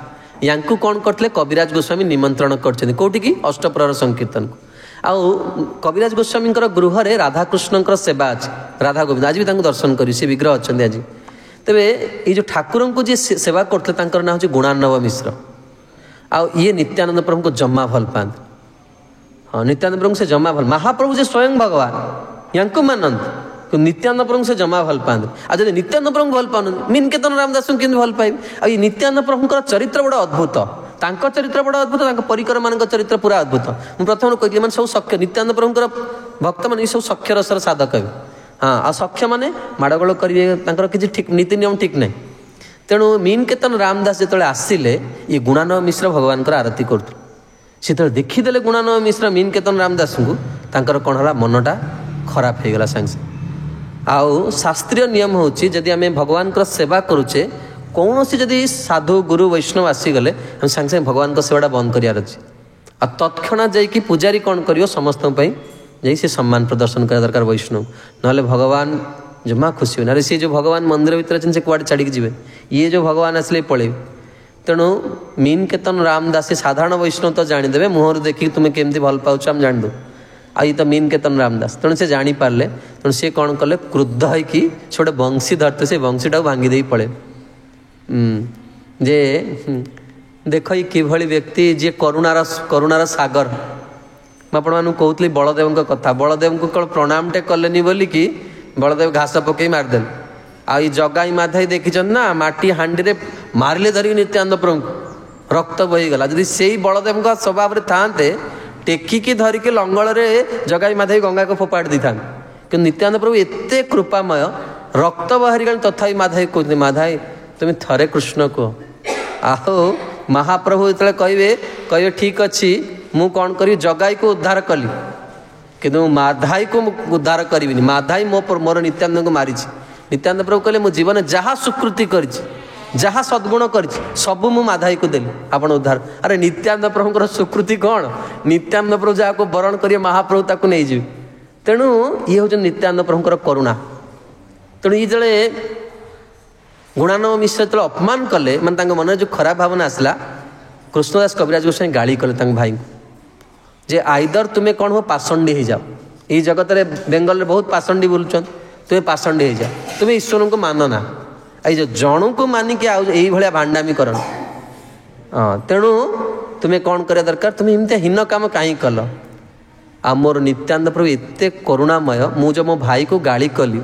या कौन करते कविराज गोस्वामी निमंत्रण कर कौटी की अष्टप्रहर संकीर्तन को आउ कविराज गोस्वामी गृह रे राधाकृष्ण सेवा अच्छी राधा गोविंद आज भी दर्शन कर विग्रह अच्छा आज तेरे ये जो ठाकुर को जी सेवा करते ना हूँ गुणार्णव मिश्र आउ ये नित्यानंद प्रभु को जमा भल पाते हाँ नित्यानंद प्रभु से जमा भल महाप्रभु जे स्वयं भगवान या मानते नित्यानंद प्रभु से जमा भल पाते आज जब नित्यानंद प्रभु भल पान मीन केतन रामदास को भल पाइबे आ नित्यानंद प्रभु चरित्र बड़ा अद्भुत तांको चरित्र बड़ा अद्भुत परिकर मान चरित्र पूरा अद्भुत मुझे प्रथम कही मैंने सब सख्य नित्यानंद प्रभुंर भक्त मैंने सब सख्य रसर साधक हे हाँ आ सख्य मैंने माड़गोल करेंगे किसी ठीक नीति नियम ठीक ना तेणु मीन केतन रामदास जो आसिले ये गुणानव मिश्र भगवान आरती करते से देखीदे गुणानव मिश्र मीन केतन रामदास को कौन है मनटा खराब हो गला सांगे आउ शास्त्रीय नियम हूँ जदि आम भगवान सेवा करुचे कौन सी जदि साधु गुरु वैष्णव आसीगले हम सांगे सांगे भगवान को सेवाटा बंद करार अच्छे आ तत्क्षणा जाकि पूजारी कौन करियो समस्त जा से सम्मान प्रदर्शन करा दरकार वैष्णव ना भगवान जमा खुशी हो ना सी जो भगवान मंदिर भीतर अच्छे कुआड़े छाड़ी जी ये जो भगवान आसले पड़े तेणु मीन केतन रामदास साधारण वैष्णव तो जाणीदे मुहर देखिए तुम्हें केमती भल पाच आम जानदु आई तो मीन केतन रामदास तेणु से जापारे तेणु सी कौन कले क्रुद्ध है कि से गोटे बंशी धरते से बंशीटा भांगी दे पड़े जे देख किभली व्यक्ति जी करुणार सागर मुझे कहती बलदेव कथा बलदेव को कल प्रणामटे कलेनी बोलिकी बलदेव घास पकई मारदे आई जगाई माधाई देखी ना माटी हांडी रे मारिले धरिक नित्यानंद प्रभु रक्त बहीगला जदि से बलदेव स्वभाव थाते टेकिकी धरिकी लंगल जगाई माधवी गंगा को फोपाड़ी दी था कि नित्यानंद प्रभु एते कृपामय रक्त बाहरी गला तथा माधवी कहते माधवी तुम थरे कृष्ण को आओ महाप्रभु जो कहे ठीक अच्छी मु कौन करी जगाई को उद्धार कली कि माधाई को उद्धार करी माधाई मोर नित्यानंद को मारी नित्यानंद प्रभु कहले मो जीवन जहाँ सुकृति कर जहाँ सद्गुण कर सबू मु माधाई को देली आपण उद्धार। अरे नित्यानंद प्रभुଙ୍କର सुकृति कौन नित्यानंद प्रभु जहाँ को वरण करिए महाप्रभु ताको नहीं जी तेणु ये हूँ नित्यानंद प्रभुଙ୍କର करुणा। तेणु ये जड़े गुणानंद मिश्र जो अपमान कले माने मन जो खराब भावना आसला कृष्णदास कविराज गोस्वामी गाड़ी कले भाई को जे आइदर तुम्हें कौन हो पाषंडी हो जाओ ये जगत रे बेंगल रे बहुत पाषंडी बोलुचन तुम्हें पाषंडी हो जाओ तुम्हें ईश्वर को मान ना आई जन को मानिक आई भाया भांडामी कर तेणु तुम्हें कौन कर दरकार तुम्हें एमती हीन काम कहीं कल आ मोर नित्यानंद प्रभु एते करुणामय मुझे मो भाई को गाड़ी कली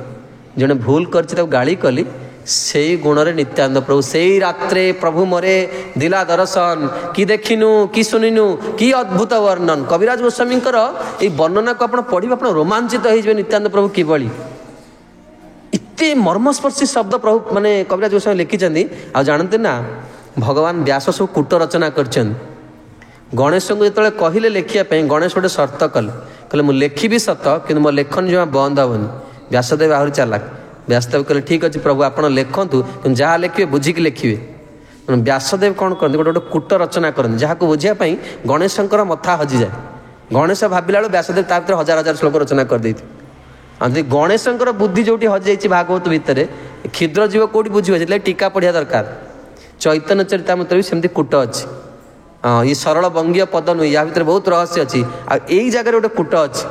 जड़े भूल कर गाड़ी कली से गुण रे नित्यानंद प्रभु से रात्रे प्रभु मोरे दिला दर्शन कि देखिनु कि सुनिनु कि अद्भुत वर्णन कविराज गोस्वामी वर्णना को आप पढ़े आप रोमांचित हो नित्यानंद प्रभु किभली इतने मर्मस्पर्शी शब्द प्रभु माने कविराज गोस्वामी लिखिं आ जानते ना भगवान व्यास सब कूट रचना कर गणेश को जो कहले लिखापी गणेश गोटे सर्त कले कहले मुझे लिखी सत कि मो लेखन जमा बंद हेनी व्यासदेव आहरी चालाक व्यासदेव कहले ठीक अच्छे प्रभु आप लिखतु जहाँ लिखे बुझिक लिखे व्यासदेव कौन करते गोटे गोटे कूट रचना करते जहाँ को बुझापी गणेशंकर मथा हजि जाए गणेश भाविला व्यासदेव ता भर हजार हजार श्लोक रचना करदे गणेशंकर बुद्धि जो हजि जाइए भागवत भितर क्षुद्र जीव कौटी बुझे टीका पढ़िया दरकार चैतन्य चरितामृत भी सेमती कूट अच्छी हाँ ये सरल बंगीय पद नुहे या भर बहुत रहस्य अच्छी आई जगह गोटे कूट अच्छी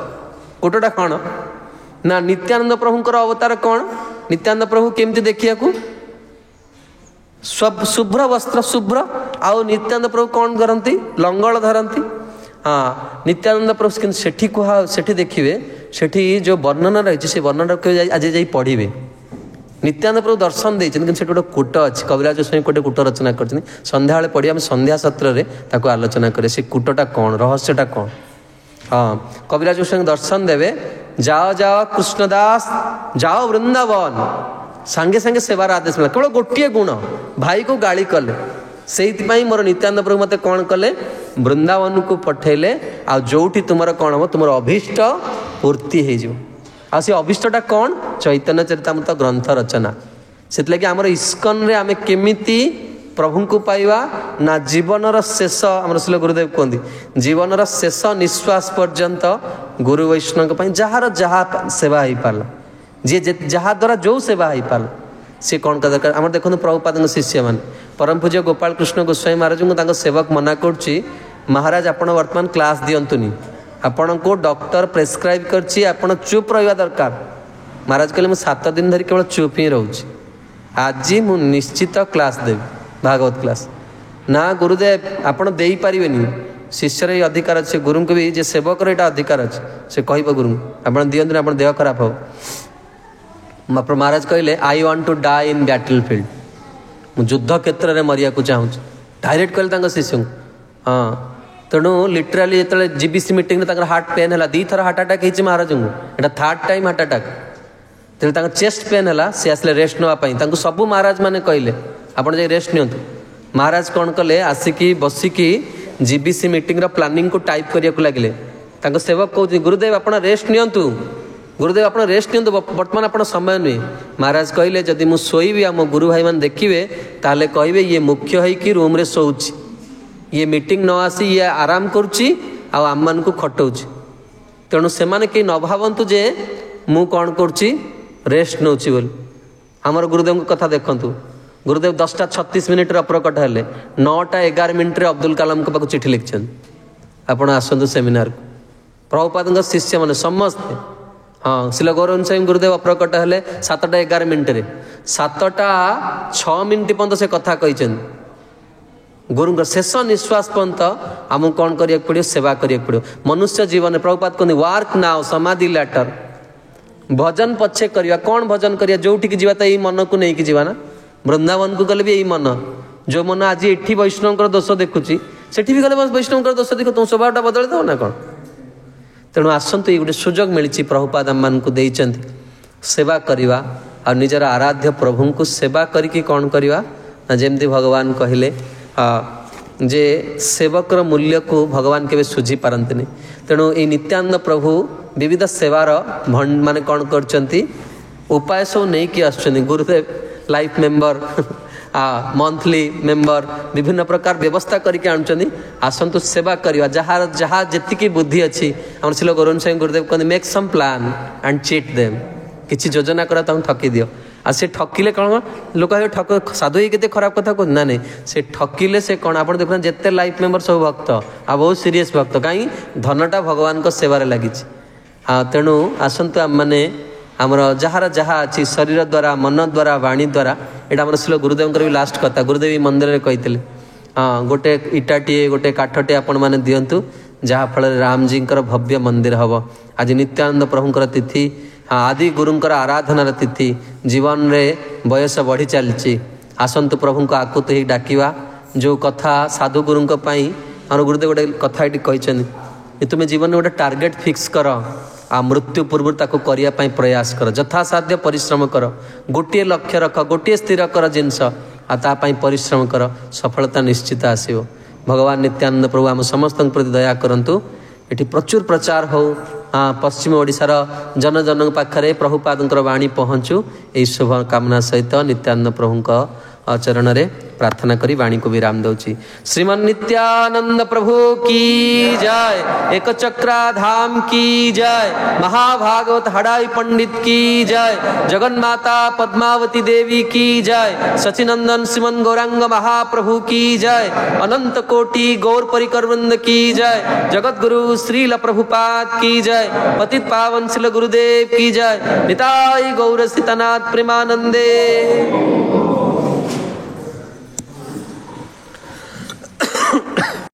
कूटटा कौन ना नित्यानंद प्रभुंकर अवतार कौन नित्यानंद प्रभु केमती देखिया शुभ्र वस्त्र शुभ्र आउ नित्यानंद प्रभु कौन करती लंगल धरती हाँ नित्यानंद प्रभु सेठी कह सेठी देखिए सेठी जो वर्णना रही से वर्णना आज जा पढ़े नित्यानंद प्रभु दर्शन देते से गोटे कूट अच्छी कविराज गोस्वामी गोटे कूट रचना कर संध्या पढ़ी आम संध्या सत्र में आलोचना करें से कूटटा कौन रहस्यटा कौन हाँ कविराज गोस्वामी दर्शन देवे जाओ जाओ कृष्णदास जाओ वृंदावन सांगे सांगे सेवार आदेश मिला केवल गोटे गुण भाई को गाड़ी कले से मोर नित्यानंद प्रभु मत कौन कले वृंदावन को पठेले आ जोठी तुमर कौन हम तुम अभीष्ट पूर्ति हो सी अभीष्टटा कौन चैतन्य चरितामृत ग्रंथ रचना से लगे आमर इस्कन रे आमे केमिति प्रभु को पाइबा ना जीवन शेष आम शिल गुरुदेव कहते जीवन शेष निश्वास पर्यंत गुरु वैष्णव जार जहाँ सेवा हो पारा जी जहाँ द्वारा जो सेवा हो पारा सी कौन का दरकार आम देखो प्रभुपाद शिष्य मान परम पूज्य गोपाल कृष्ण गोस्वामी महाराज को सेवक मना कर महाराज आप वर्तमान क्लास दिंतुनि आपण को डॉक्टर प्रेस्क्राइब कर चुप रहा दरकार महाराज कहले 7 दिन धरी केवल चुप ही रोचे आज मु निश्चित क्लास देवी भागवत क्लास ना गुरुदेव आप दे पारे शिष्यर ये अधिकार अच्छे गुरु को भी जे सेवक यहाँ अधिकार अच्छे से कह गुरु आप दिखते आप देह खराब हो महाराज कहले I want to die in battlefield मु युद्ध क्षेत्र में मरिया को चाहूँ डायरेक्ट कहले शिष्य हाँ तेणु लिटराली जो जीबीसी मीटिंग हार्ट पेन है 2 थर हार्ट अटैक होती महाराज को यहाँ 3rd टाइम हार्ट अटैक तेरे चेस्ट पेन है सी आसले रेस्ट नापी सबू महाराज मैंने कहले आप रेस्ट नियंतु महाराज कौन कले आसिकी बसिकी जीबीसी मीटिंग प्लानिंग को टाइप करने को लगे सेवक कहते गुरुदेव आप रेस्ट नियंतु गुरुदेव आप रेस्ट नियंतु बर्तमान आप समय नुहे महाराज कहले जदि मु शोइबी आम गुरु भाई मैंने देखिए ताले कहे ये मुख्य है रूम रे शोची ये मीटिंग न आसी ये आराम करुच्ची आम मान को खटाऊँ तेणु से कहीं न भावतु जे मु कौन करुच्ची रेस्ट नौची बोली आमर गुरुदेव को कथा देखंतु गुरुदेव 10:36 अप्रकट हेले 9:11 अब्दुल कलाम को चिठी लिखिं आपण आसतु सेमिनार को प्रभुपाद शिष्य मैंने समस्ते हाँ शिल गौरव स्वामी गुरुदेव अप्रकट हेले 7:11 7:06 पर्यंत से कथा कही गुरु शेष निश्वास पर्यंत आमको कौन करिया पड़ो सेवा करिया पड़ो मनुष्य जीवन प्रभुपाद कहते वर्क नाउ समाधि लैटर भजन पछे करिया कौन भजन करिया जो ठीक जीवा तो यही मन को नहीं कि जीवा ना वृंदावन को गले भी यही मन जो मन आज एठी वैष्णव दोष देखुची सेठी भी गले वैष्णव दोष देख तुम स्वभावटा बदल दो ना कौन। तेणु आसतु ये गोटे सुजोग मिली प्रभुपाद आम सेवा करवा और निजर आराध्य प्रभु को सेवा करिकी कौन करवा ना जमती भगवान कहले जे सेवकर मूल्य को भगवान केवे सुझी पारती नहीं। तेणु ये नित्यानंद प्रभु विविध सेवार माने कौन करचंती उपाय सब नहीं कि आसुचंती गुरुदेव लाइफ मेंबर मंथली मेंबर विभिन्न प्रकार व्यवस्था करके आणुचंती आसंतु सेवा करवा जहाँ जहाँ जी बुद्धि अच्छी आम शिल गौरन सिंह गुरुदेव कहते make some plan and cheat them किसी योजना कर ठकी दियो आ से ठकिले कौन लोक ठक साधु ही केते खराब कथा कहते ना नहीं से ठकिले से कौन आप देखना जिते लाइफ मेंबर सब भक्त आ बहुत सीरीयस भक्त कहीं धनटा भगवान को सेवार लगी। हाँ तेणु आसंतु आम मैंने आमर जार जहाँ अच्छी शरीर द्वारा मन द्वारा वाणी द्वारा यहाँ आम शिल गुरुदेव भी लास्ट कथा गुरुदेव मंदिर कही हाँ गोटे इटाटे गोटे काठटे आपण मैंने दिंतु जहाँफल रामजी भव्य मंदिर हम आज नित्यानंद प्रभुंर तिथि हाँ आदि गुरुंकर आराधनार तिथि जीवन रे बयस बढ़ी चलती आसंतु प्रभु को आकुत ही डाकिवा जो कथा साधु गुरुं आम गुरुदेव गोटे कथा ये कही तुम्हें जीवन में गोटे टार्गेट फिक्स कर आ मृत्यु पूर्व ताको करने प्रयास कर यथासाध्य परिश्रम कर गोटे लक्ष्य रख गोटे स्थिर कर जिनस आतापाई परिश्रम कर सफलता निश्चित आसो। भगवान नित्यानंद प्रभु आम समस्त प्रति दया करंतु एटी प्रचुर प्रचार हो हाँ पश्चिम ओडिशार जन जन पाखरे प्रभुपादंकर वाणी पहुँचू यही शुभ कामना सहित नित्यानंद प्रभु चरण रे प्रार्थना करी वाणी को विराम दौची। श्रीमन नित्यानंद प्रभु की जय, एक चक्राधाम की जय, महाभागवत हड़ाई पंडित की जय, जगन माता पद्मावती देवी की जय, सचिनंदन श्रीमन गौरांग महाप्रभु की जय, अनंत कोटि गौर परिकर वृंद की जय, जगत गुरु श्रील प्रभुपाद की जय, पतित पावन श्रील गुरुदेव की जय, निताई गौर सीतानाथ प्रेमानंदे।